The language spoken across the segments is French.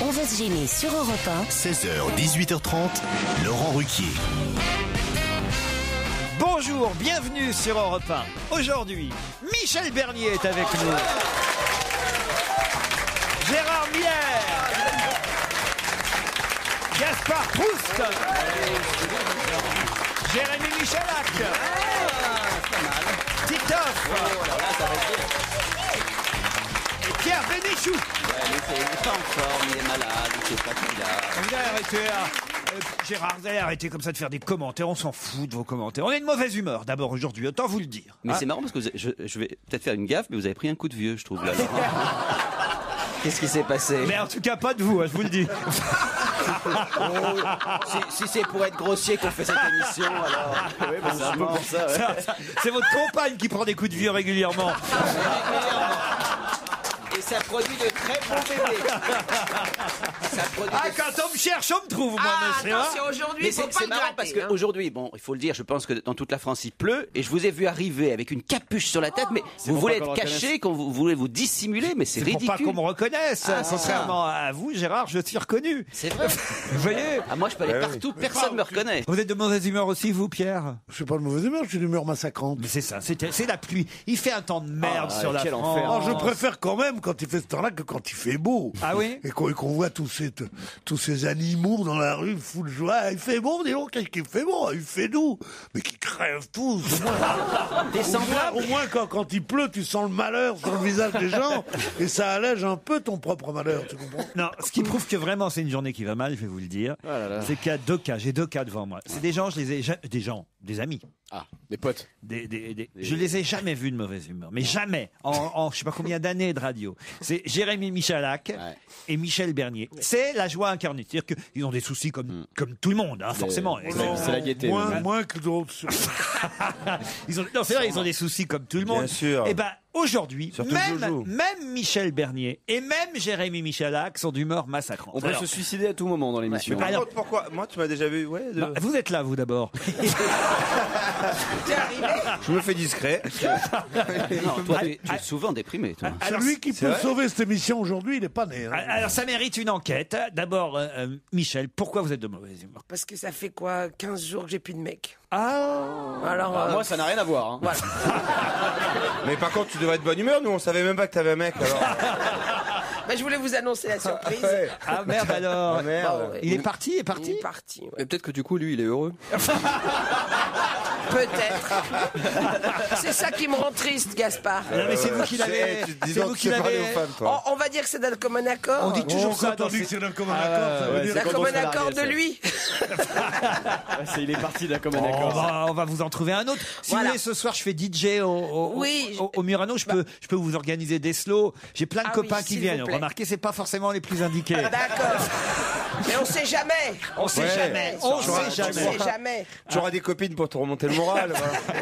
On va se gêner sur Europe 1. 16h, 18h30, Laurent Ruquier. Bonjour, bienvenue sur Europe 1. Aujourd'hui, Michel Bernier est avec nous. Gérard Miller. Gaspard Proust. Jérémy Michalak. Titoff. Et Pierre Bénichou. Il n'est pas en forme, il est malade, il ne sait pas qui il a. Vous allez arrêter, Gérard, vous allez arrêter comme ça de faire des commentaires. On s'en fout de vos commentaires. On est de mauvaise humeur d'abord aujourd'hui, autant vous le dire. Mais c'est marrant parce que je vais peut-être faire une gaffe, mais vous avez pris un coup de vieux, je trouve. Là. Qu'est-ce qui s'est passé? Mais en tout cas, pas de vous, je vous le dis. Si c'est pour être grossier qu'on fait cette émission, alors. Oui, bah c'est un peu pour ça. Ouais. C'est votre compagne qui prend des coups de vieux régulièrement. Et ça produit de très bons bébés. Quand on me cherche, on me trouve, moi, monsieur. Attention, aujourd'hui, Mais il faut pas c'est le marrant gratter, parce hein. qu'aujourd'hui, bon, il faut le dire, je pense que dans toute la France il pleut et je vous ai vu arriver avec une capuche sur la tête, mais vous voulez être caché, vous voulez vous dissimuler, mais c'est pour ridicule. pas qu'on me reconnaisse. Contrairement à vous, Gérard, je suis reconnu. C'est vrai. Vous voyez? Ah, moi je peux aller partout, personne ne me reconnaît. Vous êtes de mauvaise humeur aussi, vous, Pierre? Je suis pas de mauvaise humeur, je suis d'humeur massacrante. Mais c'est ça, c'est la pluie. Il fait un temps de merde sur la France. Oh, je préfère quand même quand il fait ce temps-là que quand il fait beau. Ah oui? Et qu'on voit tous ces animaux dans la rue, full joie. Il fait bon, dis donc, qu'est-ce qu'il fait bon? Il fait doux. Mais qui crèvent tous. Au moins quand il pleut, tu sens le malheur sur le visage des gens. Et ça allège un peu ton propre malheur, tu comprends? Non, ce qui prouve que vraiment c'est une journée qui va mal, je vais vous le dire. C'est qu'il y a deux cas. J'ai deux cas devant moi. C'est des gens, des amis. Ah, des potes. Je les ai jamais vus de mauvaise humeur, mais jamais. En je sais pas combien d'années de radio. C'est Jérémy Michalak et Michel Bernier. C'est la joie incarnée. C'est-à-dire qu'ils ont des soucis comme tout le monde, hein, forcément. C'est la gaieté. Moins que d'autres. C'est vrai, ils ont des soucis comme tout le monde. Bien sûr. Et ben aujourd'hui, Surtout Jojo. même Michel Bernier et même Jérémy Michalak sont d'humeur massacrante. On peut se suicider à tout moment dans l'émission. Mais alors- Pourquoi? Moi, tu m'as déjà vu. Non, vous êtes là, vous d'abord. Je me fais discret. Non, toi, tu es souvent déprimé, toi. Celui qui peut sauver cette émission aujourd'hui, il n'est pas né. Hein. Alors ça mérite une enquête. D'abord, Michel, pourquoi vous êtes de mauvaise humeur? Parce que ça fait quoi, 15 jours que j'ai plus de mec. Ah. Alors, Moi, ça n'a rien à voir. Hein. voilà. Mais par contre, tu devrais être de bonne humeur. Nous, on savait même pas que t'avais un mec. Alors. Bah, je voulais vous annoncer la surprise. Ouais. Ah merde alors. Ah, merde. Bon, ouais. Il est parti, Il est parti, ouais. Mais peut-être que du coup, lui, il est heureux. Peut-être. C'est ça qui me rend triste, Gaspard. Non, mais c'est vous qui l'avez. C'est vous qui l'avez. On va dire que c'est d'un commun accord. On dit toujours ça. Quand on dit que c'est d'un commun accord, ça veut dire... D'un commun accord de lui. Il est parti d'un commun accord. On va vous en trouver un autre. Si Voilà. vous voulez, ce soir, je fais DJ Oui. au Murano. Je peux vous organiser des slows. J'ai plein de Ah copains oui, qui s'il viennent. vous plaît. Remarquez, c'est pas forcément les plus indiqués. D'accord. Mais on sait jamais. On sait jamais. On sait jamais. Tu auras des copines pour te remonter le moral. Voilà.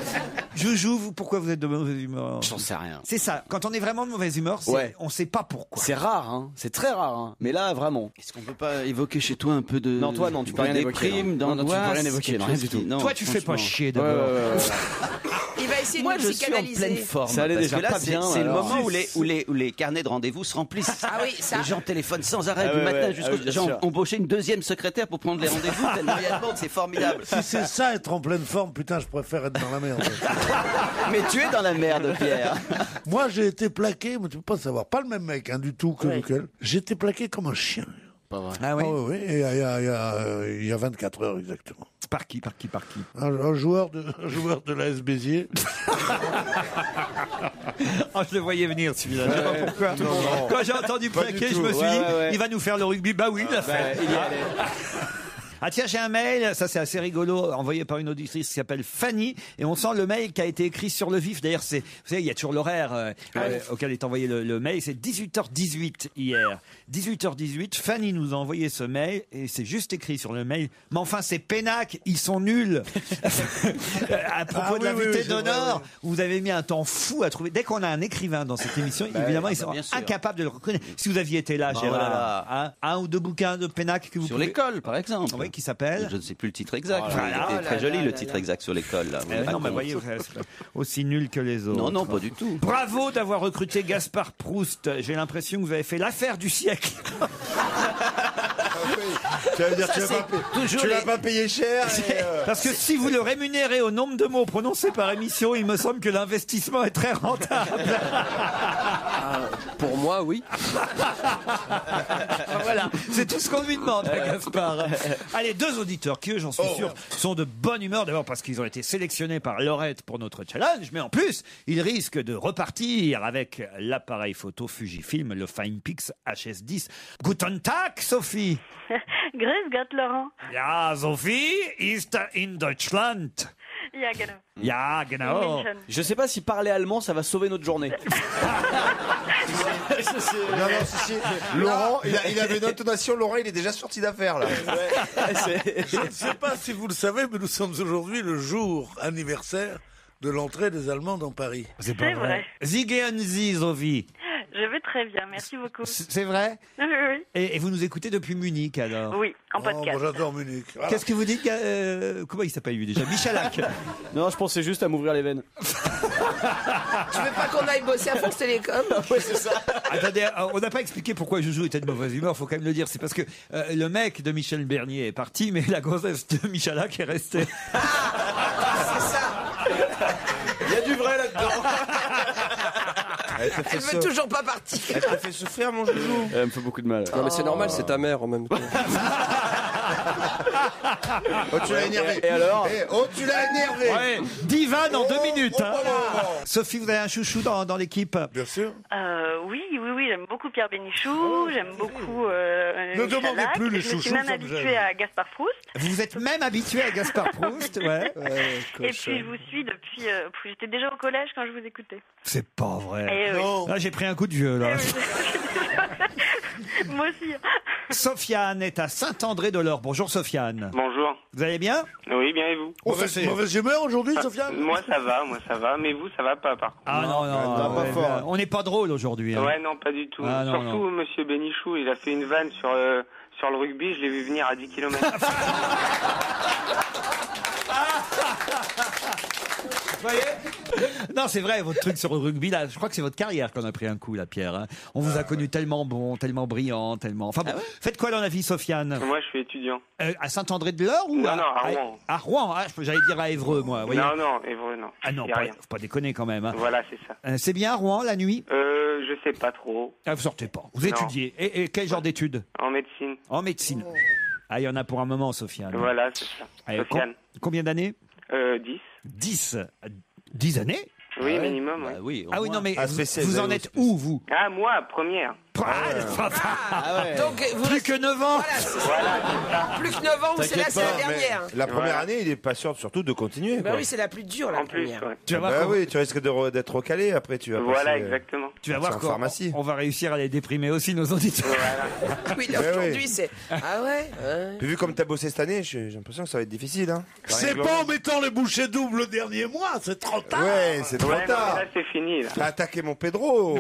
Joujou, pourquoi vous êtes de mauvaise humeur? J'en sais rien. C'est ça. Quand on est vraiment de mauvaise humeur, on sait pas pourquoi. C'est rare, hein. C'est très rare, hein. Mais là, vraiment. Est-ce qu'on peut pas évoquer chez toi un peu de. Non, toi, non, tu peux rien évoquer. Déprime, Non, tu peux d'angoisse, rien évoquer, quelque non, rien chose du tout. qui- non, Toi, tu fais pas franchement. chier d'abord. Il va essayer de Moi, nous je suis en psychanalyser. pleine forme. Ça allait parce déjà que là, pas c'est bien, c'est le alors. moment où les carnets de rendez-vous se remplissent. Ah oui, ça. Les gens téléphonent sans arrêt Ah du ouais, matin ouais. jusqu'au. Ah oui, bien J'ai sûr. embauché une deuxième secrétaire pour prendre les rendez-vous. Tellement il y a de monde, c'est formidable. Si c'est ça, être en pleine forme, putain, je préfère être dans la merde. Mais tu es dans la merde, Pierre. Moi, j'ai été plaqué, mais tu peux pas savoir, pas le même mec, hein, du tout que lequel. J'ai été plaqué comme un chien. Ah oui. Oui, et il y a 24 heures exactement. Par qui? Un joueur de l'AS Béziers. Oh, je le voyais venir celui-là. Je sais pas pourquoi. Quand j'ai entendu plaquer, je me suis dit, il va nous faire le rugby. Bah oui, il l'a fait. Il y allait. Ah tiens, j'ai un mail, ça c'est assez rigolo, envoyé par une auditrice qui s'appelle Fanny, et on sent le mail qui a été écrit sur le vif. D'ailleurs, vous savez, il y a toujours l'horaire auquel est envoyé le mail. C'est 18h18 hier. 18h18, Fanny nous a envoyé ce mail, et c'est juste écrit sur le mail. Mais enfin, c'est Pénac, ils sont nuls. À propos de l'invité d'honneur, vous avez mis un temps fou à trouver. Dès qu'on a un écrivain dans cette émission, évidemment, ils sont bien sûr. incapables de le reconnaître. Si vous aviez été là, Gérard, là. hein, un ou deux bouquins de Pénac que vous Sur pouvez... l'école, par exemple. Oui, qui s'appelle Je ne sais plus le titre exact. Voilà. Il était très joli le titre exact sur l'école. Là. Non, mais voyez, c'est aussi nul que les autres. Non, pas du tout. Bravo d'avoir recruté Gaspard Proust. J'ai l'impression que vous avez fait l'affaire du siècle. Tu vas dire, Ça, tu c'est l'as pas payé cher. Parce que si vous le rémunérez au nombre de mots prononcés par émission, il me semble que l'investissement est très rentable. Pour moi, oui. Voilà, c'est tout ce qu'on lui demande, Gaspard. Allez, 2 auditeurs qui, eux, j'en suis sûr, sont de bonne humeur. D'abord parce qu'ils ont été sélectionnés par Laurette pour notre challenge, mais en plus, ils risquent de repartir avec l'appareil photo Fujifilm, le Finepix HS10. Guten Tag, Sophie. Grüß Gott, Laurent. Ja, Sophie ist in Deutschland. Ja, genau. Ja, genau. München. Je sais pas si parler allemand, ça va sauver notre journée. Non, si. Laurent, il avait une intonation. Laurent, il est déjà sorti d'affaire, là. Je ne sais pas si vous le savez, mais nous sommes aujourd'hui le jour anniversaire de l'entrée des Allemands dans Paris. C'est pas vrai. Sie gehen Sie, Sophie. Je vais très bien, merci beaucoup. C'est vrai? Oui, oui. Et vous nous écoutez depuis Munich, alors? Oui, en podcast. Moi, j'adore Munich. Voilà. Qu'est-ce que vous dites? Comment il s'appelle, lui, déjà? Michalak. Non, je pensais juste à m'ouvrir les veines. Tu veux pas qu'on aille bosser à France Télécom? Ouais, c'est ça. Attendez, on n'a pas expliqué pourquoi Joujou était de mauvaise humeur, faut quand même le dire. C'est parce que le mec de Michel Bernier est parti, mais la grossesse de Michalak est restée. C'est ça. Il y a du vrai là-dedans. Elle veut toujours pas partir. Elle t'a fait souffrir, mon joujou. Elle me fait beaucoup de mal. Non, mais c'est normal, c'est ta mère en même temps. Oh, tu l'as énervé. Et alors? Oh, tu l'as énervé. Ouais, 10 vannes en 2 minutes. Oh, hein. voilà. Sophie, vous avez un chouchou dans l'équipe? Bien sûr. Oui, j'aime beaucoup Pierre Bénichou, j'aime beaucoup Ne demandez Michalak. plus les Je me suis chouchous, même ça me habituée gêne. à Gaspard Proust. Vous vous êtes même habitué à Gaspard Proust, ouais. Et puis je vous suis depuis... j'étais déjà au collège quand je vous écoutais. C'est pas vrai. Et, oui. Non. Là, j'ai pris un coup de vieux, là. Moi aussi. Sofiane est à Saint-André-de-l'Or. Bonjour, Sofiane. Bonjour. Vous allez bien? Oui, bien et vous? Mauvaise humeur aujourd'hui, Sofiane? Moi ça va, mais vous ça va pas par contre. Ah non, pas ouais, fort. on n'est pas drôle aujourd'hui. hein. Ouais, non, pas du tout. Ah, non, Surtout non. Monsieur Bénichou, il a fait une vanne sur le rugby, je l'ai vu venir à 10 km. Vous voyez? Non, c'est vrai, votre truc sur le rugby, là, je crois que c'est votre carrière qu'on a pris un coup, là, Pierre. hein. On vous a connu tellement bon, tellement brillant, tellement... Enfin bon, faites quoi dans la vie, Sofiane? Moi je suis étudiant. À Saint-André-de-l'Or ou Non, non, à Rouen. À Rouen, j'allais dire à Évreux, moi. vous voyez. Non, Évreux, non. Ah non, Y a rien. faut pas déconner quand même. hein. Voilà, c'est ça. C'est bien à Rouen, la nuit? Je sais pas trop. Ah, vous sortez pas. Vous Non. étudiez. Et quel genre d'études? En médecine. En médecine. Ah, il y en a pour un moment, Sofiane. Voilà, c'est ça. Allez, Sofiane. Combien d'années? 10. 10 années? Oui, minimum. Ouais. Oui, Ah oui, non, mais Ah, vous, spécial, vous en oui, êtes spécial. où, vous? Ah, moi, première. Donc, vous Plus que 9 ans. plus que 9 ans, ou c'est là, T'inquiète c'est la pas, mais dernière. la première Voilà. année, il est pas sûr surtout de continuer. Bah quoi. oui, c'est la plus dure, la En plus, première. ouais. Tu vas voir, Bah qu'on- oui, tu risques d'être recalé après. Tu vas Voilà, passer, exactement. tu vas c'est voir en qu'on pharmacie. on va réussir à les déprimer aussi, nos auditeurs. Voilà. Oui, là, Mais aujourd'hui, oui. c'est... Ah ouais, Puis vu comme t'as bossé cette année, j'ai l'impression que ça va être difficile. Hein. C'est pas en mettant les bouchées doubles le dernier mois, c'est trop tard. Ouais, c'est trop Ouais, non, tard. mais là c'est fini. Là. T'as attaqué mon Pedro.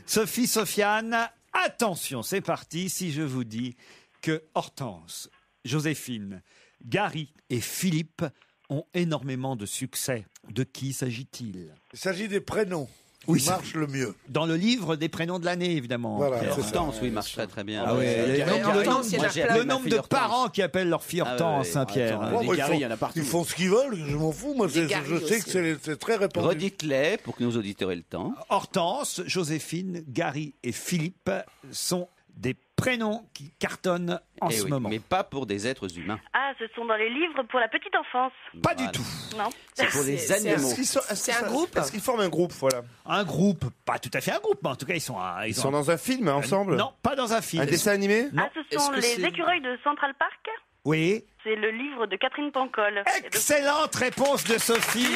Sophie, Sofiane, attention, c'est parti. Si je vous dis que Hortense, Joséphine, Gary et Philippe ont énormément de succès, de qui s'agit-il? Il s'agit des prénoms Oui, qui marchent le mieux. Dans le livre des prénoms de l'année, évidemment. Voilà, Pierre. c'est ça. Hortense, oui, marche très très bien. Ah oui, le Gary, nombre de- Hortense, il y en a Moi, j'ai plein. le appelé ma nombre fille de Hortense. parents qui appellent leur fille Ah Hortense, ouais, Saint-Pierre. attends, Bon, moi, Gary, il y en a partout. Ils font ce qu'ils veulent, je m'en fous. Moi, Des je Gary sais aussi. que c'est très répandu. Redites-les pour que nos auditeurs aient le temps. Hortense, Joséphine, Gary et Philippe sont des prénoms qui cartonnent en Eh ce oui, moment. mais pas pour des êtres humains. Ah, ce sont dans les livres pour la petite enfance. Pas du Voilà. tout. Non. C'est pour les C'est animaux. C'est un groupe. Est-ce qu'ils forment un groupe, voilà? Un groupe, pas tout à fait un groupe, mais en tout cas, ils sont Ils sont dans un film ensemble? Non, pas dans un film. Un dessin animé? Non. Ah, ce Est-ce sont que les c'est- écureuils de Central Park. Oui. C'est le livre de Catherine Pancol. Excellente réponse de Sophie.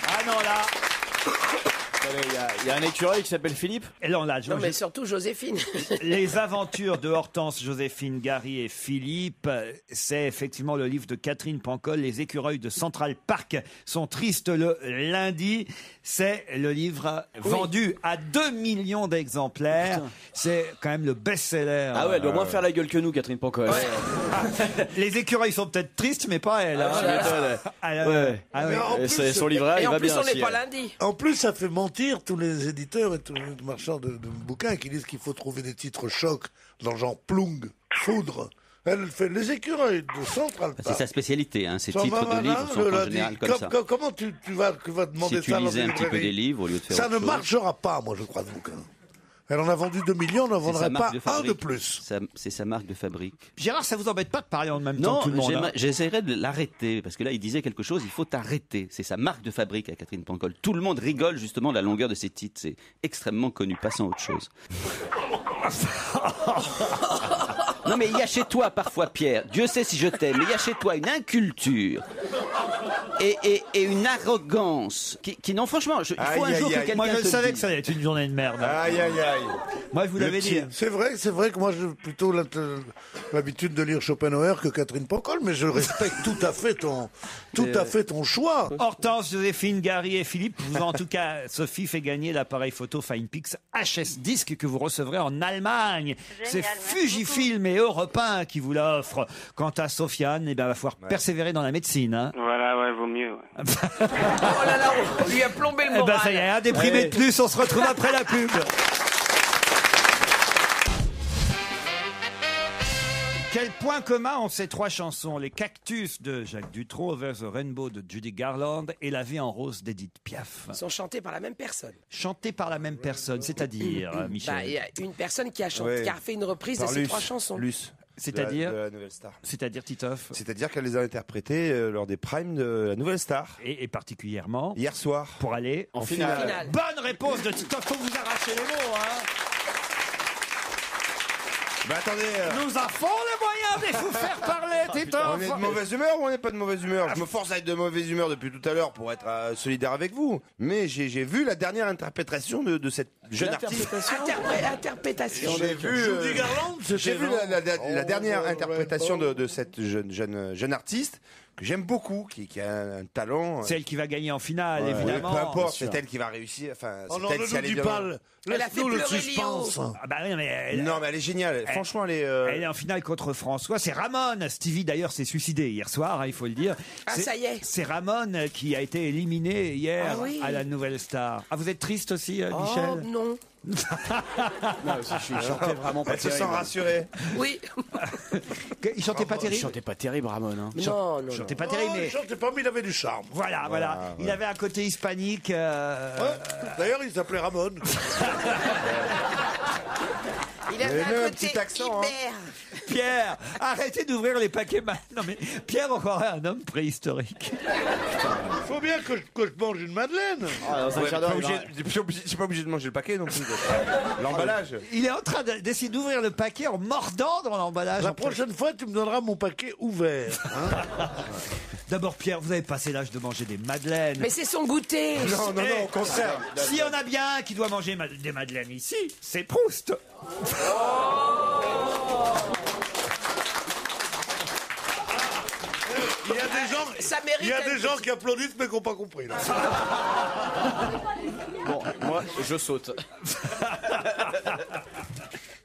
Ah non, là. Il y a un écureuil qui s'appelle Philippe. Et là, on l'a. Non, mais surtout Joséphine. Les aventures de Hortense, Joséphine, Gary et Philippe, c'est effectivement le livre de Catherine Pancol. Les écureuils de Central Park sont tristes le lundi. C'est le livre vendu à 2 millions d'exemplaires. C'est quand même le best-seller. Ah ouais, elle doit moins faire la gueule que nous, Catherine Pancol. Les écureuils sont peut-être tristes, mais pas elle. Tu m'étonnes. Ouais. Ah ouais. Mais en plus, Son livret, Et il en va plus, bien. on n'est aussi, pas elle. lundi. En plus, ça fait mentir tous les éditeurs et tous les marchands de bouquins qui disent qu'il faut trouver des titres chocs dans le genre Plung, Foudre. Elle fait les écureuils de Central Park. C'est sa spécialité, hein. Ces Son titres de maman, livres sont le en lundi. général comme ça. Comment tu vas demander Si tu ça dans lisais une un petit peu librairie des livres au lieu de faire Ça autre ne chose. marchera pas, moi, je crois, ce bouquin. Elle en a vendu 2 millions, on n'en C'est vendrait sa pas marque un fabrique. de plus. C'est sa marque de fabrique. Gérard, ça vous embête pas de parler en même temps Non, que tout le monde, hein j'essaierai de l'arrêter, parce que là, il disait quelque chose, il faut arrêter. C'est sa marque de fabrique à Catherine Pancol. Tout le monde rigole justement de la longueur de ses titres. C'est extrêmement connu. Passons à autre chose. Non, mais il y a chez toi parfois, Pierre, Dieu sait si je t'aime, mais il y a chez toi une inculture et une arrogance qui non, franchement, il faut un jour que quelqu'un Moi, je te savais dise. que ça allait être une journée de merde. Aïe, aïe, aïe. Moi, je vous l'avais dit. C'est vrai que moi j'ai plutôt l'habitude de lire Schopenhauer que Catherine Pancol, mais je respecte tout à fait ton choix. Hortense, Joséphine, Gary et Philippe vous ont en tout cas, Sophie, fait gagner l'appareil photo Finepix HS Disc que vous recevrez en Allemagne. C'est Génial, merci Fujifilm et Europe 1 qui vous l'offrent. Quant à Sofiane, il va falloir persévérer dans la médecine. Hein. Voilà, ouais, vaut mieux. Ouais. Oh là là, on lui a plombé le Eh moral. ben ça y est, un déprimé de plus, on se retrouve après la pub. Quel point commun ont ces trois chansons? Les Cactus de Jacques Dutronc, Over the Rainbow de Judy Garland et La vie en rose d'Edith Piaf. Ils sont chantés par la même personne. Chantés par la même personne, c'est-à-dire, Michel. Bah, il y a une personne qui a chanté, Ouais. qui a fait une reprise de ces trois chansons. Luce. C'est-à-dire de la Nouvelle Star. C'est-à-dire, Titoff. C'est-à-dire qu'elle les a interprétés lors des primes de la Nouvelle Star. Et particulièrement Hier soir. pour aller En finale. Finale. Bonne réponse de Titoff, faut vous arracher les mots, hein. Bah attendez. Nous avons les moyens de vous faire parler, Titoff. On est de mauvaise humeur ou on n'est pas de mauvaise humeur? Je me force à être de mauvaise humeur depuis tout à l'heure pour être solidaire avec vous. Mais j'ai vu la dernière interprétation de cette jeune artiste. Interprétation. J'ai vu, Judy Garland, j'ai vu la dernière interprétation de cette jeune artiste que j'aime beaucoup, qui a un talent. C'est elle qui va gagner en finale, évidemment. Peu importe, c'est elle qui va réussir. Enfin, Oh non, c'est elle ne si nous elle est dis bien. pas, Elle a fait laisse-nous le pleurer suspense. Ah bah oui, mais elle, Non, mais elle est géniale. Franchement, elle est. elle est en finale contre François. C'est Ramon. Stevie, d'ailleurs, s'est suicidé hier soir, hein, il faut le dire. Ah, ça y est. C'est Ramon qui a été éliminé hier Ah oui. à la Nouvelle Star. Ah, vous êtes triste aussi, Oh Michel? non. Non, je chantais vraiment pas Elle se sent terrible. rassurée. Oui. Il chantait pas Il terrible? chantait pas terrible, Ramon. Hein. Non, non. Il chantait non. pas terrible, Oh, mais il chantait pas, mais il avait du charme. voilà. Il avait un côté hispanique. D'ailleurs, il s'appelait Ramon. Il avait avait même un un côté petit accent, hein. hyper. Pierre, arrêtez d'ouvrir les paquets. Non mais Pierre encore un homme préhistorique. Il faut bien que je mange une madeleine. Ah, dans un Ouais, quart d'heure, pas il va- obligé- je suis pas obligé de manger le paquet non plus. L'emballage. Il est en train d'essayer d'ouvrir le paquet en mordant dans l'emballage. La prochaine fois, tu me donneras mon paquet ouvert. hein. D'abord, Pierre, vous avez passé l'âge de manger des madeleines. Mais c'est son goûter. Non, au contraire. S'il y en a bien un qui doit manger des madeleines ici, c'est Proust. Il y a des gens, Ça mérite il y a un des gens qui applaudissent mais qui n'ont pas compris. Là. Bon, moi, je saute.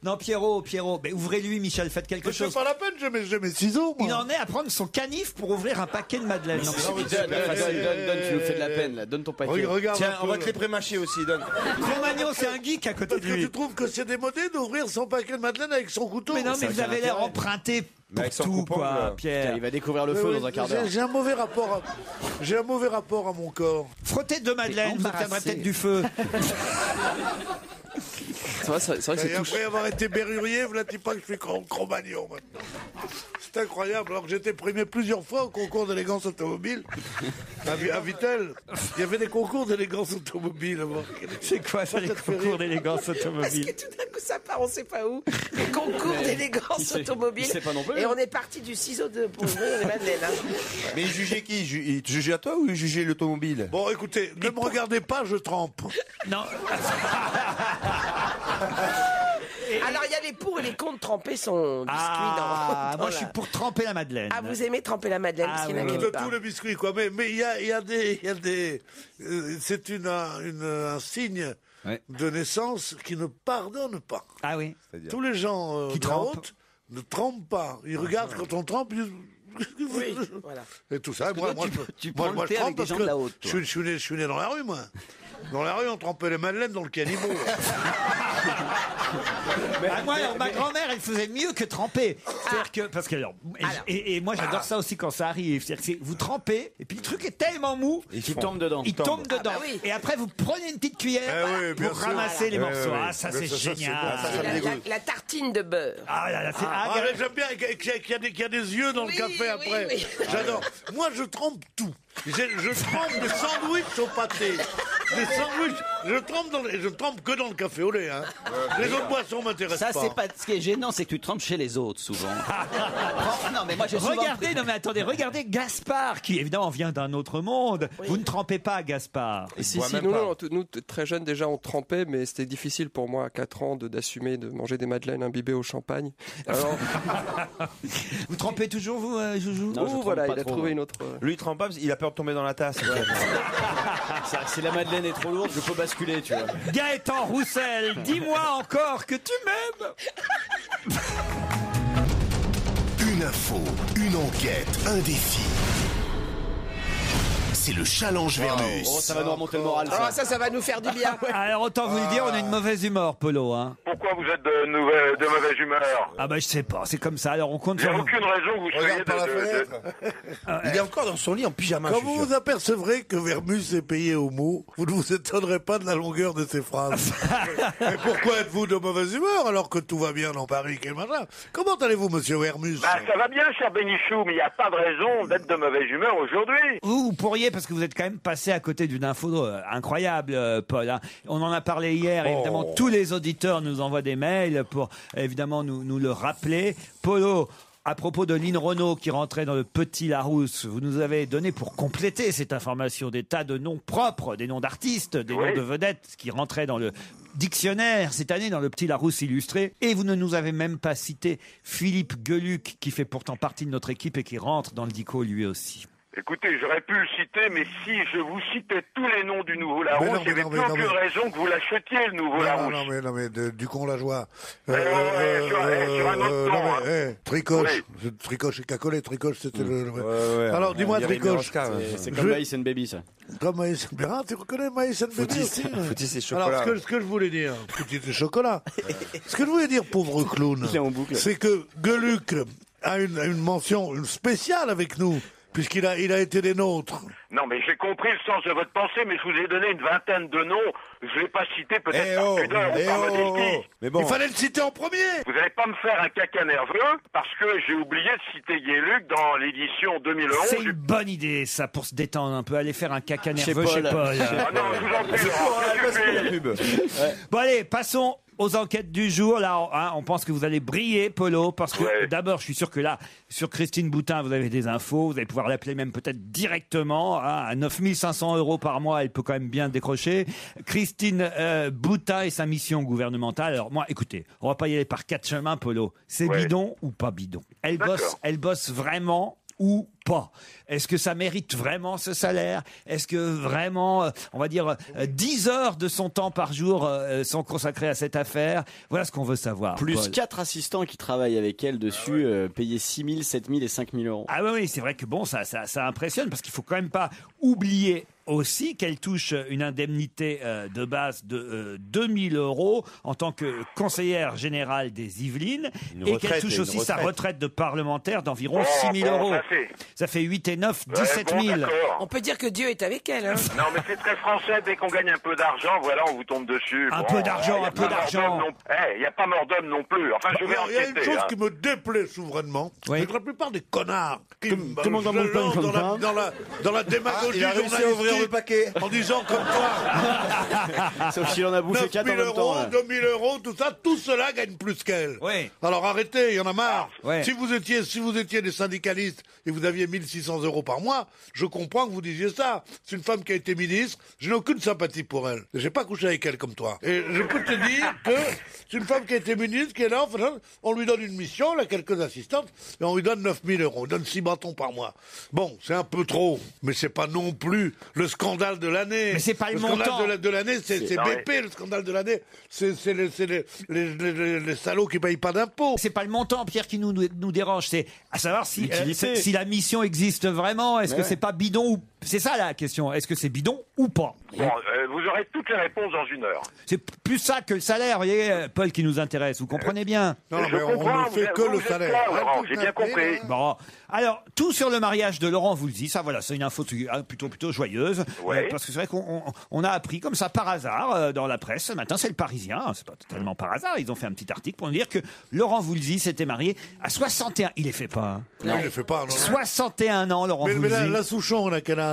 Non, Pierrot, mais ouvrez-lui, Michel, faites quelque C'est chose. pas la peine, j'ai mes ciseaux. Moi. Il en est à prendre son canif pour ouvrir un paquet de madeleines. Non, Donne, tu nous fais de la peine, là. Donne ton paquet. Regarde. Tiens, un on peu, va te les prémâcher aussi, donne. Cro-Magnon, c'est un geek à côté Parce de que lui. tu trouves que c'est démodé d'ouvrir son paquet de madeleine avec son couteau. Mais non, mais Ça vous a avez aucun l'air intérêt. emprunté pour avec son tout, coupe-ongle. quoi, Pierre. Il va découvrir le Mais feu oui, dans un quart d'heure. J'ai un mauvais rapport. J'ai un mauvais rapport à mon corps. Frottez deux madeleines, vous embarrassé. obtiendrez peut-être du feu. C'est vrai que Et c'est touche. après avoir été berrurier, vous ne dites pas que je suis Cro-Magnon maintenant. C'est incroyable. Alors que j'étais primé plusieurs fois au concours d'élégance automobile à Vittel. Il y avait des concours d'élégance automobile. C'est quoi ça, les Ça te fait concours rire. d'élégance Parce automobile? que tout d'un coup, ça part, on sait pas où. Les concours il d'élégance sait- automobile. il sait pas non plus. Et on est parti du ciseau pour ouvrir les madeleines. Hein. Mais il jugeait qui? Il te jugeait à toi ou il jugeait l'automobile? Bon, écoutez, ne me regardez pas, je trempe. Non. Alors, il y a les pour et les contre tremper son biscuit Ah, dans moi la- je suis pour tremper la madeleine. Ah, vous aimez tremper la madeleine parce Ah, qu'il y en a oui. qui De n'aiment pas. tous les biscuits, quoi. Mais il y a des c'est un signe de naissance qui ne pardonnent pas. Ah oui. Tous les gens Qui de la trempent. haute ne trempent pas. Ils regardent quand on trempe, ils disent... Oui, voilà. Et tout ça. Parce que toi, tu prends le thé trempe avec des parce gens que de la haute, toi. je suis né dans la rue, moi. Dans la rue, on trempait les madeleines dans le caniveau. Moi, alors, ma grand-mère, elle faisait mieux que tremper. C'est-à-dire que, parce que, et moi, j'adore ça aussi quand ça arrive. C'est-à-dire que vous trempez, et puis le truc est tellement mou. Il tombe dedans. Il tombe dedans. bah oui. Et après, vous prenez une petite cuillère, oui, bien vous sûr. ramassez les morceaux. oui. Ah, ça, Mais c'est ça, c'est génial. bon. Ça, Et me dégoûte. la tartine de beurre. Ah là là, c'est Mais j'aime bien qu'il y a des yeux dans le Oui, café oui, après. oui. J'adore. Moi, je trempe tout. Je trempe des sandwichs au pâté. Des sandwichs. Je trempe que dans le café au lait. Hein. Les autres boissons m'intéressent Ça, pas. c'est pas. Ce qui est gênant, c'est que tu trempes chez les autres, souvent. Non, mais moi, j'ai souvent Regardez, non mais attendez, regardez Gaspard, qui évidemment vient d'un autre monde. Vous ne trempez pas, Gaspard. Si, bois si, même nous, pas. non, nous, très jeunes, déjà, on trempait, mais c'était difficile pour moi, à 4 ans, d'assumer de manger des madeleines imbibées au champagne. Alors, Vous trempez toujours, vous, Joujou? Non, je oh, trempe voilà, pas il a trop, trouvé moi. une autre. Lui, il trempe pas parce qu'il a peur de tomber dans la tasse. Si la madeleine est trop lourde, je peux basculer, tu vois. Gaëtan Roussel, dis-moi encore que tu m'aimes. Une info, une enquête, un défi. C'est le challenge Vermus. Oh, ça va nous remonter le moral, ça. Ah, ça va nous faire du bien. Alors autant vous le dire, on a une mauvaise humeur, Polo. Hein. Pourquoi vous êtes de mauvaise humeur? Ah bah je sais pas, c'est comme ça. Alors on compte Il n'y sur a vous. aucune raison que vous soyez Regarde par la fenêtre. Il est encore dans son lit en pyjama. Quand je suis vous sûr. vous apercevrez que Vermus est payé au mot, vous ne vous étonnerez pas de la longueur de ses phrases. Mais pourquoi êtes-vous de mauvaise humeur alors que tout va bien dans Paris, quel machin? Comment allez-vous, monsieur Vermus? Bah, ça va bien, cher Bénichou, mais il n'y a pas de raison d'être de mauvaise humeur aujourd'hui. Vous pourriez, parce que vous êtes quand même passé à côté d'une info incroyable, Paul. Hein. On en a parlé hier, évidemment, tous les auditeurs nous envoient des mails pour, évidemment, nous le rappeler. Polo, à propos de Lynn Renault qui rentrait dans le Petit Larousse, vous nous avez donné pour compléter cette information des tas de noms propres, des noms d'artistes, des noms de vedettes qui rentraient dans le dictionnaire cette année dans le Petit Larousse illustré. Et vous ne nous avez même pas cité Philippe Gueluc, qui fait pourtant partie de notre équipe et qui rentre dans le dico lui aussi. Écoutez, j'aurais pu le citer, mais si je vous citais tous les noms du Nouveau Larousse, il n'y avait plus aucune raison que vous l'achetiez, le Nouveau Larousse. Non, mais Ducon la joie. Sur un autre nom, hein. Tricoche. Tricoche et Cacolet. Tricoche, c'était le... Alors, dis-moi, Tricoche. C'est comme Maïs and Baby, ça. Comme Maïs and Baby. Tu reconnais Maïs and Baby aussi? Foutis et chocolat. Alors, ce que je voulais dire, Foutis et chocolat. Ce que je voulais dire, pauvre clown, c'est que Gueluc a une mention spéciale avec nous. Puisqu'il a été des nôtres. Non, mais j'ai compris le sens de votre pensée, mais je vous ai donné une vingtaine de noms. Je ne vais pas citer peut-être par pudeur ou par modestie. Mais bon. Il fallait le citer en premier. Vous n'allez pas me faire un caca nerveux parce que j'ai oublié de citer Gueluc dans l'édition 2011. C'est une bonne idée, ça, pour se détendre un peu. Aller faire un caca nerveux chez Paul. Ah non, je vous en prie, Laurent, je suis pub. Bon, allez, passons aux enquêtes du jour. Là, hein, on pense que vous allez briller, Polo, parce que d'abord, je suis sûr que là, sur Christine Boutin, vous avez des infos. Vous allez pouvoir l'appeler même peut-être directement. Hein, à 9 500 € par mois, elle peut quand même bien décrocher. Christine Boutin et sa mission gouvernementale. Alors moi, écoutez, on va pas y aller par 4 chemins, Polo. C'est bidon ou pas bidon? Elle bosse vraiment ou pas? Est-ce que ça mérite vraiment ce salaire? Est-ce que vraiment, on va dire, 10 heures de son temps par jour sont consacrées à cette affaire? Voilà ce qu'on veut savoir. Plus Paul. 4 assistants qui travaillent avec elle dessus, payés 6 000, 7 000 et 5 000 €. Ah oui, c'est vrai que bon, ça impressionne parce qu'il faut quand même pas oublier aussi qu'elle touche une indemnité de base de 2 000 € en tant que conseillère générale des Yvelines et qu'elle touche aussi sa retraite de parlementaire d'environ 6 000 €. Ça fait 8 et 9, 17 000. On peut dire que Dieu est avec elle. Hein. Non, mais c'est très français. Dès qu'on gagne un peu d'argent, voilà, on vous tombe dessus. Un peu d'argent, un peu d'argent. Il n'y a pas mort d'homme non plus. Enfin, je vais Il y a une enquêter. chose qui me déplaît souverainement, c'est que la plupart des connards qui comment dans mon pain, comme ça dans la démagogie il a réussi à ouvrir le paquet. en disant comme toi Sauf s'il en a bouffé 9 4 000 en même temps. €, là. 2 000 €, tout ça, tout cela gagne plus qu'elle. Oui. Alors arrêtez, il y en a marre. Ouais. Si vous étiez des syndicalistes et vous aviez 1 600 € par mois, je comprends que vous disiez ça. C'est une femme qui a été ministre, je n'ai aucune sympathie pour elle. J'ai pas couché avec elle comme toi. Et je peux te dire que C'est une femme qui a été ministre, qui est là, enfin, on lui donne une mission, elle a quelques assistantes, et on lui donne 9 000 €. On lui donne 6 bâtons par mois. Bon, c'est un peu trop, mais c'est pas non plus le scandale de l'année. Mais c'est pas le montant. Scandale de l'année, c'est BP, le scandale de l'année. C'est les salauds qui payent pas d'impôts. C'est pas le montant, Pierre, qui nous dérange, c'est à savoir si la mission existe vraiment. Est-ce que c'est pas bidon ou... C'est ça la question. Est-ce que c'est bidon ou pas? Bon, vous aurez toutes les réponses dans 1 heure. C'est plus ça que le salaire, vous voyez, Paul, qui nous intéresse. Vous comprenez bien? Non, mais on ne fait que le salaire. Laurent, j'ai bien compris. Bon, alors, tout sur le mariage de Laurent Voulzy, ça voilà, c'est une info plutôt joyeuse. Ouais. Parce que c'est vrai qu'on a appris comme ça par hasard dans la presse ce matin, c'est le Parisien, c'est pas totalement par hasard, ils ont fait un petit article pour nous dire que Laurent Voulzy s'était marié à 61. Il les fait pas. Hein. Non, il les fait pas. Non. 61 ans, Laurent Voulzy. Mais la Souchon, on a quel âge?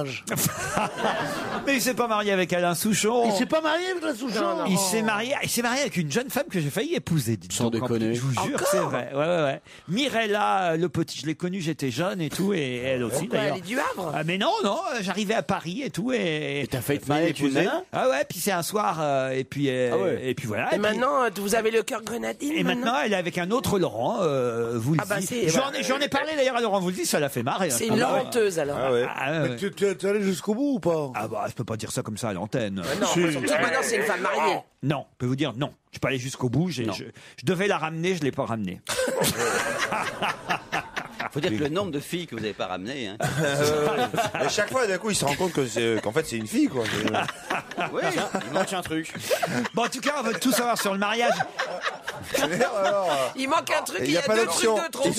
Mais il s'est pas marié avec Alain Souchon. Il s'est pas marié avec la Souchon. Non. Il s'est marié avec une jeune femme que j'ai failli épouser. Sans déconner. Je vous jure, c'est vrai. Ouais. Mirella Le Petit, je l'ai connue, j'étais jeune et tout, et elle aussi d'ailleurs. Elle est du Havre. Ah, mais non, j'arrivais à Paris et tout, et t'as failli te marier avec une nana? Ah ouais, puis c'est un soir, et puis voilà. Et maintenant, vous avez le cœur grenadine. Et maintenant, elle est avec un autre Laurent Voulzy. Ah bah J'en ai parlé d'ailleurs à Laurent Voulzy, ça l'a fait marrer. C'est une lenteuse alors. Mais tu es allé jusqu'au bout ou pas? Ah bah, je peux pas dire ça comme ça à l'antenne. Non, surtout maintenant c'est une femme mariée. Non, je peux vous dire non. Je suis pas allé jusqu'au bout. Je devais la ramener, je l'ai pas ramenée. Faut dire que le nombre de filles que vous n'avez pas ramenées. Hein. À chaque fois, d'un coup, il se rend compte qu'en fait, c'est une fille, quoi. Oui, il manque un truc. Bon, en tout cas, on veut tout savoir sur le mariage. Il manque un truc, il y a 2 trucs de trop.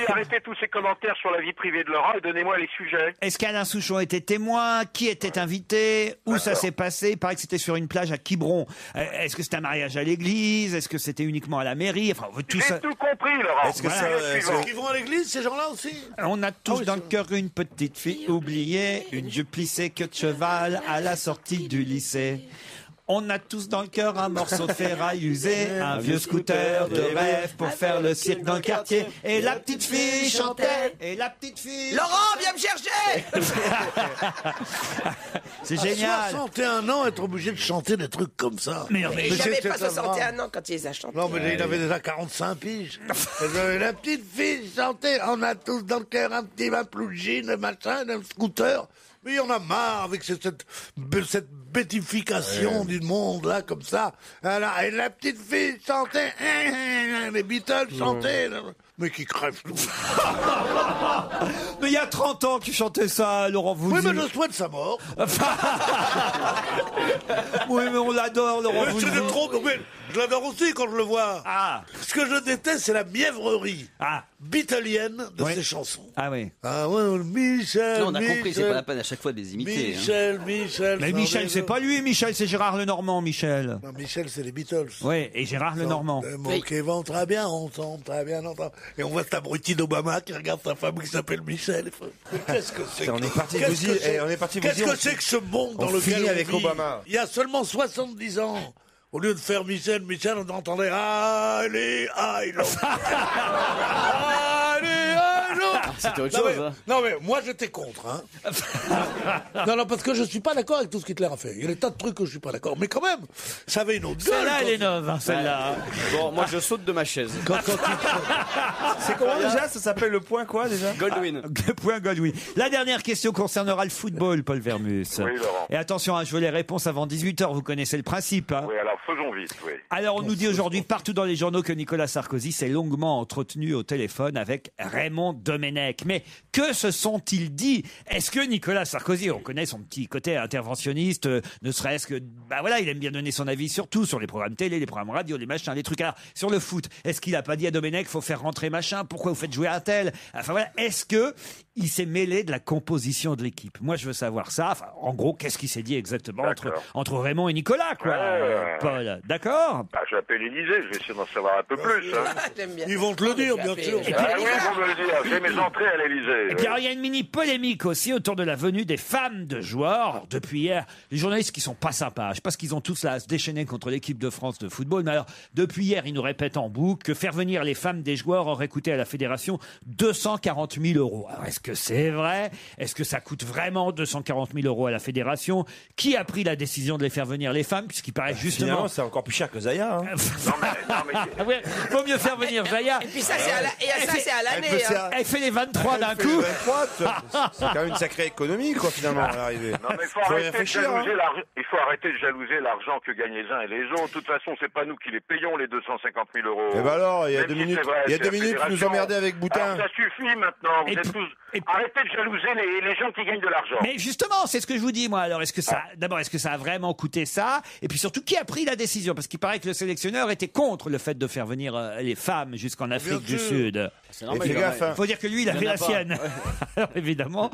Arrêtez tous ces commentaires sur la vie privée de Laurent et donnez-moi les sujets. Est-ce qu'Alain Souchon était témoin? Qui était invité? Où ça s'est passé? Il paraît que c'était sur une plage à Quiberon. Est-ce que c'était un mariage à l'église? Est-ce que c'était uniquement à la mairie? Enfin, on veut tout ça. J'ai tout compris, Laurent. Est-ce que Est-ce qu'ils vont à l'église, ces gens-là aussi? On a tous dans le cœur une petite fille oubliée, une jupe plissée queue de cheval à la sortie du lycée. On a tous dans le cœur un morceau de ferraille usé, un vieux scooter de rêve pour faire le cirque dans le quartier. Et la petite fille chantait, et la petite fille... Laurent, viens me chercher. C'est génial. 61 ans, être obligé de chanter des trucs comme ça. Mais il n'avait pas 61 ans quand il les a chantés. Non, mais il avait déjà 45 piges. La petite fille chantait, on a tous dans le cœur un petit plugin, un machin, un scooter. Mais il y en a marre avec cette bétification du monde, là, comme ça. Et la petite fille chantait, les Beatles chantaient. Mais qui crève tout. Mais il y a 30 ans qu'il chantait ça, Laurent Voulzy. Oui, mais je souhaite sa mort. Oui, mais on l'adore, Laurent Voulzy. Je l'adore aussi quand je le vois. Ah. Ce que je déteste, c'est la mièvrerie beatlienne de ses chansons. Ah oui. Ah ouais, Michel. Non, on a compris, c'est pas la peine à chaque fois de les imiter. Michel. Mais Michel, c'est pas lui, Michel, c'est Gérard Lenormand, Michel. Non, Michel, c'est les Beatles. Oui, et Gérard Lenormand. Les mots qui vont très bien ensemble, très bien ensemble. Et on voit cet abruti d'Obama qui regarde sa femme qui s'appelle Michel. Qu'est-ce que c'est? On est parti Qu'est-ce que c'est que ce monde dans lequel on vit avec Obama. Il y a seulement 70 ans. Au lieu de faire Michel, on entendait allez, C'était autre chose. Hein. Non mais moi j'étais contre. Hein. non parce que je suis pas d'accord avec tout ce qu'Hitler a fait. Il y a des tas de trucs que je suis pas d'accord. Mais quand même, ça avait une autre gueule. Celle-là, elle est neuve. Celle-là. Bon, moi je saute de ma chaise. C'est comment déjà? Ça s'appelle le point quoi déjà? Goldwyn. Le point Goldwyn. La dernière question concernera le football, Paul Vermus. Oui, Laurent. Et attention, je veux les réponses avant 18h. Vous connaissez le principe. Hein. Oui, alors faisons vite, oui. Alors, on nous dit aujourd'hui partout dans les journaux que Nicolas Sarkozy s'est longuement entretenu au téléphone avec Raymond Domenech. Mais que se sont-ils dit? Est-ce que Nicolas Sarkozy, on connaît son petit côté interventionniste, ne serait-ce que, il aime bien donner son avis sur tout, sur les programmes télé, les programmes radio, les machins, les trucs. Alors, sur le foot, est-ce qu'il a pas dit à Domenech, faut faire rentrer machin, pourquoi vous faites jouer un tel? Enfin voilà, est-ce que il s'est mêlé de la composition de l'équipe? Moi, je veux savoir ça. Enfin, en gros, qu'est-ce qui s'est dit exactement entre Raymond et Nicolas, quoi, Paul? D'accord? Je l'appelle Élysée, je vais essayer d'en savoir un peu plus. Hein. J'aime bien. Ils vont te le dire, bien sûr. Oui, ils vont me le dire. J'ai mes entrées rentrer à l'Élysée. Et puis alors, il y a une mini polémique aussi autour de la venue des femmes de joueurs. Alors, depuis hier, les journalistes qui sont pas sympas, je sais pas ce qu'ils ont tous là à se déchaîner contre l'équipe de France de football, mais alors depuis hier, ils nous répètent en boucle que faire venir les femmes des joueurs aurait coûté à la fédération 240 000 €. Alors est-ce que c'est vrai? Est-ce que ça coûte vraiment 240 000 € à la fédération? Qui a pris la décision de les faire venir les femmes? Puisqu'il paraît justement... Finalement, c'est encore plus cher que Zaya. Hein. Ouais, vaut mieux faire venir Zaya. Et puis ça, c'est à l'année. Elle fait les 23 d'un coup. 23, c'est quand même une sacrée économie, quoi, finalement, à l'arrivée. Non, mais il faut arrêter de jalouser l'argent que gagnent les uns et les autres. De toute façon, c'est pas nous qui les payons, les 250 000 €. Et ben alors, il y a Même 2 si minutes, c'est vrai, il y a c'est 2 la minutes, vous nous fédération. emmerdez avec Boutin. Alors, ça suffit maintenant. Vous êtes tous... Arrêtez de jalouser les gens qui gagnent de l'argent. Mais justement, c'est ce que je vous dis, moi. Alors, d'abord, est-ce que ça a vraiment coûté ça? Et puis surtout, qui a pris la décision? Parce qu'il paraît que le sélectionneur était contre le fait de faire venir les femmes jusqu'en Afrique du Sud. C'est normal. Fais gaffe, hein. Faut dire que lui, il avait la sienne. Alors, évidemment.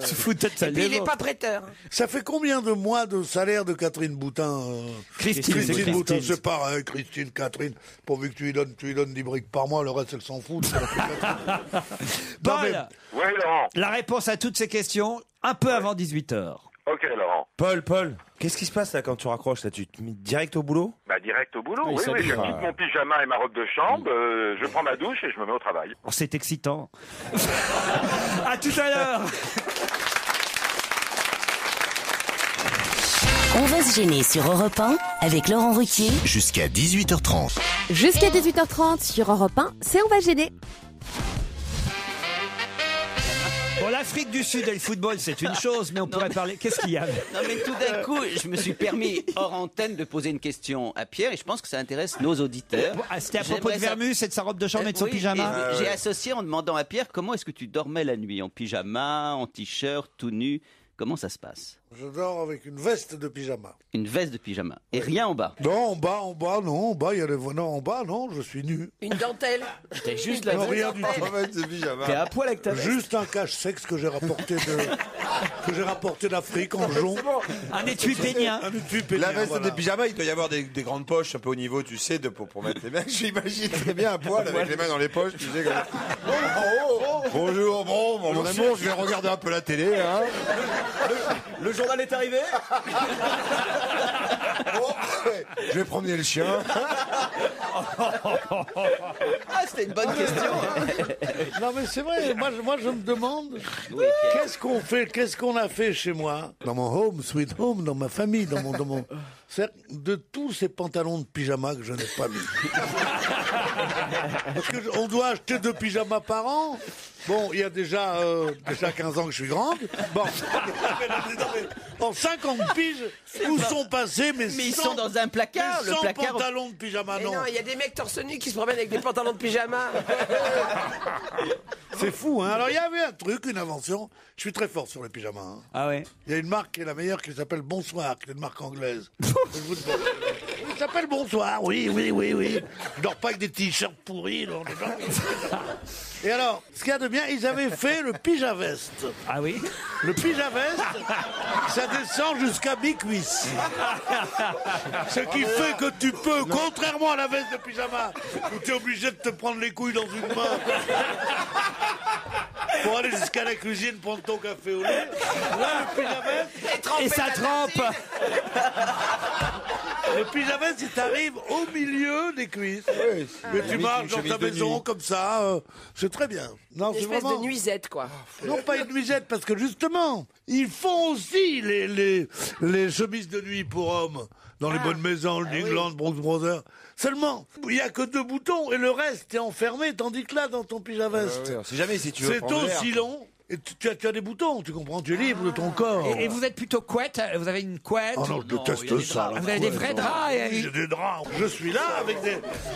Se foutait de sa Et puis il gueule. n'est pas prêteur. Ça fait combien de mois de salaire de Catherine Boutin Christine Boutin, c'est pareil, Christine, Catherine, pourvu que tu lui donnes 10 briques par mois, le reste, elle s'en fout. Paul, Oui, Laurent. la réponse à toutes ces questions, un peu avant 18h. Ok, Laurent. Paul, qu'est-ce qui se passe là quand tu raccroches là? Tu te mets direct au boulot? Bah, direct au boulot. Oui, Oui, ça je dure. quitte mon pyjama et ma robe de chambre, je prends ma douche et je me mets au travail. Oh, c'est excitant. À tout à l'heure. On va se gêner sur Europe 1 avec Laurent Ruquier. Jusqu'à 18h30. Jusqu'à 18h30 sur Europe 1, c'est On va se gêner. Bon, l'Afrique du Sud et le football, c'est une chose, mais on pourrait parler... Qu'est-ce qu'il y a? Non mais tout d'un coup, je me suis permis hors antenne de poser une question à Pierre et je pense que ça intéresse nos auditeurs. C'était à propos de Vermus et de sa robe de chambre et de son Oui, pyjama. et j'ai associé en demandant à Pierre comment est-ce que tu dormais la nuit, en pyjama, en t-shirt, tout nu. Comment ça se passe? Je dors avec une veste de pyjama. Une veste de pyjama et rien en bas. Non, en bas, non, en bas, il y a les... Non, en bas, non, je suis nu. Une dentelle. T'es juste la Non, rien du tout. T'es à poil avec ta veste. Juste un cache-sexe que j'ai rapporté d'Afrique en jonc. Un étui pénien. Un étui pénien, La veste voilà. des pyjamas, il doit y avoir des grandes poches un peu au niveau, tu sais, pour mettre les mains. J'imagine très bien un poil avec les mains dans les poches, tu sais. Bonjour, mon amour, je vais regarder un peu la télé. Hein. Le journal est arrivé. Je vais promener le chien. Ah, c'était une bonne question. Non mais c'est vrai, moi je me demande qu'est-ce qu'on a fait chez moi, dans mon home, sweet home, dans ma famille, dans mon c'est de tous ces pantalons de pyjama que je n'ai pas mis. Parce que on doit acheter 2 pyjamas par an. Bon, il y a déjà 15 ans que je suis grande. Bon, en 50 piges, où sont passés Mais ils sont dans un placard. mes Le 100 placard. pantalons de pyjama? Mais Non, non, il y a des mecs torse nu qui se promènent avec des pantalons de pyjama. c'est fou, hein. Alors il y avait un truc, une invention. Je suis très fort sur les pyjamas. Hein. Ah ouais. Il y a une marque qui est la meilleure qui s'appelle Bonsoir, qui est une marque anglaise. Il s'appelle Bonsoir, oui. Je dors pas avec des t-shirts pourris. Non. Et alors, ce qu'il y a de bien, ils avaient fait le pyjaveste. Ah oui. Le pyjaveste, ça descend jusqu'à mi-cuisse. Ce qui fait que tu peux, contrairement à la veste de pyjama, où tu es obligé de te prendre les couilles dans une main pour aller jusqu'à la cuisine prendre ton café au lait. Là, le pyjaveste... Et ça trempe. Le pyjaveste, il t'arrive au milieu des cuisses. Mais tu marches dans ta maison comme ça, c'est très bien. Non, Une c'est espèce vraiment... de nuisette, quoi. Non, pas une nuisette, parce que justement, ils font aussi les chemises de nuit pour hommes dans les bonnes maisons, le England, Brooks Brothers. Seulement, il n'y a que 2 boutons et le reste est enfermé, tandis que là, dans ton pyjaveste, Si jamais, si tu veux c'est prendre l'air. aussi long. Et tu as des boutons, tu comprends, tu es libre de ton corps. Et vous êtes plutôt couette? Vous avez une couette? Oh non, je déteste ça. Vous avez des vrais draps Oui, j'ai des draps. Je suis là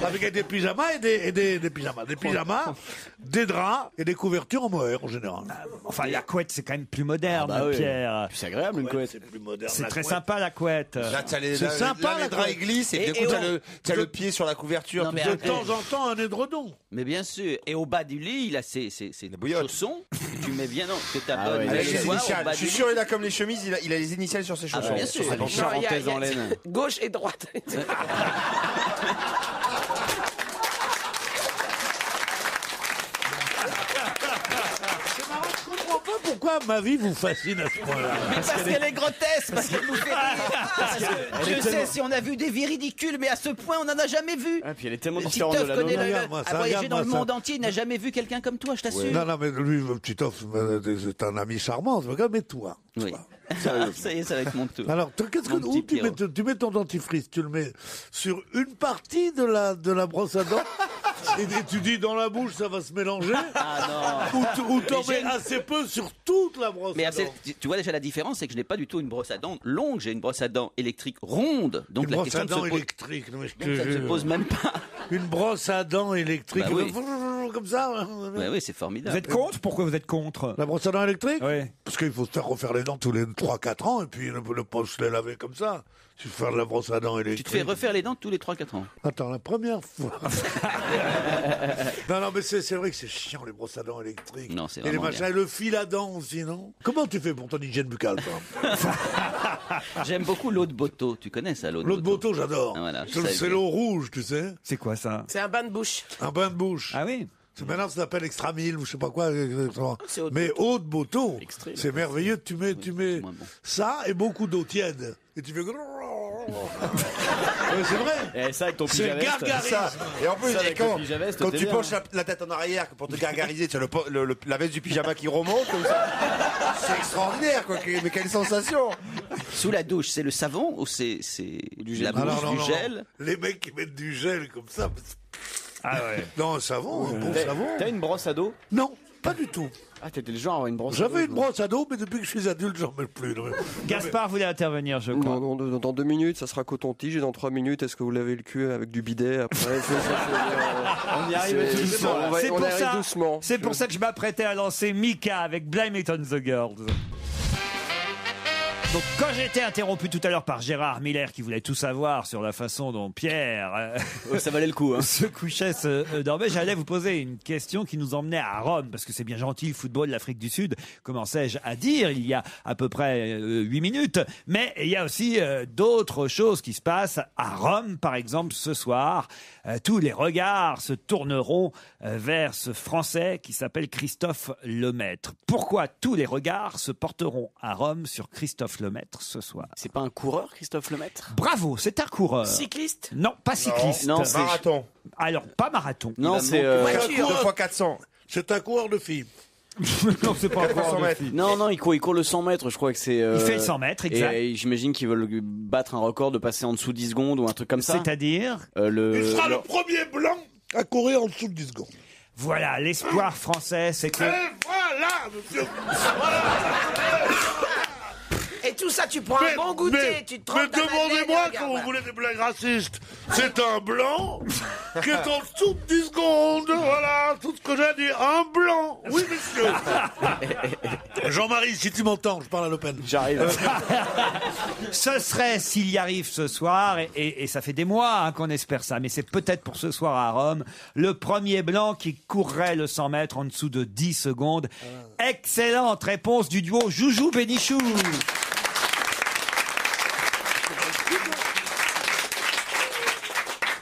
avec des pyjamas et des pyjamas. Des pyjamas, des draps et des couvertures en mohair en général. Enfin, la couette, c'est quand même plus moderne, Ah bah oui. Pierre. Puis c'est agréable une couette. C'est plus moderne. C'est la très couette. sympa, la couette. Là, C'est sympa, là, la les draps couette. ils glissent et, Et- du coup, et t'as le pied sur la couverture. Non, mais De attends. temps en temps, un édredon. Mais bien sûr. Et au bas du lit, il a ses bouillottes. chaussons. Que tu mets bien non. Que t'as Ah bonne ouais, Avec les les soir, au initiales. bas Je suis du sûr, lit. il a comme les chemises, il a les initiales sur ses Ah, chaussons. bien sûr. Les Non, charentaises en laine. Gauche et droite. pourquoi ma vie vous fascine à ce point-là? Parce qu'elle est grotesque, parce qu'elle nous fait rire. Parce que Dieu sait si on a vu des vies ridicules, mais à ce point, on n'en a jamais vu. Ah, puis elle est tellement différente de Titoff la connaît nôtre. a voyagé dans le monde entier, il n'a jamais vu quelqu'un comme toi, je t'assure. Non, mais lui, Titoff, c'est un ami charmant, mais toi. Oui. Ça y est, ça va être mon tour. Alors, où tu mets ton dentifrice? Tu le mets sur une partie de la brosse à dents et tu dis dans la bouche, ça va se mélanger. Ah non. Ou t'en mets assez peu sur toute la brosse à dents. Tu vois déjà la différence, c'est que je n'ai pas du tout une brosse à dents longue, j'ai une brosse à dents électrique ronde. Donc une la brosse question à dents ne se pose... électrique. Ça ne se pose même pas. Une brosse à dents électrique. Bah oui. Comme ça. Oui, c'est formidable. Vous êtes contre? Pourquoi vous êtes contre? La brosse à dents électrique? Oui. Parce qu'il faut se faire refaire les dents tous les 3-4 ans et puis ne pas se les laver comme ça. Tu fais faire de la brosse à dents électrique. Tu te fais refaire les dents tous les 3-4 ans. Attends, la première fois. non, mais c'est vrai que c'est chiant les brosses à dents électriques. Non, c'est et les vraiment machins, bien. et le fil à dents aussi, non? Comment tu fais pour ton hygiène buccale, toi? J'aime beaucoup l'eau de Boto. Tu connais ça, l'eau de L'eau de Boto, j'adore. Ah, voilà, C'est l'eau rouge, tu sais. C'est quoi ça? C'est un bain de bouche. Un bain de bouche. Ah oui. Maintenant, ça s'appelle extra 1000 ou je sais pas quoi. c'est eau de Mais eau de Boto, Extrême. c'est merveilleux. Tu mets moins bon. ça et beaucoup d'eau tiède. Et tu fais... c'est vrai. Et ça avec ton C'est pyjama veste. gargarisme. Ça. Et en plus, Ça, avec le pyjama veste, quand t'es tu bien. penches la tête en arrière pour te gargariser, tu as la veste du pyjama qui remonte comme ça. C'est extraordinaire, quoi. Mais quelle sensation! Sous la douche, c'est le savon ou c'est Du la gel. bouche, Non, du non, gel? non. Les mecs qui mettent du gel comme ça. Ah ouais. Non, un savon, un bon savon. T'as une brosse à dos? Non, pas du tout. Ah, t'étais le genre à avoir une brosse à dos. J'avais une brosse à dos, mais depuis que je suis adulte, j'en mets plus. Non, Gaspard voulait intervenir, je crois. Non, dans 2 minutes, ça sera coton-tige. Et dans 3 minutes, est-ce que vous lavez le cul avec du bidet après? On y arrive tout doucement. C'est on pour arrive ça. doucement. C'est pour ça que je m'apprêtais à lancer Mika avec Blame It on the Girls. Donc, quand j'ai été interrompu tout à l'heure par Gérard Miller qui voulait tout savoir sur la façon dont Pierre Ça valait le coup. Hein. se couchait, se dormait, j'allais vous poser une question qui nous emmenait à Rome, parce que c'est bien gentil le football, l'Afrique du Sud, commençais-je à dire il y a à peu près 8 minutes, mais il y a aussi d'autres choses qui se passent à Rome, par exemple ce soir. Tous les regards se tourneront vers ce Français qui s'appelle Christophe Lemaître. Pourquoi tous les regards se porteront à Rome sur Christophe Lemaître ce soir? C'est pas un coureur, Christophe Lemaître? Bravo, c'est un coureur. Cycliste? Non, pas cycliste. Non, c'est- Marathon. Alors, pas marathon. Non, c'est. 2 fois 400. c'est un coureur de filles. Non, c'est pas un 400 coureur de mètres. filles. Non, il court le 100 mètres, je crois que c'est. Il fait le 100 mètres, exact. Et j'imagine qu'ils veulent battre un record de passer en dessous de 10 secondes ou un truc comme ça. C'est-à-dire Il sera le le- premier blanc à courir en dessous de 10 secondes. Voilà, l'espoir français, c'est que... Et voilà, monsieur. Et tout ça, tu prends un bon goûter, tu te mais trempes ta demandez-moi madeleine, quand vous regarde. voulez des blagues racistes. C'est un blanc qui est en dessous de 10 secondes. Voilà, tout ce que j'ai à dire. Un blanc. Oui, monsieur. Jean-Marie, si tu m'entends, je parle à Le Pen. J'arrive. Ce serait s'il y arrive ce soir, et ça fait des mois hein, qu'on espère ça, mais c'est peut-être pour ce soir à Rome, le premier blanc qui courrait le 100 mètres en dessous de 10 secondes. Excellente réponse du duo Joujou-Bénichou.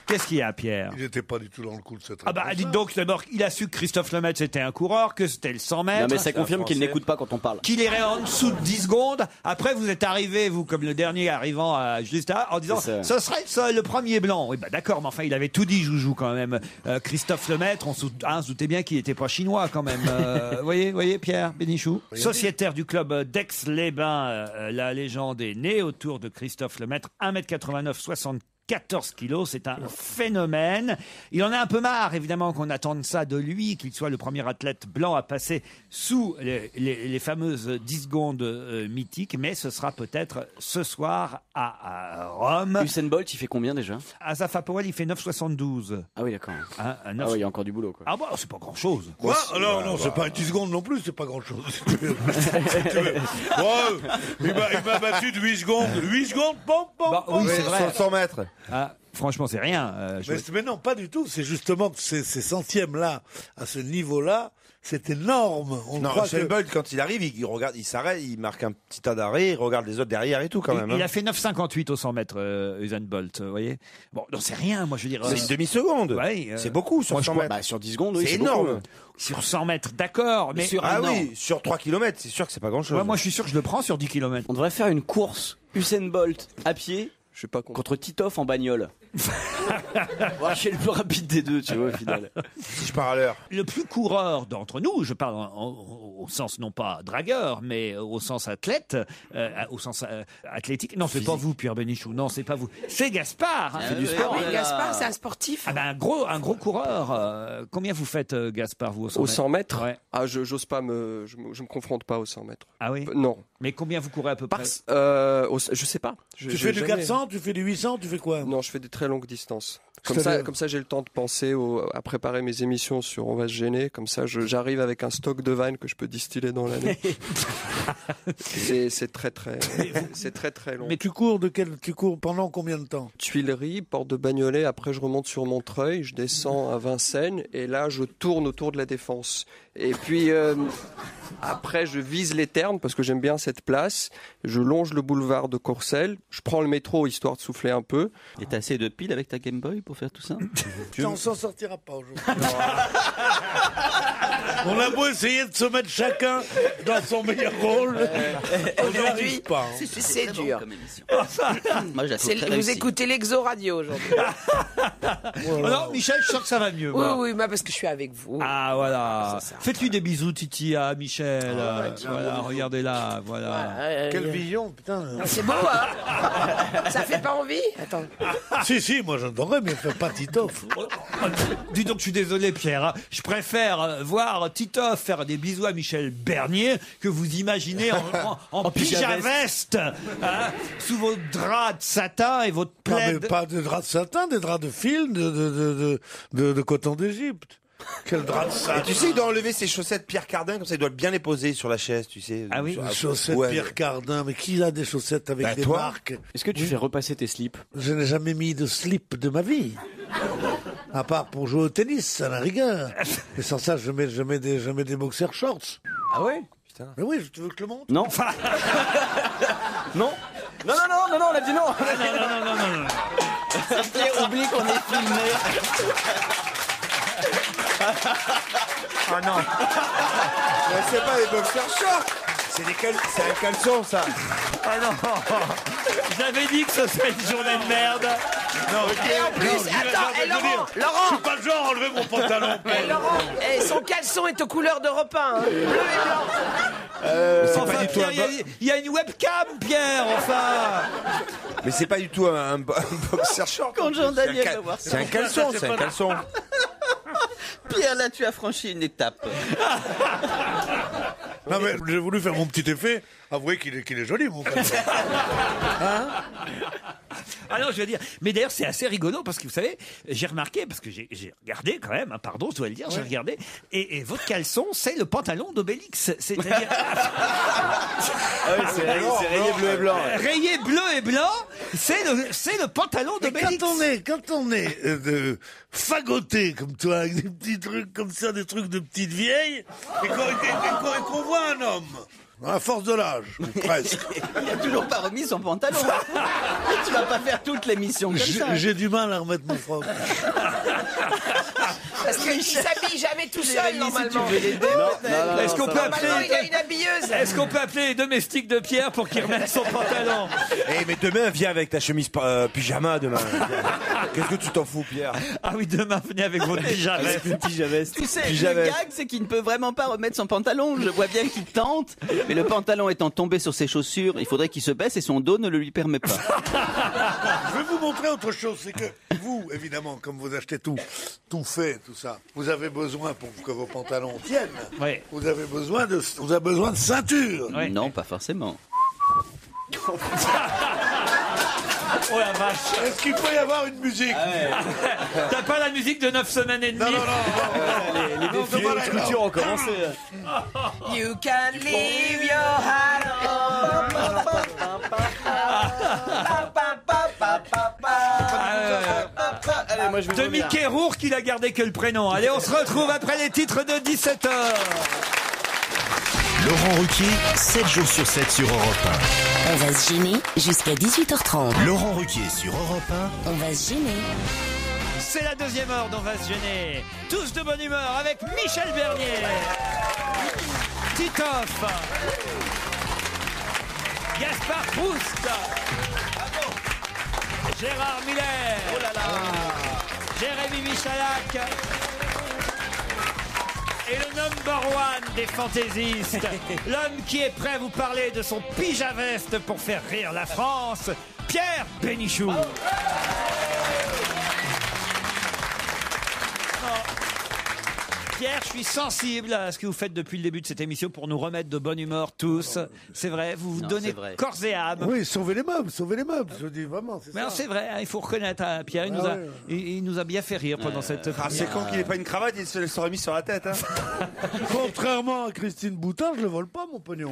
Qu'est-ce qu'il y a, Pierre? Il n'était pas du tout dans le coup de cette Ah bah dites donc d'abord, il a su que Christophe Lemaître c'était un coureur, que c'était le 100 mètres. Non, mais ça confirme qu'il n'écoute pas quand on parle. Qu'il irait en dessous de 10 secondes. Après, vous êtes arrivé, vous, comme le dernier arrivant juste là, en disant, C'est ce serait le premier blanc. Oui, bah d'accord, mais enfin, il avait tout dit, Joujou, quand même. Christophe Lemaître, on se doutait bien qu'il n'était pas chinois, quand même. Voyez, Pierre Bénichou. Sociétaire du club d'Aix-les-Bains, la légende est née autour de Christophe Lemaître, 1m89, 14 kilos, c'est un phénomène. Il en a un peu marre, évidemment, qu'on attende ça de lui, qu'il soit le premier athlète blanc à passer sous les fameuses 10 secondes mythiques, mais ce sera peut-être ce soir à Rome. Usain Bolt, il fait combien déjà? Asaf Powell, il fait 9,72. Ah oui, d'accord. Hein, un 9... Ah oui, il y a encore du boulot, quoi. Ah bah, c'est pas grand-chose. Quoi? Alors, non, c'est pas 10 secondes non plus, c'est pas grand-chose. Il m'a battu de 8 secondes. 8 secondes, pom, pom, Bah, pom. oui, c'est vrai. 100 mètres. Ah, franchement, c'est rien. Mais non, pas du tout. C'est justement que ces centièmes-là, à ce niveau-là, c'est énorme. On Non, croit Usain que... Bolt, quand il arrive, il regarde, il s'arrête, il marque un petit tas d'arrêt, il regarde les autres derrière et tout quand même. Il hein. a fait 9,58 au 100 mètres, Usain Bolt, vous voyez. Bon, non, c'est rien, moi je veux dire. C'est une demi-seconde. Ouais, C'est beaucoup sur moi, je 100 crois- mètres. Bah, sur 10 secondes, oui, C'est c'est énorme. beaucoup. Sur 100 mètres, d'accord, mais Ah oui, sur 3 km, c'est sûr que c'est pas grand-chose. Ouais, moi je suis sûr que je le prends sur 10 km. On devrait faire une course Usain Bolt à pied Je sais pas compris. contre Titoff en bagnole. Voir qui est le plus rapide des deux, tu vois, au final. Si je pars à l'heure. Le plus coureur d'entre nous, je parle au sens non pas dragueur, mais au sens athlète, au sens athlétique. Non, c'est pas vous, Pierre Bénichou. Non, c'est pas vous. C'est Gaspard. Hein. Ah oui, Gaspard, c'est un sportif. Ah ben, un gros coureur. Combien vous faites, Gaspard, vous, Au 100 mètres Ouais. Ah, j'ose pas je me confronte pas au 100 mètres. Ah oui. Non. Mais combien vous courez à peu près? Je sais pas. Tu fais du 400, tu fais du 800, tu fais quoi? Non, je fais des très longues distances. C'est-à-dire Comme ça, j'ai le temps de penser à préparer mes émissions sur On va se gêner. Comme ça, j'arrive avec un stock de vannes que je peux distiller dans l'année. c'est très long. Mais tu cours pendant combien de temps? Tuileries, porte de Bagnolet. Après, je remonte sur Montreuil, je descends à Vincennes et là, je tourne autour de la Défense. Et puis après, je vise les Ternes parce que j'aime bien cette place. Je longe le boulevard de Courcelles. Je prends le métro histoire de souffler un peu. Et t'as assez de piles avec ta Game Boy pour faire tout ça? On s'en sortira pas aujourd'hui. On a beau essayer de se mettre chacun dans son meilleur rôle, on n'y arrive pas. hein. C'est dur. Moi, je la trouve très Vous réussie. écoutez l'Exo Radio aujourd'hui. Oh non, Michel, je sens que ça va mieux. Oui, moi. oui, mais parce que je suis avec vous. Ah voilà. C'est ça. Faites-lui des bisous, Titi, à Michel. tiens, Voilà, regardez-là, voilà. Quelle vision, putain. C'est beau, hein. Ça fait pas envie? Attends. Si, moi j'adorerais, mais fais pas Titoff. Dis donc, je suis désolé, Pierre. Hein. Je préfère voir Titoff faire des bisous à Michel Bernier que vous imaginez en pyjama-veste, hein, sous vos draps de satin et votre Non, mais plaid. pas des draps de satin, des draps de fil, de coton d'Égypte. Quel drap de satin. Et tu sais, il doit enlever ses chaussettes Pierre Cardin, comme ça il doit bien les poser sur la chaise, tu sais. Ah oui. Sur- Des chaussettes Ouais. Pierre Cardin, mais qui a des chaussettes avec Bah, des toi. marques? Est-ce que tu fais repasser tes slips? Je n'ai jamais mis de slip de ma vie. À part pour jouer au tennis, à la rigueur. Et sans ça, je mets des boxer shorts. Ah ouais? Mais oui, tu veux que je le montre? Non. Non. Non, on a dit non. Pierre oublie qu'on est filmé. Ah non. Mais c'est pas des boxers shorts, c'est un caleçon ça. Ah non. J'avais dit que ce serait une journée de merde. Non, Et en plus, attends, Laurent, Je suis pas le genre à enlever mon pantalon. Laurent, son caleçon est aux couleurs d'Europe 1, hein, bleu et blanc. c'est Enfin, pas du tout Pierre, un il y a une webcam, Pierre, enfin. Mais c'est pas du tout un boxer short. Quand Jean-Daniel C'est un va voir ça. C'est un caleçon, c'est un caleçon. Pierre, là, tu as franchi une étape. Non mais j'ai voulu faire mon petit effet. Avouez qu'il est joli, mon caleçon. Ah non, je veux dire. Mais d'ailleurs, c'est assez rigolo parce que vous savez, j'ai remarqué, parce que j'ai regardé quand même, hein, pardon, je dois le dire, j'ai regardé, et votre caleçon, c'est le pantalon d'Obélix. C'est-à-dire. C'est rayé bleu et blanc. Ouais. Rayé bleu et blanc, c'est le pantalon Et d'Obélix. quand on est fagoté comme toi, avec des petits trucs comme ça, des trucs de petites vieilles, et qu'on voit un homme, à force de l'âge, ou presque, Il a toujours pas remis son pantalon. Tu vas pas faire toute l'émission comme ça. j'ai du mal à remettre mon froc. Parce qu'il s'habille jamais tout seul, normalement. Est-ce qu'on peut Normalement, il a appeler une habilleuse. Est-ce qu'on peut appeler les domestiques de Pierre pour qu'il remette son pantalon? Eh mais demain viens avec ta chemise pyjama demain. Qu'est-ce que tu t'en fous Pierre? Ah oui, demain, venez avec votre pyjama. Tu sais, le gag, c'est qu'il ne peut vraiment pas remettre son pantalon. Je vois bien qu'il tente, mais le pantalon étant tombé sur ses chaussures, il faudrait qu'il se baisse et son dos ne le lui permet pas. Je vais vous montrer autre chose, c'est que vous, évidemment, comme vous achetez tout fait, tout ça, vous avez besoin pour que vos pantalons tiennent. Oui. Vous avez besoin de ceinture. Ouais. Non, pas forcément. Oh la vache. Est-ce qu'il peut y avoir une musique? T'as pas la musique de 9 semaines et demie? Non. Les défis de haute couture ont commencé. You can leave your hat on. Allez, moi moi, je vais de vomir. Mickey Rourke, il a gardé que le prénom. Allez, on se retrouve après les titres de 17h. Laurent Ruquier, 7 jours sur 7 sur Europe On va se gêner jusqu'à 18h30. 1. Laurent Ruquier sur Europe On va se gêner. C'est la deuxième heure d'On va se gêner. Tous de bonne humeur avec Michel Bernier, Titoff, Gaspard Proust, Gérard Miller, Jérémy Michalak et le number one des fantaisistes, l'homme qui est prêt à vous parler de son pyjama-veste pour faire rire la France, Pierre Bénichou. Pierre, je suis sensible à ce que vous faites depuis le début de cette émission pour nous remettre de bonne humeur tous. C'est vrai, vous vous donnez corps et âme. Oui, sauvez les meubles, je dis vraiment, c'est Mais ça. c'est vrai, hein, il faut reconnaître à Pierre, il nous a bien fait rire pendant cette... Ah, c'est con qu'il n'ait pas une cravate, il se l'aurait mis sur la tête. Hein. Contrairement à Christine Boutin, je le vole pas, mon pognon.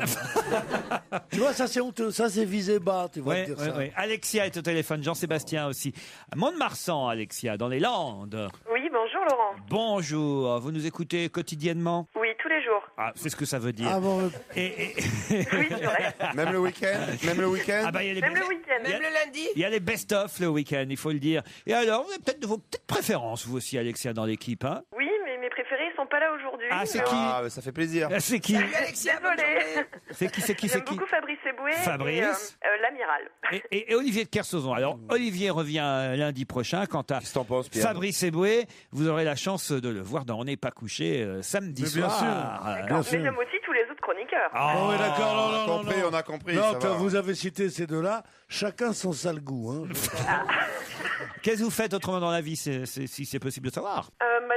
Tu vois, ça c'est honteux, ça c'est visé bas, tu vois dire ça. Alexia est au téléphone, Jean-Sébastien aussi. À Mont-de-Marsan, Alexia, dans les Landes. Oui, bonjour Laurent. Bonjour, vous nous écoutez quotidiennement? Oui, tous les jours. Ah, c'est ce que ça veut dire. Ah bon, Oui, c'est vrai. Même le week-end. Ah bah, il y a les Même le week-end. Il y a- Même le lundi. Il y a les best-of le week-end, il faut le dire. Et alors, vous avez peut-être de vos petites préférences, vous aussi, Alexia, dans l'équipe, hein? Oui, mais mes préférés sont pas là aujourd'hui. Ah, c'est mais qui? Ah, bah, ça fait plaisir. C'est qui? Salut Alexia, bonne Désolée. journée. C'est qui? J'aime beaucoup Fabrice Eboué Fabrice. et l'amiral. Et Olivier de Kersauzon. Alors, Olivier revient lundi prochain. Quant à Qu'est-ce que t'en penses, Pierre? Fabrice Eboué, vous aurez la chance de le voir dans On n'est pas couché samedi Mais bien soir. sûr. Bien Mais sûr. j'aime aussi tous les autres chroniqueurs. Ah, Oh, oui, d'accord, non, On a compris. Non, ça quand va. vous avez cité ces deux-là, chacun son sale goût. Hein. Qu'est-ce que vous faites autrement dans la vie, si c'est possible de savoir?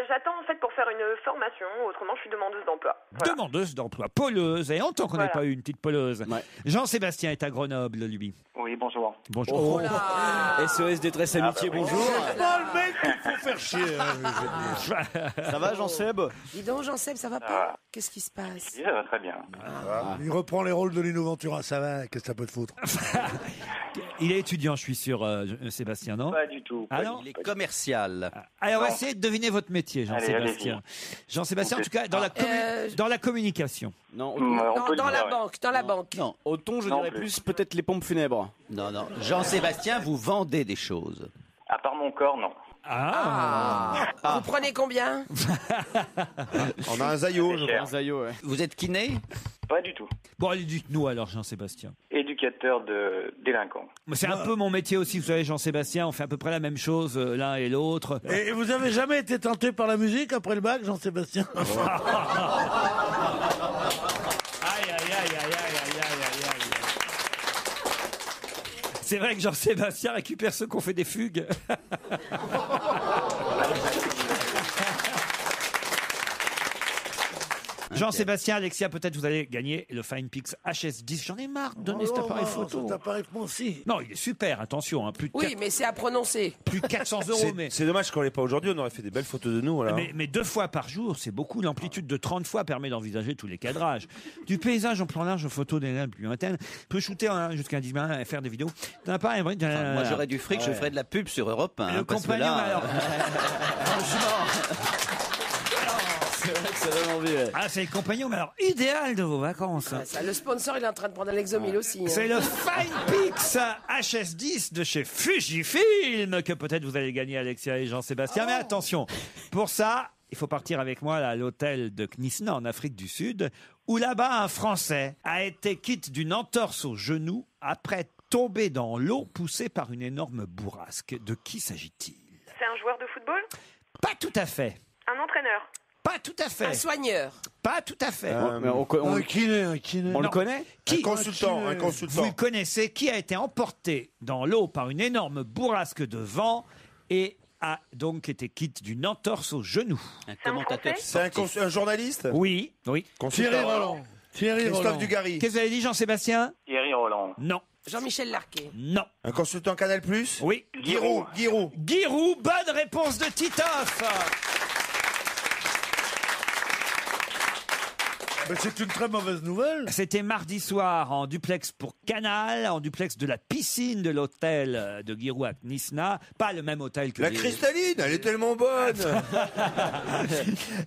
J'attends en fait pour faire une formation, autrement je suis demandeuse d'emploi. Voilà. Demandeuse d'emploi, poleuse. Et longtemps qu'on n'avait pas eu une petite poleuse. Ouais. Jean-Sébastien est à Grenoble, lui. Oui, bonjour. Bonjour. Oh là. SOS Détresse Amitié, bonjour. Pas le mec qu'il faut faire chier. Hein, Ça va, Jean-Seb? Dis donc, Jean-Seb, ça va pas? Qu'est-ce qui se passe? Oui, ça va très bien. Il reprend les rôles de Lino Ventura, ça va, qu'est-ce que ça peut te foutre? Il est étudiant, je suis sûr, Sébastien, non? Pas du tout. Ah non? Il est commercial. Alors, on va essayer de deviner votre métier, Jean-Sébastien. allez-y. Jean-Sébastien, en tout cas, dans la communication. Non, On Non, peut le dans dire, la ouais. banque, dans la banque. non. Au ton, je Non dirais plus. plus peut-être les pompes funèbres. Non, non. Jean-Sébastien, vous vendez des choses. À part mon corps, non. Vous prenez combien? On a un Zayo, je Cher. Un Zayo, ouais. Vous êtes kiné? Pas du tout. Bon, allez, dites-nous alors, Jean-Sébastien. Éducateur de délinquants. C'est un peu mon métier aussi, vous savez, Jean-Sébastien, on fait à peu près la même chose l'un et l'autre. Et vous avez jamais été tenté par la musique après le bac, Jean-Sébastien? Aïe, aïe, aïe, aïe, aïe, aïe, aïe, aïe. C'est vrai que Jean-Sébastien récupère ceux qui ont fait des fugues. Jean-Sébastien, Alexia, peut-être vous allez gagner le FinePix HS10. J'en ai marre de donner cet appareil photo. Cet appareil moi aussi. Non, il est super, attention, hein, plus de Oui, mais c'est à prononcer. plus de 400 euros. Mais, C'est dommage qu'on l'ait pas aujourd'hui, on aurait fait des belles photos de nous. Voilà. mais 2 fois par jour, c'est beaucoup. L'amplitude de 30 fois permet d'envisager tous les cadrages. Du paysage en plan large aux photos des nains plus lointaines. Peut shooter jusqu'à 10 mains et faire des vidéos. T'en as pas un vrai. Moi, j'aurais du fric, je ferais de la pub sur Europe 1. Le parce que compagnon, là, alors. C'est vrai que ça donne envie, ouais. Ah, c'est le compagnon, mais alors, idéal de vos vacances. Ah, ça, le sponsor, il est en train de prendre un Lexomil aussi. hein. C'est le FinePix HS10 de chez Fujifilm que peut-être vous allez gagner, Alexia et Jean-Sébastien. Mais attention, pour ça, il faut partir avec moi à l'hôtel de Knisna en Afrique du Sud, où là-bas, un Français a été quitte d'une entorse au genou après tomber dans l'eau poussé par une énorme bourrasque. De qui s'agit-il? C'est un joueur de football? Pas tout à fait. Un entraîneur? Pas tout à fait. Un soigneur. Pas tout à fait. Mais on Un kiné. le connaît? Qui Un consultant. Vous le connaissez, qui a été emporté dans l'eau par une énorme bourrasque de vent et a donc été quitte d'une entorse au genou. un commentateur C'est sportif. un journaliste. Oui, oui. Thierry Roland. Christophe Dugarry. Qu'est-ce que vous avez dit, Jean-Sébastien? Thierry Roland. Non. Jean-Michel Larquet. Non. Un consultant Canal+. Oui. Giroud. Giroud, bonne réponse de Titoff. Mais c'est une très mauvaise nouvelle. C'était mardi soir en duplex pour Canal, en duplex de la piscine de l'hôtel de Giroud à Knisna. Pas le même hôtel que La cristalline, elle est tellement bonne.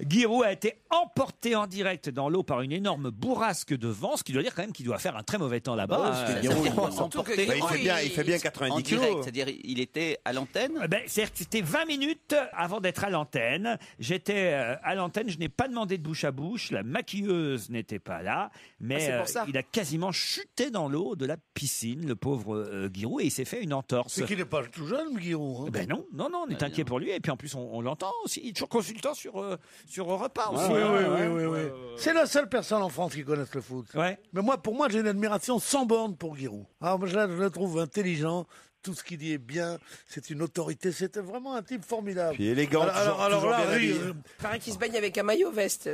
Giroud a été emporté en direct dans l'eau par une énorme bourrasque de vent, ce qui doit dire quand même qu'il doit faire un très mauvais temps là-bas. Il fait bien 90 en kilos. direct, c'est-à-dire il était à l'antenne. C'est-à-dire que c'était 20 minutes avant d'être à l'antenne. J'étais à l'antenne, je n'ai pas demandé de bouche à bouche, la maquilleuse n'était pas là, mais c'est pour ça. il a quasiment chuté dans l'eau de la piscine, le pauvre Giroud, et il s'est fait une entorse. C'est qu'il n'est pas tout jeune, Giroud. Ben non, on est inquiet pour lui, et puis en plus on l'entend aussi, il est toujours consultant sur Europe 1 aussi. Oui. C'est la seule personne en France qui connaisse le foot. Ouais. Mais pour moi, j'ai une admiration sans borne pour Giroud. Alors, je le trouve intelligent. Tout ce qu'il dit est bien. C'est une autorité. C'était vraiment un type formidable. Puis élégant. Alors là, oui, Il paraît qu'il se baigne avec un maillot veste.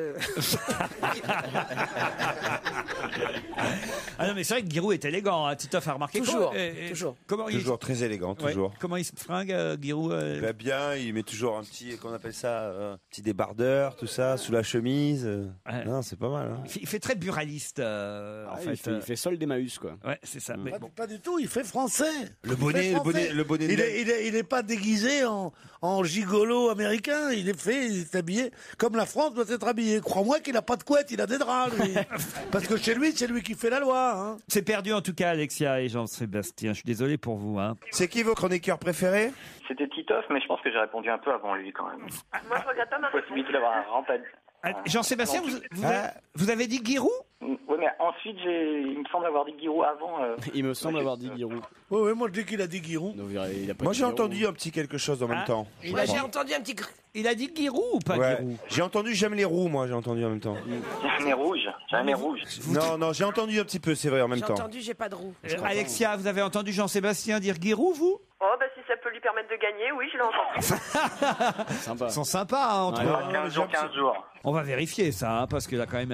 Ah non, mais c'est vrai que Giroud est élégant. Hein. Titoff a remarqué. Toujours. Toujours très élégant, toujours. Comment il se fringue, Giroud Bien, il met toujours un petit, qu'on appelle ça, petit débardeur, tout ça, sous la chemise. Non, c'est pas mal. Hein. Il fait très buraliste, en fait. Il fait sol d'Emmaüs, quoi. Ouais, c'est ça. Mais pas du tout. Il fait français. Le bonnet. Il n'est pas déguisé en gigolo américain. Il est habillé comme la France doit être habillée. Crois-moi qu'il n'a pas de couette, il a des draps, lui. Parce que chez lui, c'est lui qui fait la loi. Hein. C'est perdu en tout cas, Alexia et Jean-Sébastien. Je suis désolé pour vous. Hein. C'est qui vos chroniqueurs préférés? C'était Titoff, mais je pense que j'ai répondu un peu avant lui quand même. Moi, je regrette pas ma réponse. Possibilité d'avoir un rampage. Jean-Sébastien, vous avez dit Giroud? Oui, mais ensuite, il me semble avoir dit Giroud avant. Il me semble avoir dit Giroud. Oui, moi je dis qu'il a dit Giroud. Moi j'ai entendu un petit quelque chose en même temps. Moi, j'ai entendu un petit. Il a dit Giroud ou pas Giroud? J'ai entendu j'aime les roues, moi j'ai entendu en même temps. J'aime les rouges. J'aime les rouges. Non, j'ai entendu un petit peu, c'est vrai, en même temps. J'ai entendu, j'ai pas de roue. Alexia, vous avez entendu Jean-Sébastien dire Giroud, vous? Oh, bah si ça peut lui permettre de gagner, oui, je l'ai entendu. Sympa. Ils sont sympas, hein, entre eux. 15 jours. On va vérifier ça, hein, parce que là, quand même.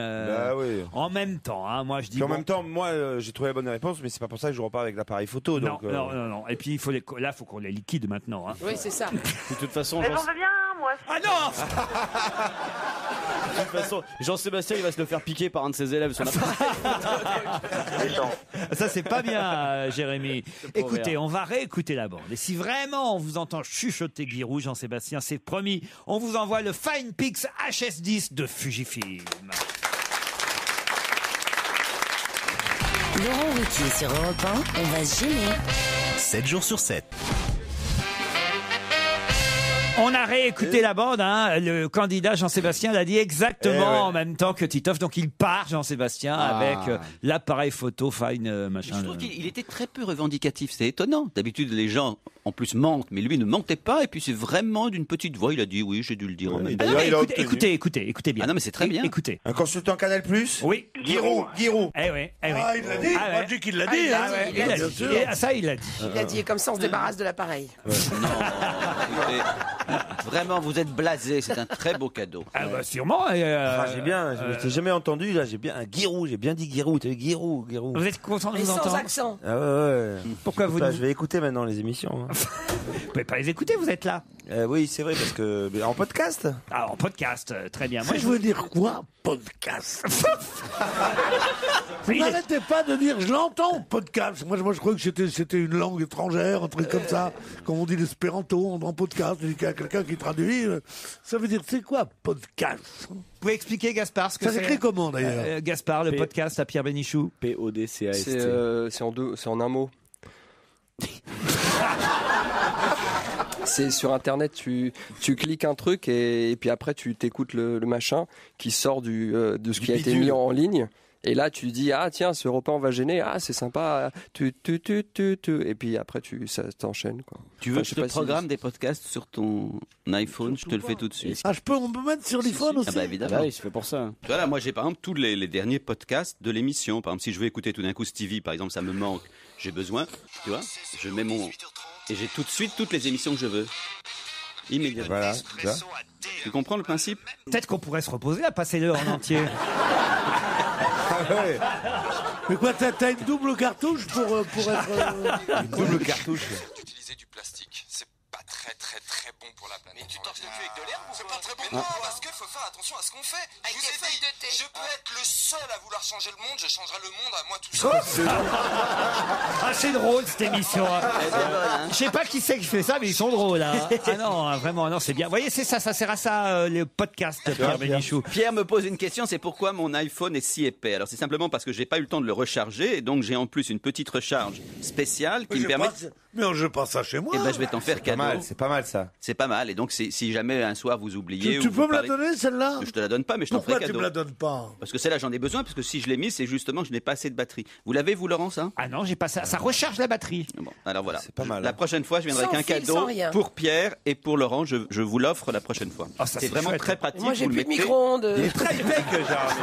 Oui. En même temps, hein, moi je dis. Puis en même temps, moi j'ai trouvé la bonne réponse, mais c'est pas pour ça que je repars avec l'appareil photo. Non, Donc, non. Et puis il faut là, faut qu'on les liquide maintenant. Hein. Oui, c'est ça. De toute façon, Mais j'en veux bien, moi. Ah non. De toute façon, Jean-Sébastien, il va se le faire piquer par un de ses élèves. Ça, c'est pas bien, Jérémy. Écoutez, on va réécouter la bande. Et si vraiment on vous entend chuchoter Giroud, Jean-Sébastien, c'est promis, on vous envoie le Fine Pix HS10 de Fujifilm. Laurent Ruquier sur Europe 1, on va se gêner. 7 jours sur 7. On a réécouté la bande, hein. Le candidat Jean-Sébastien l'a dit exactement en même temps que Titoff. Donc il part, Jean-Sébastien, avec l'appareil photo Fine machin. Je trouve qu'il était très peu revendicatif, c'est étonnant. D'habitude, les gens, en plus, mentent, mais lui ne mentait pas. Et puis c'est vraiment d'une petite voix, il a dit oui, j'ai dû le dire. Écoutez bien. Ah non, mais c'est très bien. Écoutez. Un consultant Canal+. Oui. Giroud. Eh oui. Ah, il l'a dit. Moi, je dis qu'il l'a dit. Il l'a dit. Ça, il l'a dit. Il a dit, et comme ça, on se débarrasse de l'appareil. Vraiment, vous êtes blasé, c'est un très beau cadeau. Ah bah sûrement. J'ai bien, je t'ai jamais entendu, là, j'ai bien un Giroud, j'ai bien dit Giroud, t'as vu Giroud. Vous êtes content de Mais vous sans entendre? accent. Ah ouais. Pourquoi vous Je vais écouter maintenant les émissions. Hein. Vous pouvez pas les écouter, vous êtes là. Oui, c'est vrai, parce que en podcast. Ah, en podcast, très bien. Moi, Je veux dire quoi, podcast? Vous n'arrêtez pas de dire, je l'entends, podcast. Moi, je crois que c'était une langue étrangère, un truc comme ça. Comme on dit l'espéranto en podcast. Il y a quelqu'un qui traduit. Ça veut dire, c'est quoi, podcast? Vous pouvez expliquer, Gaspard, ce que Ça c'est? s'écrit comment, d'ailleurs? Gaspard, le podcast à Pierre Bénichou. PODCAST. C'est en un mot. C'est sur internet, tu cliques un truc et puis après tu t'écoutes le machin qui sort de ce qui a été mis en ligne. Et là, tu dis, ah tiens, ce repas on va gêner, ah c'est sympa, et puis après ça t'enchaîne, quoi. Tu veux que je te programme des podcasts sur ton iPhone, je te le fais tout de suite. Ah, on peut mettre sur l'iPhone aussi? Ah bah évidemment. Ah oui, c'est fait pour ça. Voilà, moi j'ai par exemple tous les derniers podcasts de l'émission. Par exemple, si je veux écouter tout d'un coup Stevie, par exemple, ça me manque, j'ai besoin, tu vois, je mets et j'ai tout de suite toutes les émissions que je veux. Immédiatement. Voilà. Tu comprends le principe? Peut-être qu'on pourrait se reposer à passer l'heure en entier. Mais quoi, t'as une double cartouche pour être... Une double cartouche. D'utiliser du plastique, c'est pas très bon pour la planète. Mais tu torches le cul avec de l'herbe ou c'est pas très bon? Non, parce qu'il faut faire attention à ce qu'on fait. Je vous ai dit, je peux être le seul à vouloir changer le monde, je changerai le monde à moi tout seul. Ah, c'est drôle cette émission. Je sais pas qui c'est qui fait ça, mais ils sont drôles. Hein. Ah non, vraiment, non, c'est bien. Vous voyez, c'est ça sert à ça, les podcasts, Pierre Bénichou. Pierre me pose une question, c'est pourquoi mon iPhone est si épais. Alors c'est simplement parce que j'ai pas eu le temps de le recharger, et donc j'ai en plus une petite recharge spéciale qui me permet... Mais je passe ça chez moi. Eh ben, je vais t'en faire cadeau. C'est pas mal ça. C'est pas mal. Et donc, si jamais un soir vous oubliez... Tu peux me la donner, celle-là? Je te la donne pas, mais je t'en ferai cadeau. Pourquoi tu me la donnes pas? Parce que celle-là, j'en ai besoin, parce que si je l'ai mise, c'est justement que je n'ai pas assez de batterie. Vous l'avez, vous, Laurent, ça? Ah non, j'ai pas ça. Ça recharge la batterie. Bon, alors voilà. C'est pas mal. La prochaine fois, je viendrai avec un cadeau pour Pierre et pour Laurent. Je vous l'offre la prochaine fois. Oh, c'est vraiment chouette. Très pratique. Moi, j'ai plus de micro-ondes. Il est très tech, Gérard.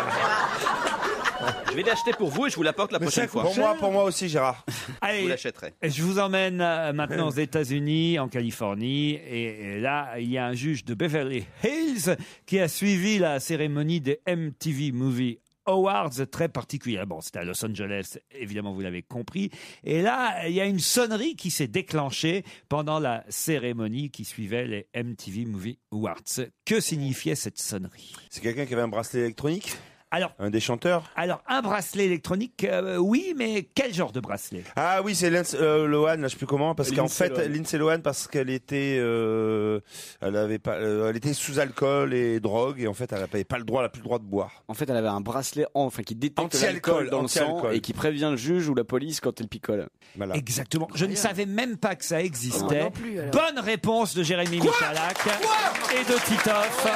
Je vais l'acheter pour vous et je vous l'apporte la prochaine fois. Pour moi aussi, Gérard. Allez, vous l'achèterez. Je vous emmène maintenant aux États-Unis, en Californie, et là, il y a un juge de Beverly Hills qui a suivi la cérémonie des MTV Movie Awards très particulière. Bon, c'était à Los Angeles, évidemment, vous l'avez compris. Et là, il y a une sonnerie qui s'est déclenchée pendant la cérémonie qui suivait les MTV Movie Awards. Que signifiait cette sonnerie? C'est quelqu'un qui avait un bracelet électronique? Alors, un des chanteurs? Alors, un bracelet électronique, oui, mais quel genre de bracelet? Ah oui, c'est Lindsay Lohan, là, je sais plus comment, parce qu'en fait, Lindsay Lohan, parce qu'elle était, elle était sous alcool et drogue, et en fait, elle n'avait pas le droit, elle n'a plus le droit de boire. En fait, elle avait un bracelet, qui détecte l'alcool dans le sang et qui prévient le juge ou la police quand elle picole. Voilà. Exactement. Je ne savais même pas que ça existait. Non plus, alors. Bonne réponse de Jérémy Michalak et de Titoff.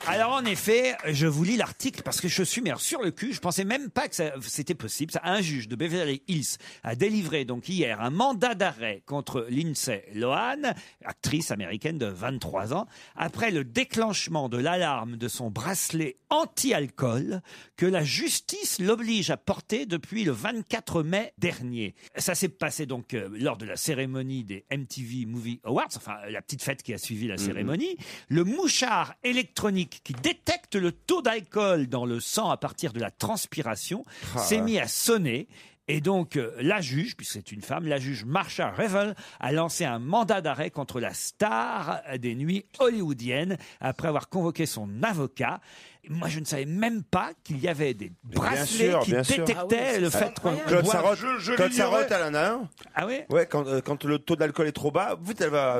Alors en effet, je vous lis l'article parce que je suis sur le cul. Je pensais même pas que c'était possible. Un juge de Beverly Hills a délivré donc hier un mandat d'arrêt contre Lindsay Lohan, actrice américaine de 23 ans, après le déclenchement de l'alarme de son bracelet anti-alcool que la justice l'oblige à porter depuis le 24 mai dernier. Ça s'est passé donc lors de la cérémonie des MTV Movie Awards, enfin la petite fête qui a suivi la cérémonie. Le mouchard électronique qui détecte le taux d'alcool dans le sang à partir de la transpiration s'est mis à sonner. Et donc, la juge, puisque c'est une femme, la juge Marsha Revel a lancé un mandat d'arrêt contre la star des nuits hollywoodiennes après avoir convoqué son avocat. Moi, je ne savais même pas qu'il y avait des bracelets qui détectaient le fait qu'on Claude Sarraute, elle en a un. Ah oui? Ouais, quand le taux d'alcool est trop bas, vite, elle va...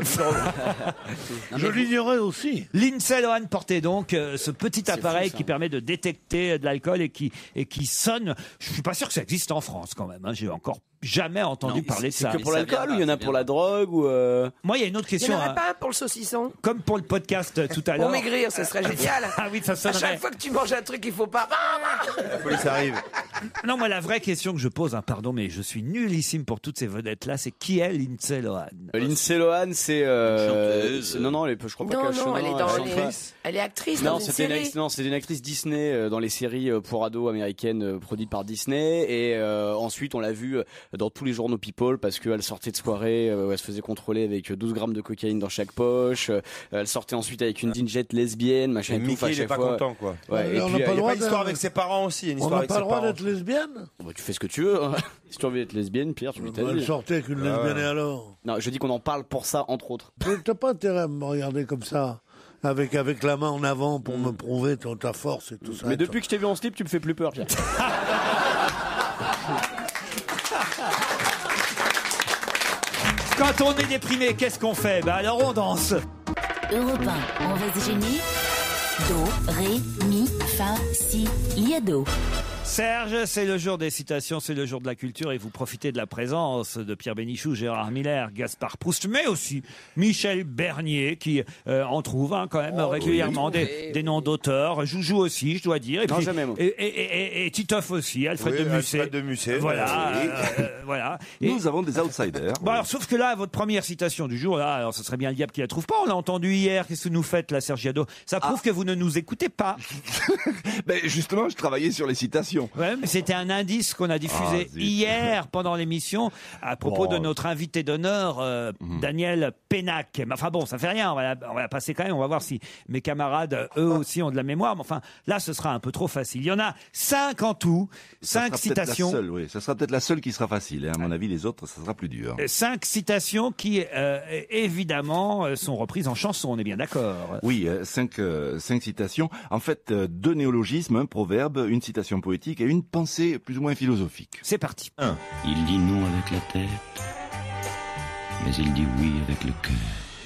Je l'ignorais aussi. Lindsay Lohan portait donc ce petit appareil qui permet de détecter de l'alcool et qui sonne. Je suis pas sûr que ça existe en France quand même. Hein. J'ai encore jamais entendu parler de ça. C'est que pour l'alcool ou il y en a pour la drogue ou Moi, il y a une autre question. Il n'y en aurait pas un pour le saucisson? Comme pour le podcast tout à l'heure. Pour maigrir, ça serait génial. Ah oui, ça sonnerait. À chaque fois que tu manges un truc, il faut pas... La police arrive. Non, moi, la vraie question que je pose, pardon, mais je suis nullissime pour toutes ces vedettes-là, c'est qui est Lindsay Lohan? Lindsay Lohan, c'est... chanteuse. Non, je crois pas qu'elle chante. Non, elle est dans les... Elle est actrice dans une série. C'est une actrice Disney dans les séries pour ados américaines produites par Disney. Et ensuite, on l'a vue dans tous les journaux People parce qu'elle sortait de soirée où elle se faisait contrôler avec 12 grammes de cocaïne dans chaque poche. Elle sortait ensuite avec une dingette lesbienne, machin. Et Mickey, il est pas content, quoi. Ouais, et on puis, n'a pas le droit une histoire avec ses parents aussi. On n'a pas le droit d'être lesbienne? tu fais ce que tu veux. Hein. Si tu as envie d'être lesbienne, Pierre, tu vis ta vie. Elle sortait avec une lesbienne et alors? Non, je dis qu'on en parle pour ça, entre autres. Mais t'as pas intérêt à me regarder comme ça, avec la main en avant pour me prouver ta force et tout ça. Mais depuis que je t'ai vu en slip, tu me fais plus peur, Pierre. Quand on est déprimé, qu'est-ce qu'on fait? Alors on danse. Europe 1, on va se gêner. Do, ré, mi, fa, si, liado. Serge, c'est le jour des citations, c'est le jour de la culture et vous profitez de la présence de Pierre Bénichou, Gérard Miller, Gaspard Proust, mais aussi Michel Bernier qui en trouve quand même régulièrement des noms d'auteurs. Joujou aussi, je dois dire. Et Titoff aussi, Alfred de Musset. Voilà. Voilà. Nous avons des outsiders. Bon, alors, sauf que là, votre première citation du jour, là, alors ce serait bien le diable qui la trouve pas. On l'a entendu hier. Qu'est-ce que nous faites là, Sergiado? Ça prouve que vous ne nous écoutez pas. Ben justement, je travaillais sur les citations. citation. Ouais, mais c'était un indice qu'on a diffusé hier pendant l'émission à propos de notre invité d'honneur, Daniel Pénac. Mais enfin bon, ça fait rien, on va la passer quand même, on va voir si mes camarades, eux aussi, ont de la mémoire. Mais enfin, là, ce sera un peu trop facile. Il y en a 5 en tout, 5 citations. Ça sera peut-être la seule qui sera facile. À mon avis, les autres, ça sera plus dur. 5 citations qui, évidemment, sont reprises en chanson, on est bien d'accord. Oui, 5 citations. En fait, 2 néologismes, un proverbe, une citation poétique et une pensée plus ou moins philosophique. C'est parti. 1. Il dit non avec la tête, mais il dit oui avec le cœur.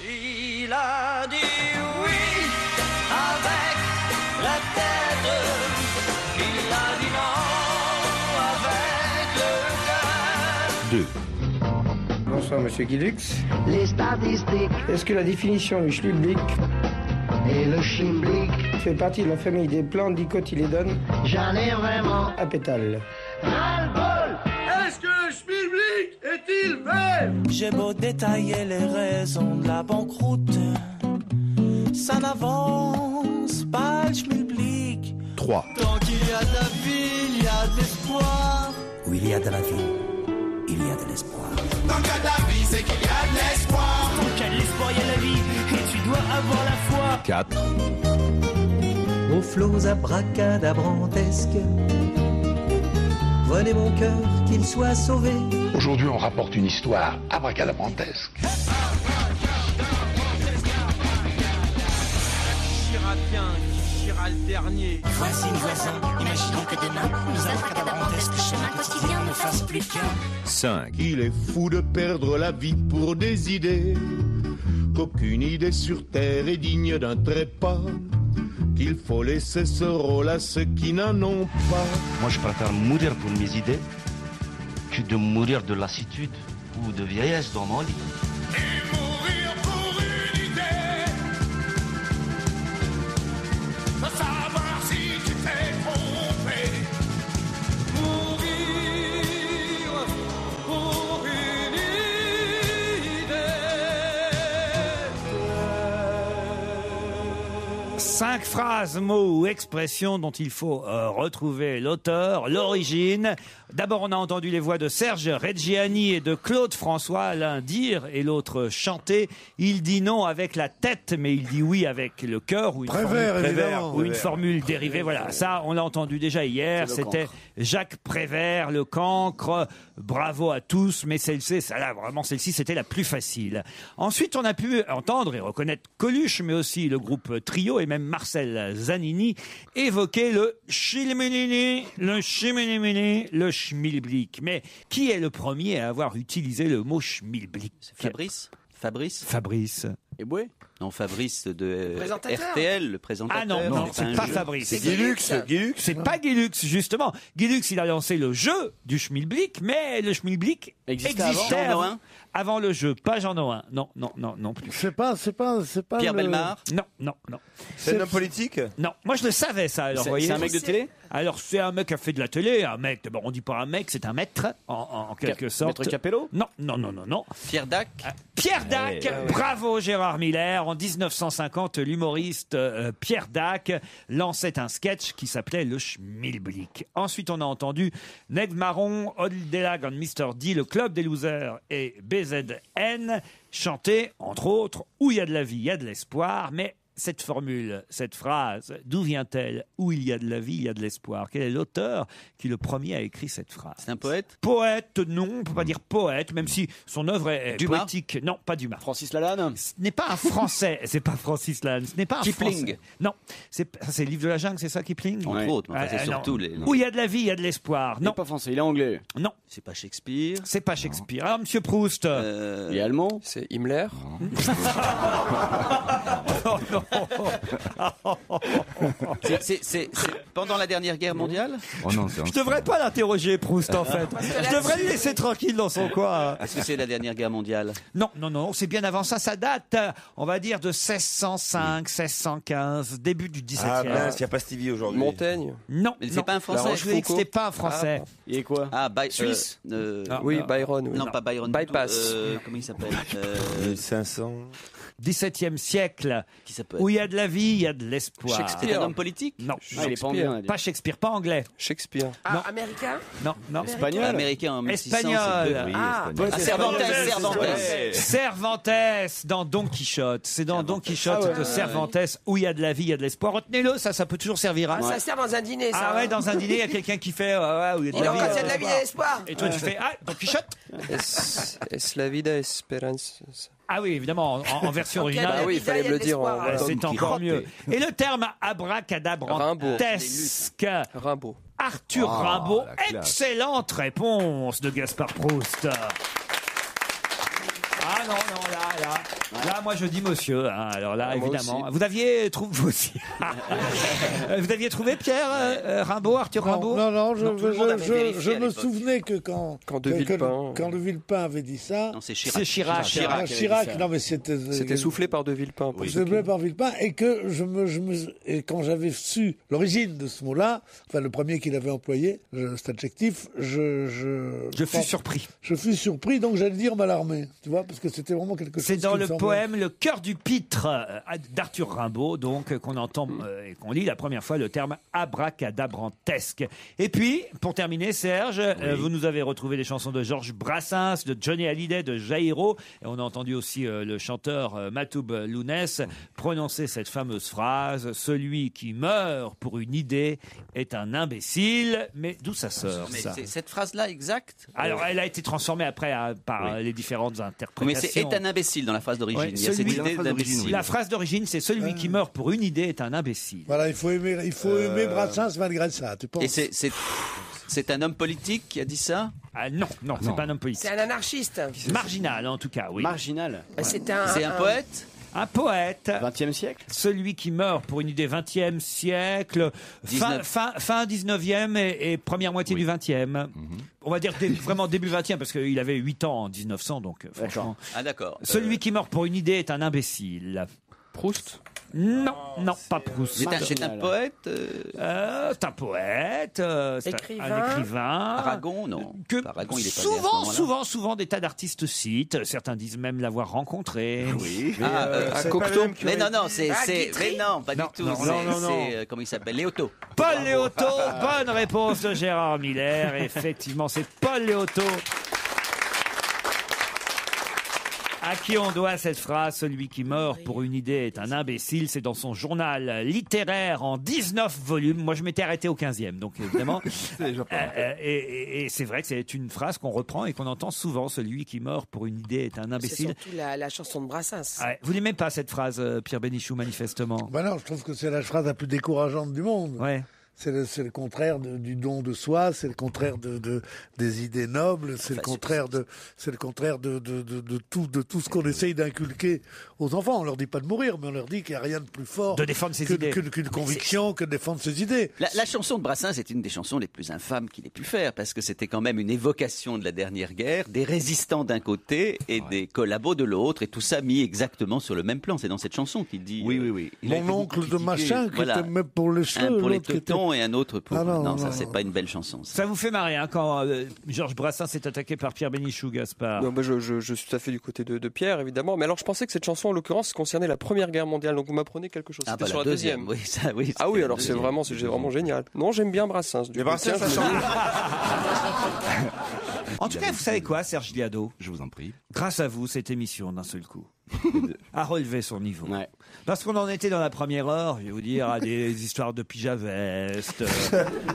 Il a dit oui avec la tête. Il a dit non avec le cœur. 2. Bonsoir, monsieur Guilux. Les statistiques. Est-ce que la définition du schmilblick et le schmilblick fait partie de la famille des plantes dicotylédones? J'en ai vraiment à pétales. Ras-le-bol. Est-ce que le schmilblick est-il vert? J'ai beau détailler les raisons de la banqueroute, ça n'avance pas le schmilblick. 3. Tant qu'il y a de la vie, il y a de l'espoir. Où il y a de la vie, il y a de l'espoir. Tant qu'il y a de la vie, c'est qu'il y a de l'espoir. Tant qu'il y a de l'espoir, il y a de la vie, et tu dois avoir la foi. 4. Aux flots abracadabrantesques, venez mon cœur qu'il soit sauvé. Aujourd'hui, on rapporte une histoire abracadabrantesque. Chirapien qui chira le dernier. Voisine, voisin, imaginons que demain, nos abracadabrantesques chemins quotidiens ne fassent plus qu'un. 5. Il est fou de perdre la vie pour des idées, qu'aucune idée sur terre est digne d'un trépas, qu'il faut laisser ce rôle à ceux qui n'en ont pas. Moi, je préfère mourir pour mes idées que de mourir de lassitude ou de vieillesse dans mon lit. Et mourir pour une idée, sans savoir si tu t'es trompé. Mourir pour une idée. 5 phrases, mots ou expressions dont il faut retrouver l'auteur, l'origine. D'abord, on a entendu les voix de Serge Reggiani et de Claude François, l'un dire et l'autre chanter. Il dit non avec la tête, mais il dit oui avec le cœur ou une formule dérivée. Voilà, ça, on l'a entendu déjà hier. C'était Jacques Prévert, le cancre. Bravo à tous, mais celle-ci, c'était la plus facile. Ensuite, on a pu entendre et reconnaître Coluche, mais aussi le groupe Trio et même Marcel Zanini évoquer le schmilblick, le schmilblick. Mais qui est le premier à avoir utilisé le mot schmilblick? Fabrice. Eboué? Non, Fabrice de Présentateur. RTL, le présentateur. Ah non, c'est pas jeu. Fabrice. C'est Guilux. C'est pas Guilux, justement. Guilux, il a lancé le jeu du schmilblick, mais le schmilblick existait avant le jeu. Pas Jean Nohain. Non plus. C'est pas Pierre Bellemare? Non. C'est un homme politique? Non. Moi, je le savais, ça. Alors, voyez. C'est un mec de télé? Alors, c'est un mec qui a fait de la télé. Un mec, bon, on dit pas un mec, c'est un maître, en quelque sorte. Maître Capello? Non. Pierre Dac? Pierre Dac, bravo Gérard Miller. En 1950, l'humoriste Pierre Dac lançait un sketch qui s'appelait le schmilblick. Ensuite, on a entendu Ned Marron, Old Delag and Mr. D, le Club des Losers et BZN chanter, entre autres, où il y a de la vie, il y a de l'espoir, mais cette formule, cette phrase, d'où vient-elle? Où il y a de la vie, il y a de l'espoir. Quel est l'auteur qui le premier a écrit cette phrase? C'est un poète? Poète, non, on peut pas dire poète, même si son œuvre est Dumas? poétique. Non, pas Dumas. Francis Lalanne? Ce n'est pas un Français, c'est pas Francis Lalanne, ce n'est pas un Kipling? Français. Non, c'est le livre de la jungle, c'est ça, Kipling? Entre autres, mais enfin, c'est surtout les... Où il y a de la vie, il y a de l'espoir. Il Non, n'est pas français, il est anglais. non, C'est pas Shakespeare? c'est pas Shakespeare. Alors, Monsieur Proust. Il est allemand? C'est Himmler. C'est pendant la dernière guerre mondiale? Oh non, Je devrais pas l'interroger, Proust, en fait. Je devrais le laisser tranquille dans son coin. Est-ce que c'est la dernière guerre mondiale? Non, c'est bien avant ça. Ça date, on va dire, de 1605, 1615, début du XVIIe. Ah mince, il n'y a pas Stevie aujourd'hui. Montaigne. Non, Mais c'est pas un Français? Je vous ai dit que c'était pas un Français. Il est quoi? Suisse? Oui, Byron. Oui. Non, pas Byron. Bypass. Comment il s'appelle? 1500. XVIIe siècle, peut où il y a de la vie, il y a de l'espoir. Shakespeare. C'est un homme politique? Non. Il est pas anglais, on a dit. Pas Shakespeare, pas anglais. Shakespeare. Non. Américain? Non. Espagnol. Américain en 1600. Espagnol. Cervantes. Cervantes dans Don Quichotte. C'est dans Don Quichotte de Cervantes où il y a de la vie, il y a de l'espoir. Retenez-le, ça peut toujours servir. Hein. Ça sert dans un dîner, ça. Ah ouais, dans un dîner, il y a quelqu'un qui fait où il y a de la vie. Il y a de la vie et de l'espoir. Et toi, tu fais Don Quichotte. Es la vida esperanza. Ah oui, évidemment, en version originale. Ah oui, il fallait me le dire. C'est encore mieux. Et le terme abracadabrantesque. Rimbaud. Arthur Rimbaud. Excellente réponse de Gaspard Proust. Ah non, là, moi je dis monsieur. Hein. Alors là, évidemment. Aussi. Vous aviez trouvé, vous aussi. Vous aviez trouvé Pierre Rimbaud, Arthur Rimbaud? Non, je me souvenais que quand De Villepin. Quand de Villepin avait dit ça. Non, c'est C'est Chirac. Chirac, non mais C'était soufflé par De Villepin. Soufflé par Villepin, et que et quand j'avais su l'origine de ce mot-là, enfin le premier qu'il avait employé, cet adjectif, je fus surpris. Je fus surpris, donc j'allais dire m'alarmer, tu vois, parce que c'était vraiment quelque chose. C'est dans qui me le semblait- poème Le cœur du pitre d'Arthur Rimbaud, donc qu'on entend et qu'on lit la première fois le terme abracadabrantesque. Et puis, pour terminer, Serge, vous nous avez retrouvé les chansons de Georges Brassens, de Johnny Hallyday, de Jairo, et on a entendu aussi le chanteur Matoub Lounès prononcer cette fameuse phrase: celui qui meurt pour une idée est un imbécile. Mais d'où ça sort, Mais ça? c'est cette phrase-là exacte? Alors, elle a été transformée après par les différentes interprétations. Mais c'est un imbécile dans la phrase d'origine. Ouais, Il y a cette idée d'imbécile. La phrase d'origine, c'est celui qui meurt pour une idée est un imbécile. Voilà, il faut aimer Brassens malgré ça, tu penses? Et c'est un homme politique qui a dit ça? Ah non, c'est pas un homme politique. C'est un anarchiste. Marginal, en tout cas, oui. Marginal. C'est un poète? Un poète. 20e siècle. Celui qui meurt pour une idée 20e siècle, fin 19e et première moitié du 20e. On va dire vraiment début 20e, parce qu'il avait 8 ans en 1900, donc franchement. Ah d'accord. Celui qui meurt pour une idée est un imbécile. Proust? Non, pas Proust. C'est un poète? C'est un poète. C'est Écrivain. un écrivain. Aragon, non. Aragon, il est pas né à ce Souvent, des tas d'artistes citent. Certains disent même l'avoir rencontré. Oui. Cocteau. Mais non, c'est Guitry. mais non, pas du tout. non. C'est comment il s'appelle? Léoto. Paul Léoto, bonne réponse de Gérard Miller. Effectivement, c'est Paul Léoto. À qui on doit cette phrase: celui qui meurt pour une idée est un imbécile? C'est dans son journal littéraire en 19 volumes. Moi, je m'étais arrêté au 15e, donc évidemment. Et c'est vrai que c'est une phrase qu'on reprend et qu'on entend souvent: celui qui meurt pour une idée est un C'est imbécile. surtout la chanson de Brassens. Ouais. Vous n'aimez pas cette phrase, Pierre Bénichou, manifestement? Ben non, je trouve que c'est la phrase la plus décourageante du monde. Ouais. C'est le contraire du don de soi, c'est le contraire des idées nobles, c'est le contraire de tout ce qu'on essaye d'inculquer aux enfants. On leur dit pas de mourir, mais on leur dit qu'il n'y a rien de plus fort de défendre ses idées. qu'une conviction, que de défendre ses idées. La chanson de Brassens est une des chansons les plus infâmes qu'il ait pu faire, parce que c'était quand même une évocation de la dernière guerre, des résistants d'un côté et des collabos de l'autre, et tout ça mis exactement sur le même plan. C'est dans cette chanson qu'il dit. Oui. Mon oncle de machin, qui Voilà. était même pour les cheveux, Un pour les l'autre qui était- teutons et un autre pour. Ah non, ça c'est pas une belle chanson. Ça. Ça vous fait marrer hein, quand Georges Brassens est attaqué par Pierre Bénichou, Gaspard? Non, je suis tout à fait du côté de Pierre, évidemment. Mais alors, je pensais que cette chanson, en l'occurrence, concernait la Première Guerre mondiale. Donc, vous m'apprenez quelque chose. C'était sur la deuxième. Oui, ça, oui. Ah oui, alors c'est vraiment génial. Non, j'aime bien Brassens. Mais Brassens, ça change. En tout cas, vous savez quoi, Serge Liado? Je vous en prie. Grâce à vous, cette émission, d'un seul coup, a relevé son niveau. Ouais. Parce qu'on en était dans la première heure, je vais vous dire, à des histoires de pyjaveste.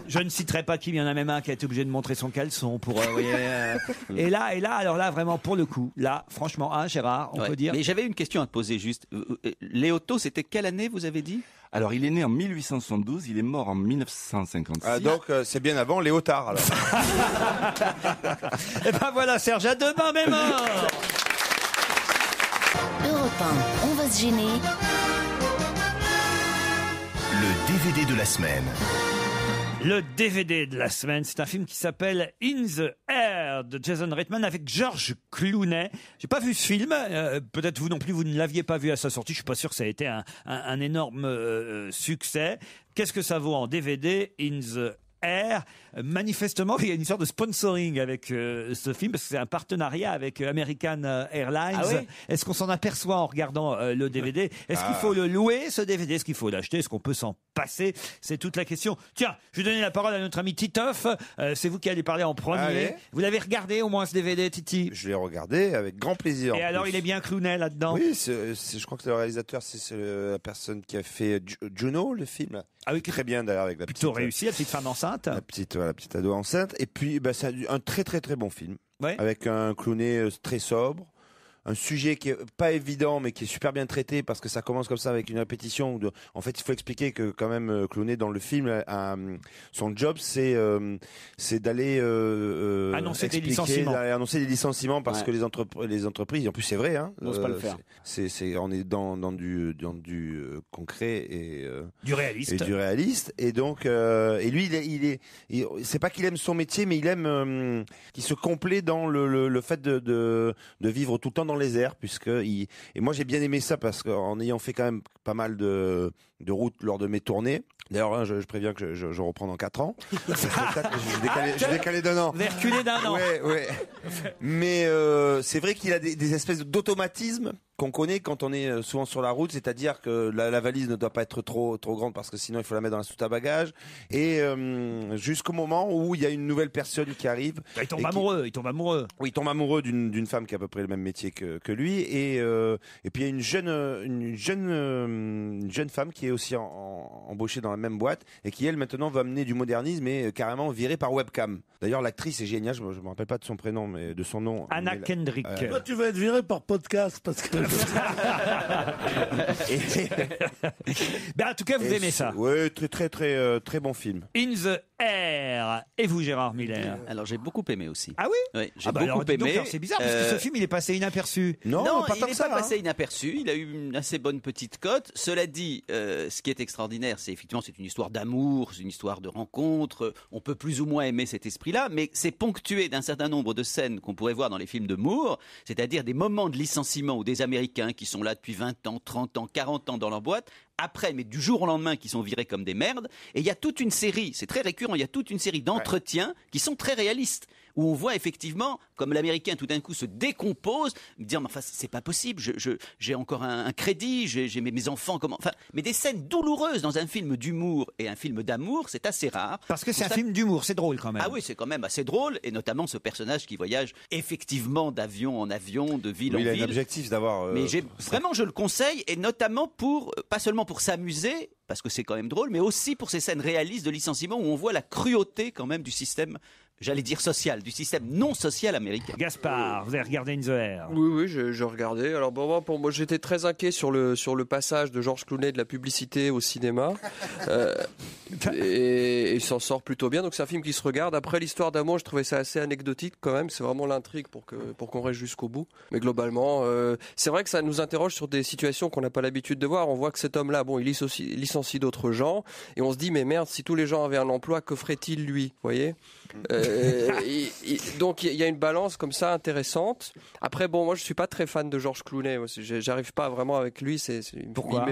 Je ne citerai pas qui, mais il y en a même un qui a été obligé de montrer son caleçon pour... Et là, alors là, vraiment, pour le coup, là, franchement, Gérard, on peut dire... Mais j'avais une question à te poser juste. Léoto, c'était quelle année, vous avez dit? Alors, il est né en 1872, il est mort en 1956. Ah, donc, c'est bien avant Léotard, alors. Et ben voilà, Serge, à demain, même heure. Europe 1, on va se gêner. Le DVD de la semaine. Le DVD de la semaine, c'est un film qui s'appelle In the Air de Jason Reitman avec George Clooney. J'ai pas vu ce film, peut-être vous non plus, vous ne l'aviez pas vu à sa sortie. Je suis pas sûr que ça a été un énorme succès. Qu'est-ce que ça vaut en DVD? In the Air. Manifestement, il y a une sorte de sponsoring avec ce film, parce que c'est un partenariat avec American Airlines. Ah oui. Est-ce qu'on s'en aperçoit en regardant le DVD? Est-ce qu'il faut le louer, ce DVD? Est-ce qu'il faut l'acheter? Est-ce qu'on peut s'en passer? C'est toute la question. Tiens, je vais donner la parole à notre ami Titoff. C'est vous qui allez parler en premier. Allez. Vous l'avez regardé au moins, ce DVD, Titi? Je l'ai regardé avec grand plaisir. Et alors, il est bien clowné là-dedans? Oui, je crois que le réalisateur, c'est la personne qui a fait Juno, le film. Ah oui, très bien d'ailleurs, avec la plutôt petite, réussi, la petite femme enceinte. La petite ado enceinte. Et puis, c'est un très très très bon film. Ouais. Avec un clowné très sobre. Un sujet qui est pas évident, mais qui est super bien traité, parce que ça commence comme ça avec une répétition. En fait, il faut expliquer que quand même, Clooney dans le film, son job, c'est d'aller annoncer des licenciements. Annoncer des licenciements, parce que les entreprises, en plus c'est vrai, hein, n'osent pas le faire. On est dans du concret et du réaliste. Et du réaliste. Et donc, et lui, c'est pas qu'il aime son métier, mais il aime qu'il se complaît dans le fait de vivre tout le temps dans les airs, et moi j'ai bien aimé ça, parce qu'en ayant fait quand même pas mal de routes lors de mes tournées. D'ailleurs, hein, je préviens que je reprends dans 4 ans. Je décalé d'un an. Vous avez reculé d'un an. Ouais. Mais c'est vrai qu'il a des espèces d'automatismes qu'on connaît quand on est souvent sur la route, c'est-à-dire que la valise ne doit pas être trop grande, parce que sinon il faut la mettre dans la soute à bagages, et jusqu'au moment où il y a une nouvelle personne qui arrive. Il tombe amoureux. Oui, il tombe amoureux d'une femme qui a à peu près le même métier que lui, et puis il y a une jeune femme qui est aussi embauchée dans la même boîte, et qui elle maintenant va amener du modernisme et carrément virée par webcam. D'ailleurs, l'actrice est géniale, je me rappelle pas de son prénom, mais de son nom. Anna Kendrick. Toi, tu vas être viré par podcast, parce que... En tout cas, vous aimez ça. Oui, très bon film. In the Air. Et vous, Gérard Miller? Alors, j'ai beaucoup aimé aussi. Ah oui? Oui, j'ai beaucoup aimé. C'est bizarre, parce que ce film, il est passé inaperçu. Non, il n'est pas passé inaperçu. Il a eu une assez bonne petite cote. Cela dit, ce qui est extraordinaire, c'est effectivement, c'est une histoire d'amour, c'est une histoire de rencontre. On peut plus ou moins aimer cet esprit-là, mais c'est ponctué d'un certain nombre de scènes qu'on pourrait voir dans les films de Moore, c'est-à-dire des moments de licenciement où des Américains qui sont là depuis 20 ans, 30 ans, 40 ans dans leur boîte, après, mais du jour au lendemain, qui sont virés comme des merdes. Et il y a toute une série, c'est très récurrent, il y a toute une série d'entretiens qui sont très réalistes, où on voit effectivement, comme l'Américain tout d'un coup se décompose, dire, mais enfin, c'est pas possible, j'ai encore un crédit, j'ai mes enfants, comment... Enfin, mais des scènes douloureuses dans un film d'humour et un film d'amour, c'est assez rare. Parce que c'est un film d'humour, c'est drôle quand même. Ah oui, c'est quand même assez drôle, et notamment ce personnage qui voyage effectivement d'avion en avion, de ville en ville. Il a un objectif d'avoir... Mais vraiment, je le conseille, et notamment pas seulement pour s'amuser, parce que c'est quand même drôle, mais aussi pour ces scènes réalistes de licenciement où on voit la cruauté quand même du système, j'allais dire social, du système non social américain. Gaspard, vous avez regardé In the Air? Oui, je regardais. Alors pour moi, j'étais très inquiet sur le passage de George Clooney de la publicité au cinéma. Et il s'en sort plutôt bien. Donc c'est un film qui se regarde. Après, l'histoire d'amour, je trouvais ça assez anecdotique quand même. C'est vraiment l'intrigue pour qu'on reste jusqu'au bout. Mais globalement, c'est vrai que ça nous interroge sur des situations qu'on n'a pas l'habitude de voir. On voit que cet homme-là, il licencie d'autres gens, et on se dit, mais merde, si tous les gens avaient un emploi, que ferait-il lui, vous voyez? Donc il y a une balance comme ça intéressante. Après, moi je suis pas très fan de George Clooney. J'arrive pas vraiment avec lui. Pourquoi?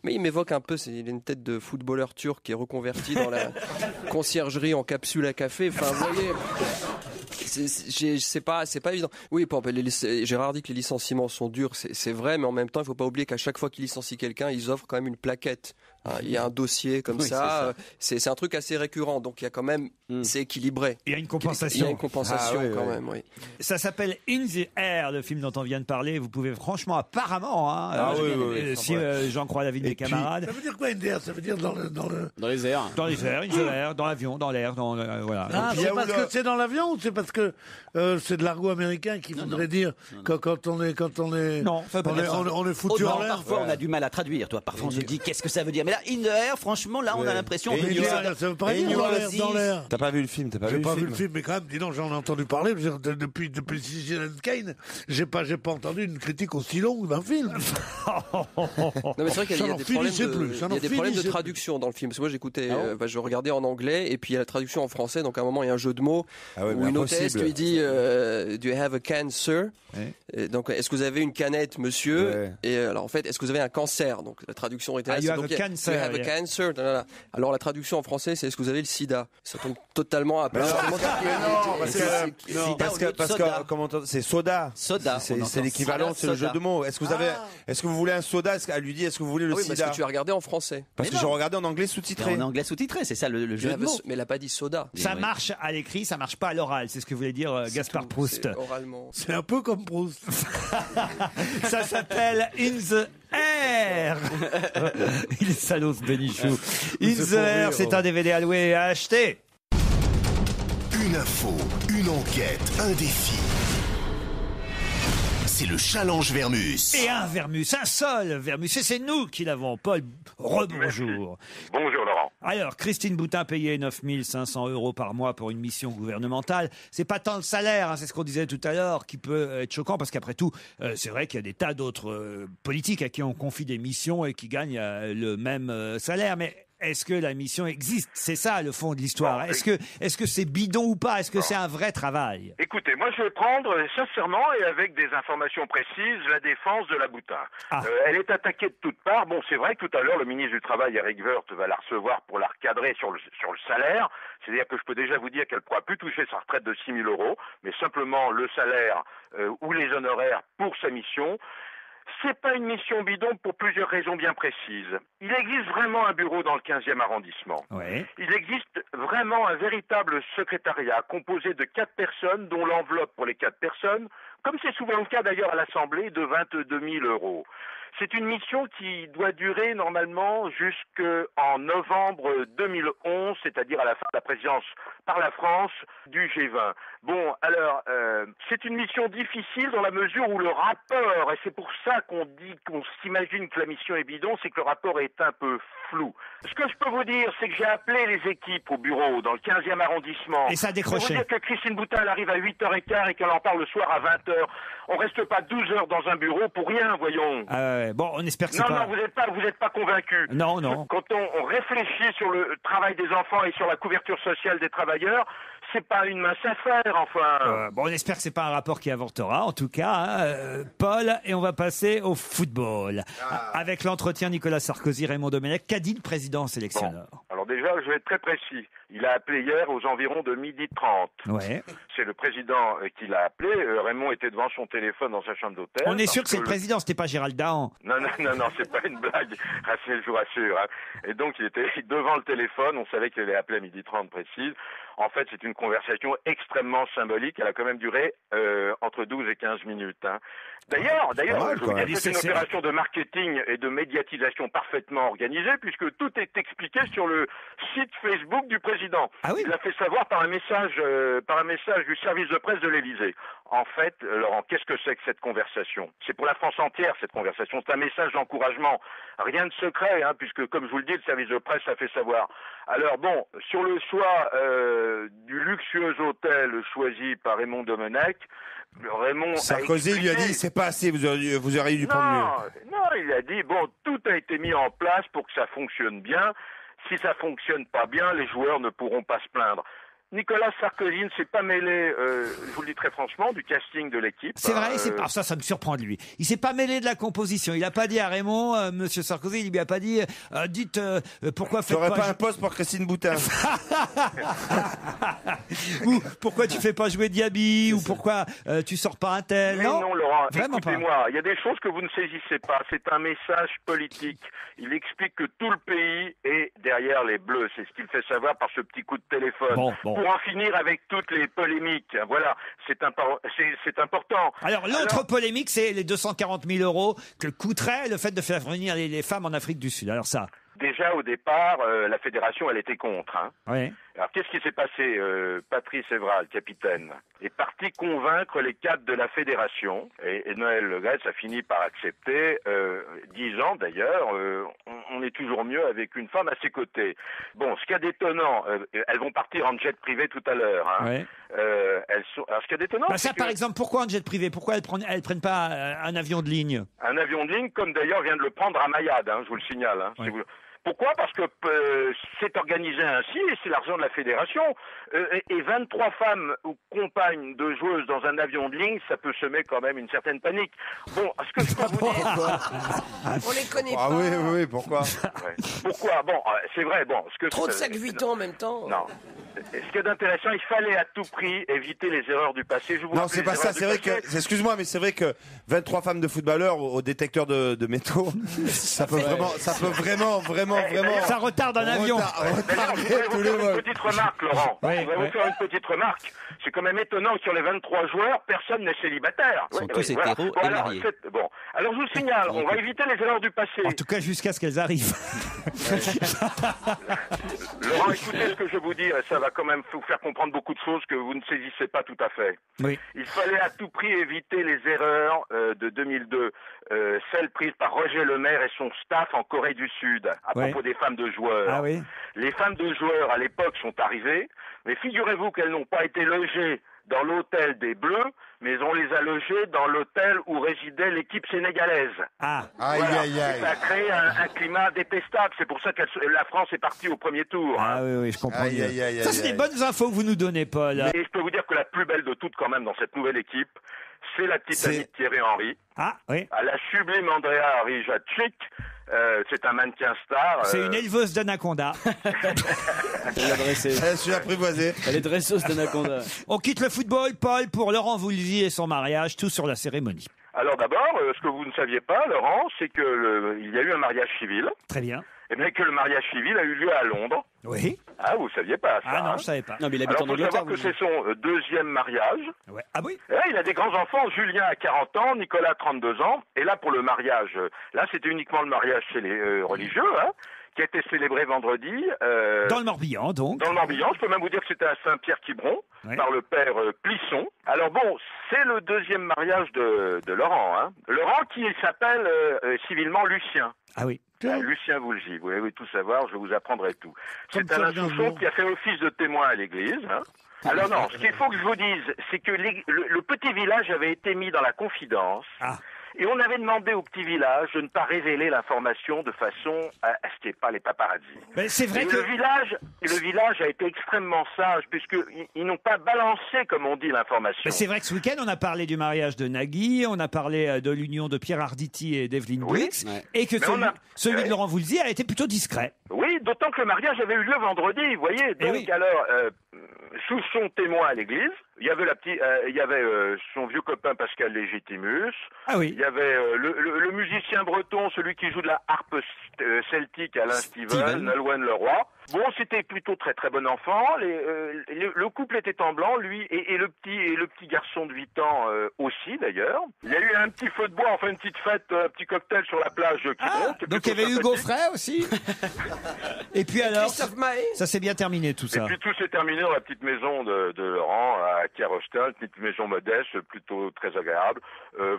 Il m'évoque un peu. Il a une tête de footballeur turc qui est reconverti dans la conciergerie en capsule à café. Enfin, vous voyez. C'est pas évident. Oui, Gérard dit que les licenciements sont durs, c'est vrai, mais en même temps, il faut pas oublier qu'à chaque fois qu'il licencie quelqu'un, ils offrent quand même une plaquette. Il y a un dossier comme ça. C'est un truc assez récurrent, donc il y a quand même, c'est équilibré. Il y a une compensation. Il y a une compensation quand même, oui. Ça s'appelle In the Air, le film dont on vient de parler. Vous pouvez franchement, apparemment, si j'en crois l'avis de mes camarades. Ça veut dire quoi, In the Air? Ça veut dire dans les airs. Dans les airs, In the Air, dans l'avion, dans l'air, voilà. Ah, c'est parce que c'est dans l'avion, ou c'est parce que c'est de l'argot américain qui voudrait dire que quand on est non, on est foutu en l'air. Parfois on a du mal à traduire, toi. Parfois on se dit qu'est-ce que ça veut dire. Mais là, in the air, franchement, là on a l'impression que ça veut pas dire dans l'air. T'as pas vu le film? J'ai pas vu le film, mais quand même, dis donc, j'en ai entendu parler. Depuis Citizen Kane, j'ai pas entendu une critique aussi longue d'un film. Non, mais c'est vrai qu'il y a des problèmes de traduction dans le film. Parce que moi j'écoutais, je regardais en anglais, et puis il y a la traduction en français. Donc à un moment il y a un jeu de mots où une hôtesse lui dit Do you have a can, sir? Donc est-ce que vous avez une canette, monsieur? Et alors en fait, est-ce que vous avez un cancer? Donc la traduction était là. You have a can, cancer. You have a cancer. Alors la traduction en français, c'est est-ce que vous avez le sida? Ça tombe totalement à parce que comment c'est soda. Soda. C'est l'équivalent, c'est le jeu de mots. Est-ce que vous voulez un soda? Elle lui dit est-ce que vous voulez le oui, sida? parce que tu as regardé en français. Parce que j'ai regardé en anglais sous-titré. En anglais sous-titré, c'est ça le jeu de mots. Mais elle a pas dit soda. Ça marche à l'écrit, ça marche pas à l'oral. C'est ce que voulait dire Gaspard Proust. Oralement. C'est un peu comme Proust. Ça s'appelle In the Air. Il est salaud ce Bénichou. In the Air, c'est un DVD à louer et à acheter. Une info, une enquête, un défi. C'est le challenge Vermus. Et un Vermus, un seul Vermus. Et c'est nous qui l'avons. Paul, rebonjour. Bonjour Laurent. Alors, Christine Boutin payait 9 500 € par mois pour une mission gouvernementale. C'est pas tant le salaire, hein, c'est ce qu'on disait tout à l'heure, qui peut être choquant, parce qu'après tout, c'est vrai qu'il y a des tas d'autres politiques à qui on confie des missions et qui gagnent le même salaire. Mais est-ce que la mission existe? C'est ça le fond de l'histoire. Est-ce que c'est bidon ou pas? Est-ce que c'est un vrai travail? Écoutez, moi je vais prendre sincèrement et avec des informations précises la défense de la Boutin. Elle est attaquée de toutes parts. Bon, c'est vrai que tout à l'heure le ministre du Travail, Éric Woerth, va la recevoir pour la recadrer sur le salaire. C'est-à-dire que je peux déjà vous dire qu'elle ne pourra plus toucher sa retraite de 6 000 €, mais simplement le salaire ou les honoraires pour sa mission. C'est pas une mission bidon pour plusieurs raisons bien précises. Il existe vraiment un bureau dans le 15e arrondissement. Ouais. Il existe vraiment un véritable secrétariat composé de 4 personnes, dont l'enveloppe pour les 4 personnes, comme c'est souvent le cas d'ailleurs à l'Assemblée, de 22 000 €. C'est une mission qui doit durer normalement jusqu'en novembre 2011, c'est-à-dire à la fin de la présidence par la France du G20. Bon, alors, c'est une mission difficile dans la mesure où le rapport, et c'est pour ça qu'on s'imagine que la mission est bidon, c'est que le rapport est un peu flou. Ce que je peux vous dire, c'est que j'ai appelé les équipes au bureau dans le 15e arrondissement. Et ça a décroché. Pour vous dire que Christine Boutin, elle arrive à 8h15 et qu'elle en parle le soir à 20h. On reste pas 12 heures dans un bureau pour rien, voyons. Bon, on espère que c'est pas... Non, vous n'êtes pas convaincu. Non, non. Quand on réfléchit sur le travail des enfants et sur la couverture sociale des travailleurs, c'est pas une mince affaire, enfin. Bon, on espère que c'est pas un rapport qui avortera, en tout cas, hein, Paul, et on va passer au football. Avec l'entretien Nicolas Sarkozy, Raymond Domenech, qu'a dit le président sélectionneur? Bon. Alors déjà, je vais être très précis. Il a appelé hier aux environs de 12h30. Ouais. C'est le président qui l'a appelé. Raymond était devant son téléphone dans sa chambre d'hôtel. On est sûr que c'est le président, c'était pas Gérald Dahan. Non, c'est pas une blague. Je vous rassure. Hein. Et donc, il était devant le téléphone. On savait qu'il allait appeler à 12h30 précise. En fait, c'est une conversation extrêmement symbolique. Elle a quand même duré entre 12 et 15 minutes. Hein. D'ailleurs, c'est une opération de marketing et de médiatisation parfaitement organisée, puisque tout est expliqué sur le site Facebook du président. Ah oui. Il l'a fait savoir par un message du service de presse de l'Élysée. En fait, Laurent, qu'est-ce que c'est que cette conversation? C'est pour la France entière, cette conversation. C'est un message d'encouragement. Rien de secret, hein, puisque, comme je vous le dis, le service de presse l'a fait savoir. Alors bon, sur le choix du luxueux hôtel choisi par Raymond Domenech, Sarkozy lui a dit c'est pas assez, vous auriez dû prendre mieux. Non, il a dit bon, tout a été mis en place pour que ça fonctionne bien. Si ça fonctionne pas bien, les joueurs ne pourront pas se plaindre. Nicolas Sarkozy ne s'est pas mêlé, je vous le dis très franchement, du casting de l'équipe. C'est vrai, ça me surprend de lui. Il s'est pas mêlé de la composition. Il a pas dit à Raymond, Monsieur Sarkozy, il lui a pas dit, dites pourquoi faites pas un poste pour Christine Boutin. Ou pourquoi tu fais pas jouer Diaby, ou pourquoi tu sors pas un tel. Non, Laurent, écoutez-moi, il y a des choses que vous ne saisissez pas. C'est un message politique. Il explique que tout le pays est derrière les Bleus. C'est ce qu'il fait savoir par ce petit coup de téléphone. Bon. Pour en finir avec toutes les polémiques. Voilà, c'est important. Alors, l'autre polémique, c'est les 240 000 € que coûterait le fait de faire venir les femmes en Afrique du Sud. Alors ça... Déjà, au départ, la fédération, elle était contre. Hein. Oui. Alors, qu'est-ce qui s'est passé? Patrice Evra, le capitaine, est parti convaincre les cadres de la fédération. Et Noël Le Graët a fini par accepter, 10 ans d'ailleurs, on est toujours mieux avec une femme à ses côtés. Bon, ce qu'il y a d'étonnant, elles vont partir en jet privé tout à l'heure. Hein. Oui. Alors, ce qu'il y a d'étonnant, c'est par exemple, pourquoi en jet privé? Pourquoi elles prennent pas un avion de ligne? Un avion de ligne, comme d'ailleurs vient de le prendre à Mayad, hein, je vous le signale. Hein, oui. Pourquoi? Parce que c'est organisé ainsi et c'est l'argent de la fédération. Et 23 femmes ou compagnes de joueuses dans un avion de ligne, ça peut semer quand même une certaine panique. Bon, ce que je peux vous dire... On les connaît Ah pas. oui, pourquoi? Ouais. Pourquoi? Bon, c'est vrai, bon... Trop de sacs Vuitton en même temps. Non. Ce qui est intéressant, il fallait à tout prix éviter les erreurs du passé. Je vous Non, rappelle c'est les pas ça. erreurs C'est vrai du passé. que, excuse-moi, mais c'est vrai que 23 femmes de footballeurs au détecteur de métaux, ça peut vraiment. Ça retarde un avion. D'ailleurs, je voudrais vous faire une petite remarque, Laurent. Je voudrais vous faire une petite remarque. C'est quand même étonnant que sur les 23 joueurs, personne n'est célibataire. Ils sont tous hétéros et mariés. Alors je vous signale, on va éviter les erreurs du passé. En tout cas, jusqu'à ce qu'elles arrivent. Laurent, écoutez ce que je vous dis, et ça va quand même vous faire comprendre beaucoup de choses que vous ne saisissez pas tout à fait. Oui. Il fallait à tout prix éviter les erreurs de 2002, celles prises par Roger Lemaire et son staff en Corée du Sud, à propos des femmes de joueurs. Ah oui. Les femmes de joueurs, à l'époque, sont arrivées, mais figurez-vous qu'elles n'ont pas été logées dans l'hôtel des Bleus, mais on les a logées dans l'hôtel où résidait l'équipe sénégalaise. Ah, voilà. Et ça a créé un climat détestable. C'est pour ça que la France est partie au premier tour. Ah oui, je comprends mieux. Ça, c'est des bonnes infos que vous nous donnez, Paul. Et je peux vous dire que la plus belle de toutes, quand même, dans cette nouvelle équipe, c'est la petite amie de Thierry Henry. Ah, oui. À la sublime Andrea Harry-Jacek. C'est un mannequin star. C'est une éleveuse d'anaconda. Je suis apprivoisé. Elle est dresseuse d'anaconda. On quitte le football, Paul, pour Laurent Voulzy et son mariage, tout sur la cérémonie. Alors d'abord, ce que vous ne saviez pas, Laurent, c'est que il y a eu un mariage civil. Très bien. Et bien que le mariage civil a eu lieu à Londres. Oui. Ah, vous saviez pas ça? Ah non, hein? je savais pas. Non, mais il habite Alors, en faut Angleterre. savoir que c'est son deuxième mariage. Ouais. Ah oui. Et là, il a des grands-enfants. Julien a 40 ans, Nicolas 32 ans. Et là, pour le mariage, là, c'était uniquement le mariage chez les religieux, hein, qui a été célébré vendredi. Dans le Morbihan, donc. Dans le Morbihan. Je peux même vous dire que c'était à Saint-Pierre-Quiberon, par le père Plisson. Alors bon, c'est le deuxième mariage de Laurent. Hein. Laurent qui s'appelle civilement Lucien. Ah oui. Lucien Voulzy, vous voulez tout savoir, je vous apprendrai tout. Comme C'est un ça, insouciant Gainsbourg. qui a fait office de témoin à l'église. Hein. Alors non, ce qu'il faut que je vous dise, c'est que le petit village avait été mis dans la confidence. Et on avait demandé au petit village de ne pas révéler l'information de façon à ce qu'il n'y ait pas les paparazzis. Mais c'est vrai et que... le village a été extrêmement sage, puisqu'ils n'ont pas balancé, comme on dit, l'information. Mais c'est vrai que ce week-end, on a parlé du mariage de Nagui, on a parlé de l'union de Pierre Arditi et d'Evelyne Brix, et que celui de Laurent Voulzy a été plutôt discret. Oui, d'autant que le mariage avait eu lieu vendredi, vous voyez. Donc alors, sous son témoin à l'église, il y avait son vieux copain Pascal Légitimus. Ah oui. Il y avait le musicien breton, celui qui joue de la harpe celtique, Alain Steven, Nolwenn Leroy. Bon, c'était plutôt très très bon enfant. Le couple était en blanc, lui et le petit garçon de 8 ans aussi d'ailleurs. Il y a eu un petit feu de bois, enfin une petite fête, un petit cocktail sur la plage Quiberon. Donc il y avait Hugo Frey aussi. Et puis alors, ça s'est bien terminé tout ça. Et puis tout s'est terminé dans la petite maison de Laurent à Kerostin, une petite maison modeste, plutôt très agréable.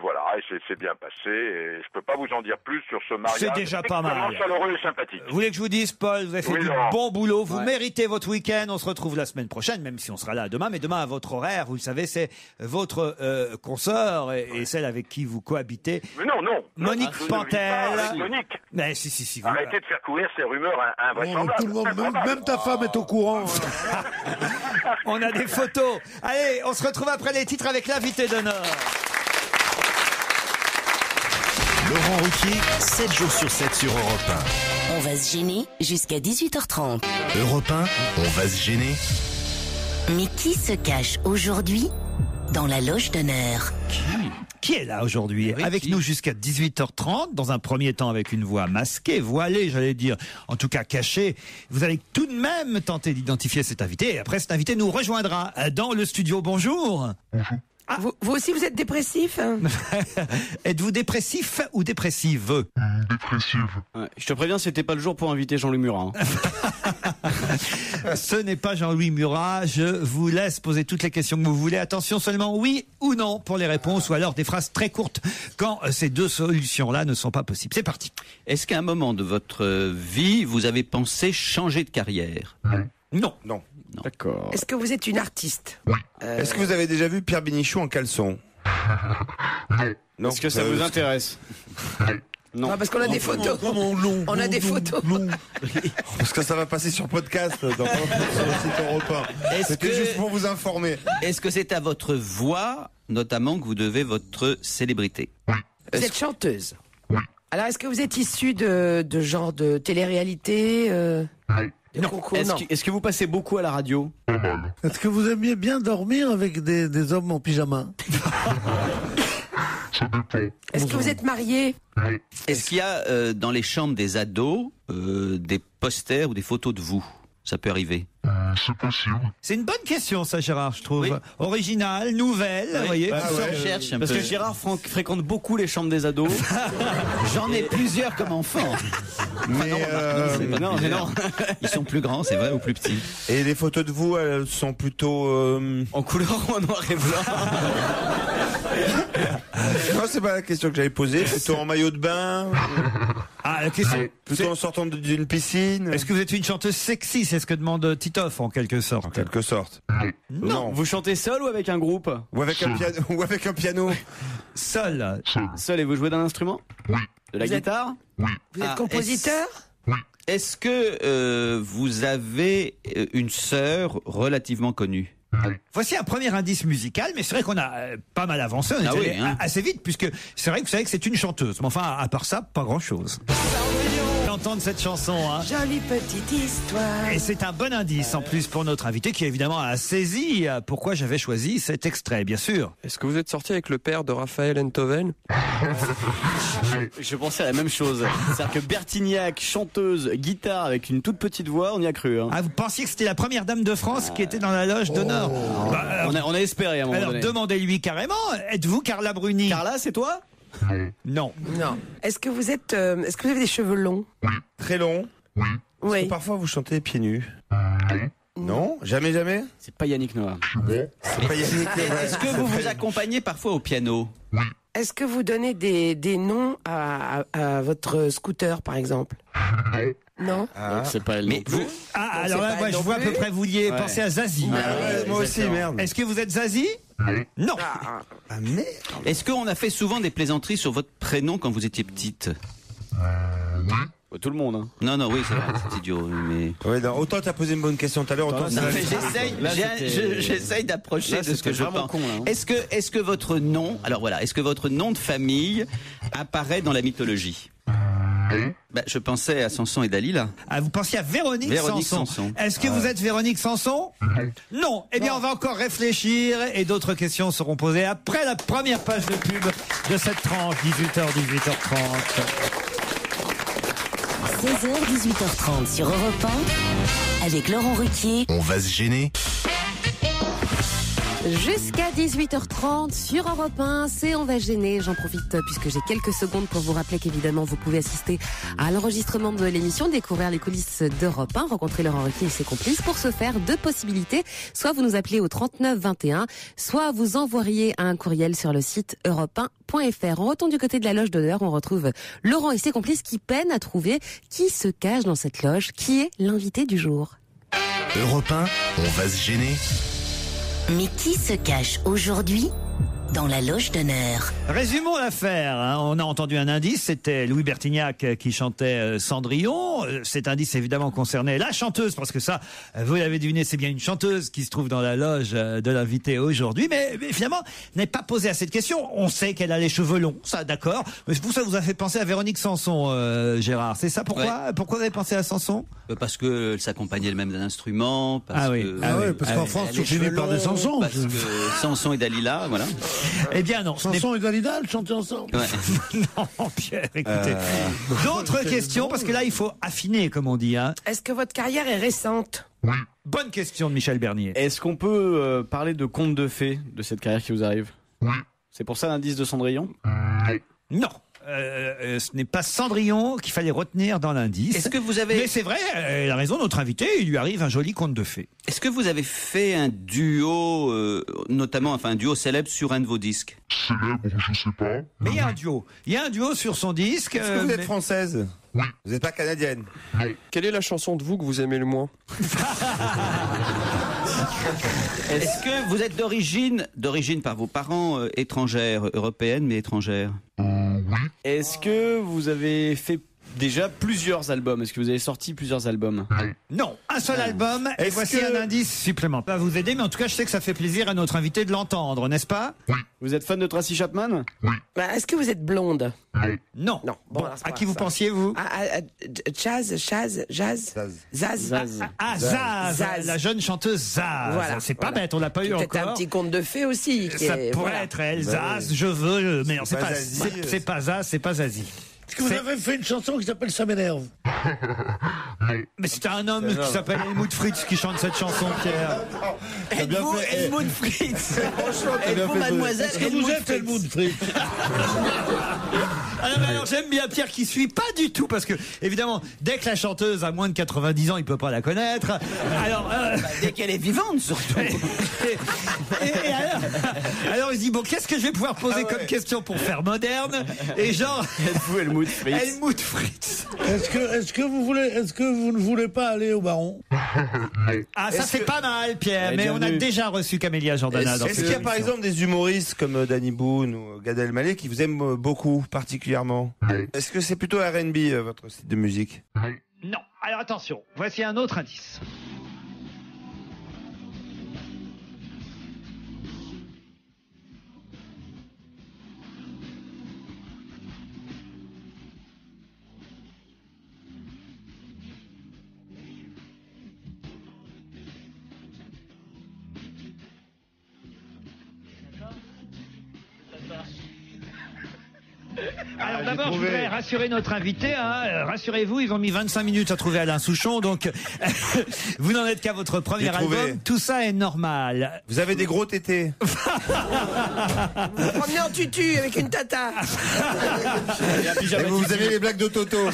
Voilà, et c'est bien passé. Et je peux pas vous en dire plus sur ce mariage. C'est déjà pas mal. Extrêmement chaleureux et sympathique. Vous voulez que je vous dise, Paul, vous avez fait Oui, du Laurent. bon boulot, vous méritez votre week-end, on se retrouve la semaine prochaine, même si on sera là demain, mais demain à votre horaire, vous le savez, c'est votre consoeur et celle avec qui vous cohabitez. Mais non. Monique Je ne Pantel. vis pas avec Monique. Mais si. Arrêtez de faire courir ces rumeurs invraisemblables. Tout le monde, même ta femme est au courant. On a des photos. Allez, on se retrouve après les titres avec l'invité d'honneur. Laurent Ruquier, 7 jours sur 7 sur Europe On va se gêner jusqu'à 18h30. 1. Europe 1, on va se gêner. Mais qui se cache aujourd'hui dans la loge d'honneur? Qui est là aujourd'hui avec nous jusqu'à 18h30, dans un premier temps avec une voix masquée, voilée, j'allais dire, en tout cas cachée. Vous allez tout de même tenter d'identifier cet invité, et après cet invité nous rejoindra dans le studio. Bonjour. Bonjour. Ah. Vous aussi, vous êtes dépressif? Êtes-vous dépressif ou dépressive? Dépressive. Ouais, je te préviens, c'était pas le jour pour inviter Jean-Louis Murat. Ce n'est pas Jean-Louis Murat. Je vous laisse poser toutes les questions que vous voulez. Attention, seulement oui ou non pour les réponses, ou alors des phrases très courtes quand ces deux solutions-là ne sont pas possibles. C'est parti. Est-ce qu'à un moment de votre vie, vous avez pensé changer de carrière? Non. D'accord. Est-ce que vous êtes une artiste? Est-ce que vous avez déjà vu Pierre Bénichou en caleçon? Non. Est-ce que ça vous intéresse? Non. Ah, parce qu'on a des photos. Comment non? On a des photos. Parce que ça va passer sur podcast sur le site Europe 1. C'était juste pour vous informer. Est-ce que c'est à votre voix, notamment, que vous devez votre célébrité? Vous êtes chanteuse. Alors, est-ce que vous êtes issu de genre de télé-réalité de concours? Non. Est-ce que vous passez beaucoup à la radio? Est-ce que vous aimiez bien dormir avec des hommes en pyjama? Est-ce que vous êtes marié? Est-ce qu'il y a dans les chambres des ados des posters ou des photos de vous? Ça peut arriver. C'est possible. C'est une bonne question, ça, Gérard, je trouve. Oui. Originale, nouvelle, vous voyez. Cherche un Parce peu. que Gérard fréquente beaucoup les chambres des ados. J'en ai plusieurs comme enfants. Mais non. Ils sont plus grands, c'est vrai, ou plus petits. Et les photos de vous, elles sont plutôt en couleur ou en noir et blanc? Non, c'est pas la question que j'avais posée. Plutôt en maillot de bain. Ah, la question. Plutôt en sortant d'une piscine. Est-ce que vous êtes une chanteuse sexy? C'est ce que demande Titoff, en quelque sorte. En quelque sorte. Non. Vous chantez seul ou avec un groupe? Ou avec un piano. Ou avec un piano. Seul. Seul, et vous jouez d'un instrument? Oui. De la guitare? Vous êtes compositeur? Est-ce que vous avez une sœur relativement connue? Voici un premier indice musical, mais c'est vrai qu'on a pas mal avancé, on est allé assez vite, puisque c'est vrai que vous savez que c'est une chanteuse. Mais enfin, à part ça, pas grand-chose. Entendre cette chanson, hein. Jolie petite histoire. Et c'est un bon indice en plus pour notre invité qui évidemment a saisi pourquoi j'avais choisi cet extrait, bien sûr. Est-ce que vous êtes sorti avec le père de Raphaël Enthoven? Je pensais à la même chose. C'est-à-dire que Bertignac, chanteuse, guitare avec une toute petite voix, on y a cru. Hein. Ah, vous pensiez que c'était la première dame de France qui était dans la loge d'honneur? On a espéré à un moment donné. Alors demandez-lui carrément, êtes-vous Carla Bruni? Carla, c'est toi? Non. Non. Est-ce que vous avez des cheveux longs? Très long. Oui. Parce que parfois vous chantez pieds nus. Non, jamais. C'est pas Yannick Noah. C'est pas Yannick Noah. Est-ce que vous vous accompagnez parfois au piano? Est-ce que vous donnez des noms à votre scooter, par exemple? Non. C'est pas elle non plus. Alors là, moi, je vois à peu près vous vouliez penser à Zazie. Moi aussi, merde. Est-ce que vous êtes Zazie? Non. Ah merde. Est-ce qu'on a fait souvent des plaisanteries sur votre prénom quand vous étiez petite? Tout le monde. Hein. Non, oui, c'est vrai, c'est idiot. Mais... Ouais, non, autant t'as posé une bonne question tout à l'heure, autant j'essaye d'approcher de ce que je pense. Con, hein. Est-ce que votre nom, alors voilà, est-ce que votre nom de famille apparaît dans la mythologie? Je pensais à Samson et Dalila. Ah, vous pensiez à Véronique Sanson. Est-ce que vous êtes Véronique Sanson? Non. Eh bien, on va encore réfléchir et d'autres questions seront posées après la première page de pub de cette tranche, 18h30. 16h, 18h30 sur Europe 1, avec Laurent Ruquier. On va se gêner. Jusqu'à 18h30 sur Europe 1, c'est On va gêner. J'en profite puisque j'ai quelques secondes pour vous rappeler qu'évidemment vous pouvez assister à l'enregistrement de l'émission, découvrir les coulisses d'Europe 1, rencontrer Laurent Ruquier et ses complices. Pour ce faire, deux possibilités. Soit vous nous appelez au 39 21, soit vous envoyez un courriel sur le site europe1.fr. On retourne du côté de la loge d'honneur, on retrouve Laurent et ses complices qui peinent à trouver qui se cache dans cette loge, qui est l'invité du jour. Europe 1, on va se gêner. Mais qui se cache aujourd'hui dans la loge d'honneur? Résumons l'affaire. Hein. On a entendu un indice, c'était Louis Bertignac qui chantait Cendrillon. Cet indice évidemment concernait la chanteuse, parce que ça, vous l'avez deviné, c'est bien une chanteuse qui se trouve dans la loge de l'invité aujourd'hui. Mais finalement, n'est pas posé à cette question. On sait qu'elle a les cheveux longs, ça d'accord. Mais pour ça, vous a fait penser à Véronique Sanson, Gérard. C'est ça pourquoi? Ouais. Pourquoi vous avez pensé à Sanson? Parce qu'elle s'accompagnait elle-même d'un instrument. Parce parce qu'en France, on finit par des Sansons. Parce que Samson et Dalila, voilà. Eh bien non. Samson et Dalila, elles chantaient ensemble. Ouais. Non, Pierre, écoutez. D'autres questions, parce que là, il faut affiner, comme on dit. Hein. Est-ce que votre carrière est récente? Oui. Bonne question de Michel Bernier. Est-ce qu'on peut parler de contes de fées de cette carrière qui vous arrive? Oui. C'est pour ça l'indice de Cendrillon? Non. Ce n'est pas Cendrillon qu'il fallait retenir dans l'indice. Est-ce que vous avez... Mais c'est vrai, elle a raison, notre invité, il lui arrive un joli conte de fées. Est-ce que vous avez fait un duo, notamment, un duo célèbre sur un de vos disques? Célèbre, je sais pas. Mais il y a un duo. Il y a un duo sur son disque. Est-ce que vous êtes française? Oui. Vous n'êtes pas canadienne? Oui. Quelle est la chanson de vous que vous aimez le moins? Est-ce que vous êtes d'origine par vos parents étrangères, européennes mais étrangères? Oui. Est-ce que vous avez fait déjà plusieurs albums? Est-ce que vous avez sorti plusieurs albums? Non, un seul album. Et Est-ce voici que- un indice supplémentaire. Pas vous aider, mais en tout cas, je sais que ça fait plaisir à notre invité de l'entendre, n'est-ce pas? Vous êtes fan de Tracy Chapman? Bah, est-ce que vous êtes blonde? Non. Non. Bon, alors, c'est à pas qui vous ça. pensiez, vous? Chaz. Zaz. Ah, Zaz, la jeune chanteuse Zaz. Voilà, C'est pas voilà. bête, on l'a pas eu Peut-être encore. un petit conte de fées aussi. qui Ça est- pourrait voilà. être elle, Bah Zaz, je veux, mais non, c'est pas pas, Zazie, c'est pas Zaz, c'est pas Zazie. Est-ce que vous avez fait une chanson qui s'appelle Ça m'énerve? Mais c'était un homme qui s'appelle Helmut Fritz qui chante cette chanson, Pierre. Êtes-vous Helmut Fritz? Êtes-vous mademoiselle Est-ce que vous êtes Helmut Fritz? Alors j'aime bien Pierre qui suit pas du tout parce que évidemment dès que la chanteuse a moins de 90 ans il peut pas la connaître. Alors dès qu'elle est vivante surtout. alors il se dit bon qu'est-ce que je vais pouvoir poser comme question pour faire moderne et genre Êtes-vous Helmut Fritz? Helmut Fritz. Est-ce que vous ne voulez pas aller au Baron? Ah ça c'est pas mal Pierre, Eh, mais on a bienvenue. déjà reçu Camélia Jordana dans Est-ce cette qu'il y a par émission. exemple des humoristes comme Danny Boone ou Gad Elmaleh qui vous aiment beaucoup particulièrement? Est-ce que c'est plutôt R&B votre style de musique? Non. Alors attention, voici un autre indice. Alors d'abord, je voudrais rassurer notre invité. Rassurez-vous, ils ont mis 25 minutes à trouver Alain Souchon, donc vous n'en êtes qu'à votre premier J'ai trouvé. album. Tout ça est normal. Vous avez des gros tétés? Vous vous promenez en tutu avec une tata. Et vous avez les blagues de Toto?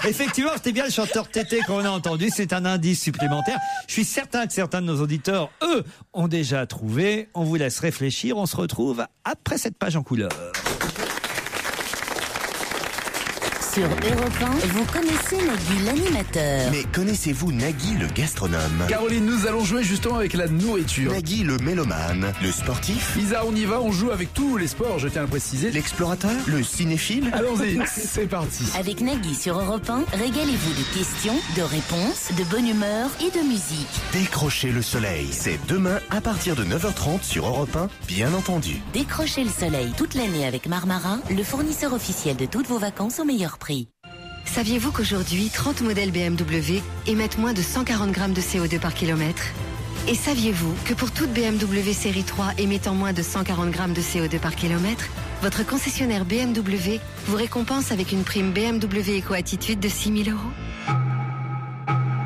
Effectivement, c'était bien le chanteur Tété qu'on a entendu. C'est un indice supplémentaire. Je suis certain que certains de nos auditeurs, eux, ont déjà trouvé. On vous laisse réfléchir. On se retrouve après cette page en couleur. Sur Europe 1, vous connaissez Nagui l'animateur. Mais connaissez-vous Nagui le gastronome? Caroline, nous allons jouer justement avec la nourriture. Nagui le mélomane? Le sportif? Isa, on y va, on joue avec tous les sports, je tiens à le préciser. L'explorateur? Le cinéphile? Allons-y, c'est parti. Avec Nagui sur Europe 1, régalez-vous de questions, de réponses, de bonne humeur et de musique. Décrochez le soleil. C'est demain à partir de 9h30 sur Europe 1, bien entendu. Décrochez le soleil toute l'année avec Marmara, le fournisseur officiel de toutes vos vacances au meilleur prix. Saviez-vous qu'aujourd'hui, 30 modèles BMW émettent moins de 140 grammes de CO2 par kilomètre? Et saviez-vous que pour toute BMW série 3 émettant moins de 140 grammes de CO2 par kilomètre, votre concessionnaire BMW vous récompense avec une prime BMW Eco-Attitude de 6 000 €?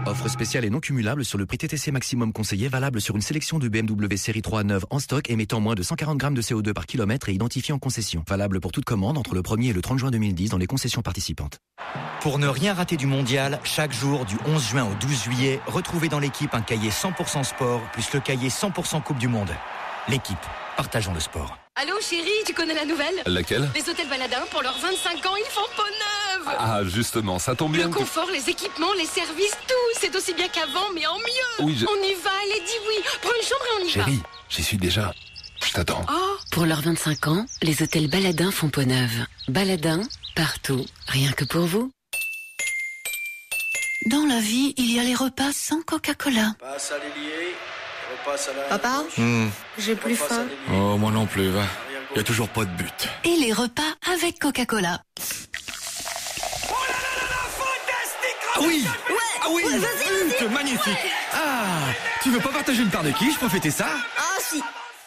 Offre spéciale et non cumulable sur le prix TTC maximum conseillé, valable sur une sélection de BMW série 3 neuve en stock émettant moins de 140 grammes de CO2 par kilomètre et identifié en concession. Valable pour toute commande entre le 1er et le 30 juin 2010 dans les concessions participantes. Pour ne rien rater du mondial, chaque jour du 11 juin au 12 juillet, retrouvez dans l'équipe un cahier 100% sport plus le cahier 100% Coupe du Monde. L'équipe, partageons le sport. Allô chérie, tu connais la nouvelle? Laquelle? Les hôtels Baladin, pour leurs 25 ans, ils font peau neuve. Ah, justement, ça tombe bien. Le confort, les équipements, les services, tout, c'est aussi bien qu'avant, mais en mieux. Oui, On y va, allez, dis oui. Prends une chambre et on y va. Chérie, j'y suis déjà. Je t'attends. Oh. Pour leurs 25 ans, les hôtels Baladin font peau neuve. Baladin, partout, rien que pour vous. Dans la vie, il y a les repas sans Coca-Cola. Passe à l'Hélier, repasse à la... Papa, j'ai plus faim. Oh, moi non plus, va. Il y a toujours pas de but. Et les repas avec Coca-Cola. Ah oui! Ouais, Ah oui! vas-y. Magnifique! Ah! Tu veux pas partager une part de quiche pour fêter ça? Ah si.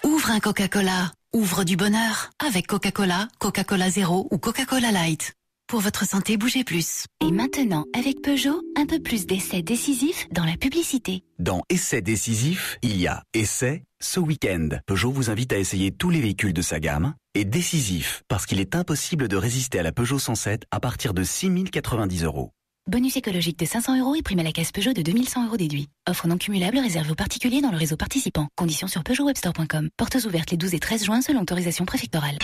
Ouvre un Coca-Cola. Ouvre du bonheur. Avec Coca-Cola, Coca-Cola Zéro ou Coca-Cola Light. Pour votre santé, bougez plus. Et maintenant, avec Peugeot, un peu plus d'essais décisifs dans la publicité. Dans Essais décisifs, il y a Essais ce week-end. Peugeot vous invite à essayer tous les véhicules de sa gamme. Et décisif, parce qu'il est impossible de résister à la Peugeot 107 à partir de 6 090 €. Bonus écologique de 500 € et prime à la caisse Peugeot de 2100 € déduit. Offre non cumulable réservée aux particuliers dans le réseau participant. Conditions sur PeugeotWebstore.com. Portes ouvertes les 12 et 13 juin selon autorisation préfectorale.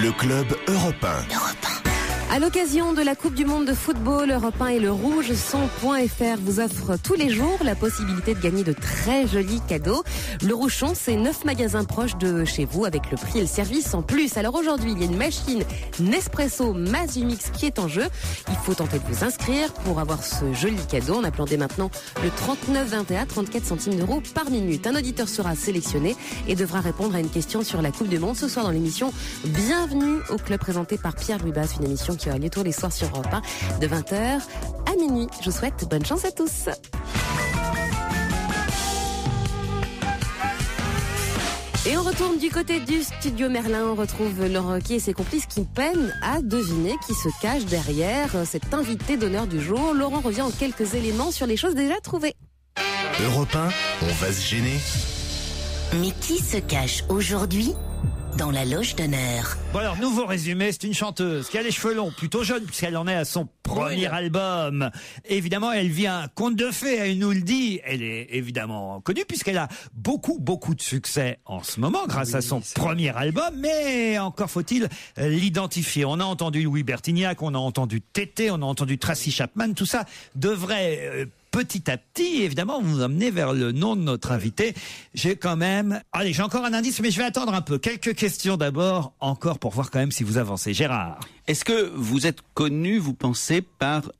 Le club Europe 1. l'occasion de la Coupe du Monde de football, Europe 1 et le Rouge Son.fr vous offrent tous les jours la possibilité de gagner de très jolis cadeaux. Le Rouchon, c'est 9 magasins proches de chez vous avec le prix et le service en plus. Alors aujourd'hui, il y a une machine Nespresso Mazumix qui est en jeu. Il faut tenter de vous inscrire pour avoir ce joli cadeau en appelant dès maintenant le 3921, 34 centimes d'euros par minute. Un auditeur sera sélectionné et devra répondre à une question sur la Coupe du Monde ce soir dans l'émission Bienvenue au club présentée par Pierre-Louis Basse, une émission qui aura lieu tous les soirs sur Europe 1 de 20h à minuit. Je vous souhaite bonne chance à tous. Et on retourne du côté du studio Merlin. On retrouve Laurent Ruquier et ses complices qui peinent à deviner qui se cache derrière cet invité d'honneur du jour. Laurent revient en quelques éléments sur les choses déjà trouvées. Europe 1, on va se gêner. Mais qui se cache aujourd'hui dans la loge d'honneur? Bon alors, nouveau résumé, c'est une chanteuse qui a les cheveux longs, plutôt jeune, puisqu'elle en est à son premier album. Évidemment, elle vit un conte de fées, elle nous le dit. Elle est évidemment connue, puisqu'elle a beaucoup de succès en ce moment, grâce à son premier album, mais encore faut-il l'identifier. On a entendu Louis Bertignac, on a entendu Tété, on a entendu Tracy Chapman, tout ça devrait... petit à petit, évidemment, vous emmenez vers le nom de notre invité. J'ai encore un indice, mais je vais attendre un peu. Quelques questions d'abord, encore pour voir quand même si vous avancez. Gérard. Est-ce que vous êtes connu, vous pensez, par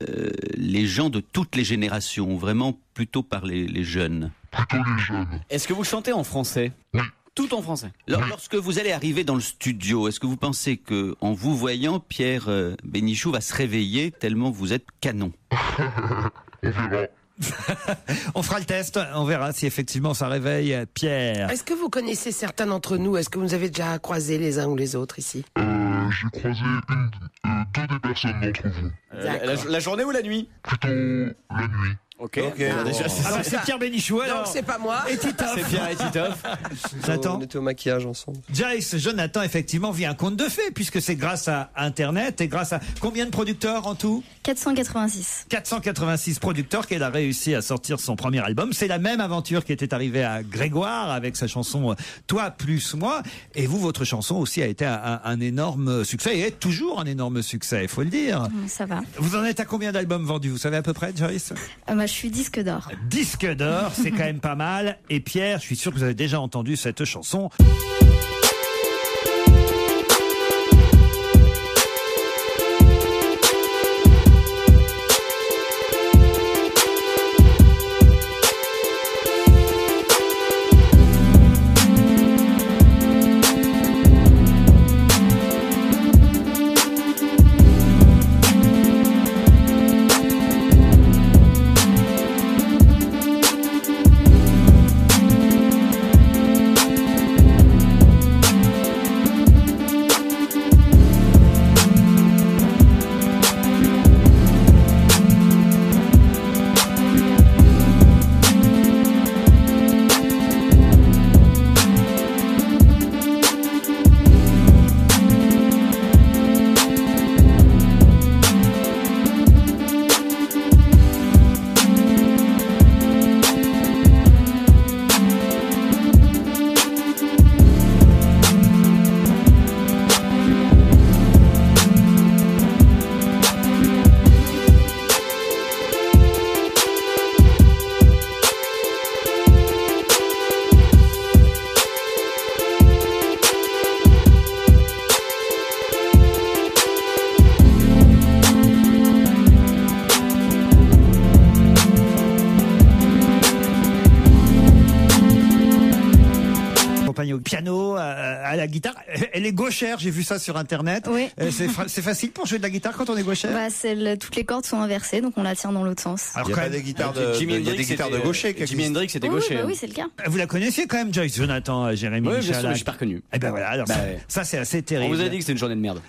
les gens de toutes les générations, ou vraiment plutôt par les jeunes? Plutôt les jeunes. Est-ce que vous chantez en français? Oui. Tout en français. Lorsque vous allez arriver dans le studio, est-ce que vous pensez que, en vous voyant, Pierre Bénichou va se réveiller tellement vous êtes canon? On verra. On fera le test, on verra si effectivement ça réveille Pierre. Est-ce que vous connaissez certains d'entre nous? Est-ce que vous avez déjà croisé les uns ou les autres ici? J'ai croisé deux des personnes d'entre vous. La journée ou la nuit? Plutôt la nuit. Ok. Alors c'est Pierre Bénichou. Alors, donc c'est pas moi. Et Titoff. C'est Pierre et Titoff. J'attends. On était au maquillage ensemble. Joyce Jonathan effectivement vit un conte de fées puisque c'est grâce à Internet et grâce à combien de producteurs en tout? 486. 486 producteurs qu'elle a réussi à sortir son premier album. C'est la même aventure qui était arrivée à Grégoire avec sa chanson Toi plus moi. Et vous, votre chanson aussi a été un énorme succès et est toujours un énorme succès, il faut le dire. Ça va. Vous en êtes à combien d'albums vendus? Vous savez à peu près, Joyce? Je suis disque d'or. Disque d'or, c'est quand même pas mal. Et Pierre, je suis sûr que vous avez déjà entendu cette chanson. Au piano, à la guitare. Elle est gauchère, j'ai vu ça sur Internet. Oui. C'est facile pour jouer de la guitare quand on est gauchère? Toutes les cordes sont inversées, donc on la tient dans l'autre sens. Alors, il y a pas des guitares de gaucher. Jimi Hendrix était gaucher. Oui, c'est le cas. Vous la connaissiez quand même, Joyce Jonathan, Jérémy Oui, bien sûr, Michalak. j'ai pas reconnu. Et ben voilà, alors ça c'est assez On terrible. vous a dit que c'était une journée de merde.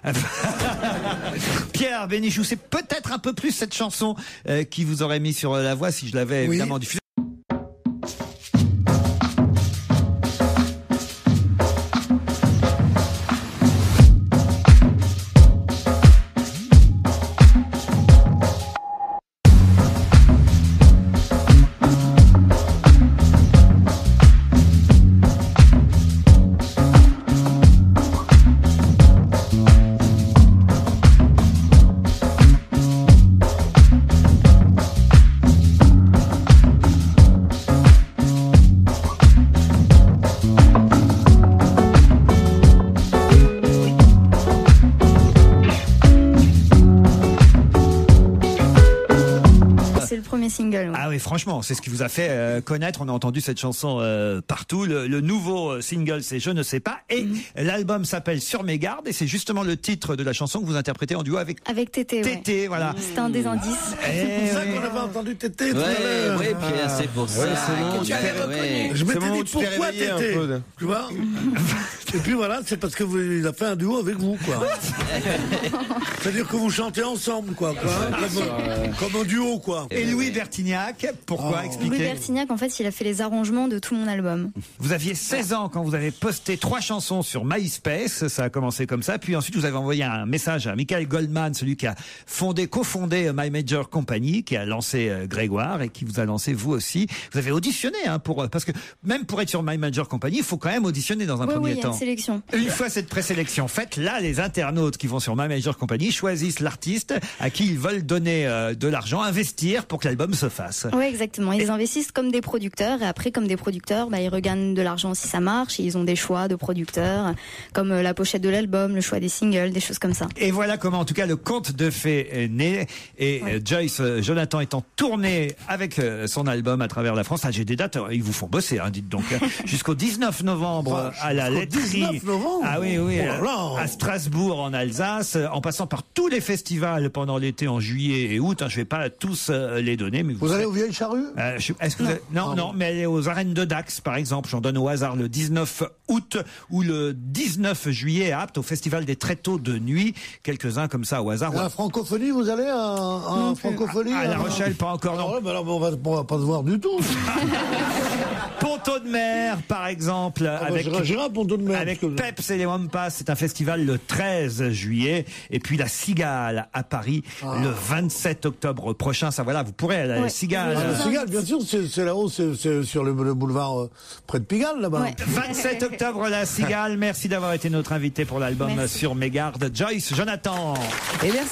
Pierre Bénichou, c'est peut-être un peu plus cette chanson qui vous aurait mis sur la voie si je l'avais évidemment diffusée. premiers singles. Ouais. Ah oui, franchement, c'est ce qui vous a fait connaître. On a entendu cette chanson partout. Le nouveau single, c'est Je ne sais pas. Et l'album s'appelle Sur mes gardes. Et c'est justement le titre de la chanson que vous interprétez en duo avec Tété. Tété, voilà. C'était un des indices. C'est pour ça qu'on avait entendu Tété tout à l'heure. Oui, Pierre, c'est pour ça. Je m'étais dit pourquoi Tété, tu vois. Et puis voilà, c'est parce que il a fait un duo avec vous, quoi. C'est-à-dire que vous chantez ensemble, quoi. Comme un duo, quoi. Et Louis Bertignac, pourquoi expliquer? Louis Bertignac, en fait, il a fait les arrangements de tout mon album. Vous aviez 16 ans quand vous avez posté 3 chansons sur MySpace, ça a commencé comme ça, puis ensuite vous avez envoyé un message à Michael Goldman, celui qui a cofondé My Major Company, qui a lancé Grégoire et qui vous a lancé vous aussi. Vous avez auditionné, parce que même pour être sur My Major Company, il faut quand même auditionner dans un premier temps. Sélection. Une fois cette présélection faite, là, les internautes qui vont sur My Major Company choisissent l'artiste à qui ils veulent donner de l'argent, investir pour que l'album se fasse. Oui, exactement. Ils investissent comme des producteurs et après, comme des producteurs, ils regagnent de l'argent si ça marche. Et ils ont des choix de producteurs, comme la pochette de l'album, le choix des singles, des choses comme ça. Et voilà comment, en tout cas, le conte de fées est né. Et Joyce Jonathan est en tournée avec son album à travers la France. Ah, j'ai des dates, ils vous font bosser, dites donc. Jusqu'au 19 novembre à la laiterie. Ah oui, à Strasbourg en Alsace, en passant par tous les festivals pendant l'été en juillet et août. Je vais pas tous les donner, mais vous allez aux Vieilles Charrues? Est-ce que non, mais elle est aux arènes de Dax, par exemple. J'en donne au hasard le 19 août ou le 19 juillet à Apt, au Festival des Tréteaux de nuit. Quelques-uns comme ça au hasard. À la francophonie, vous allez à francophonie? À La Rochelle, pas encore, non. On va pas se voir du tout. Ponto de Mer, par exemple, avec Peps et les Wampas, c'est un festival le 13 juillet, et puis la Cigale à Paris le 27 octobre prochain. Ça, voilà, vous pourrez aller à la Cigale. La Cigale, bien sûr, c'est là-haut, c'est sur le boulevard près de Pigalle, là-bas. 27 octobre, la Cigale. Merci d'avoir été notre invité pour l'album Sur mes gardes, Joyce Jonathan. Et merci.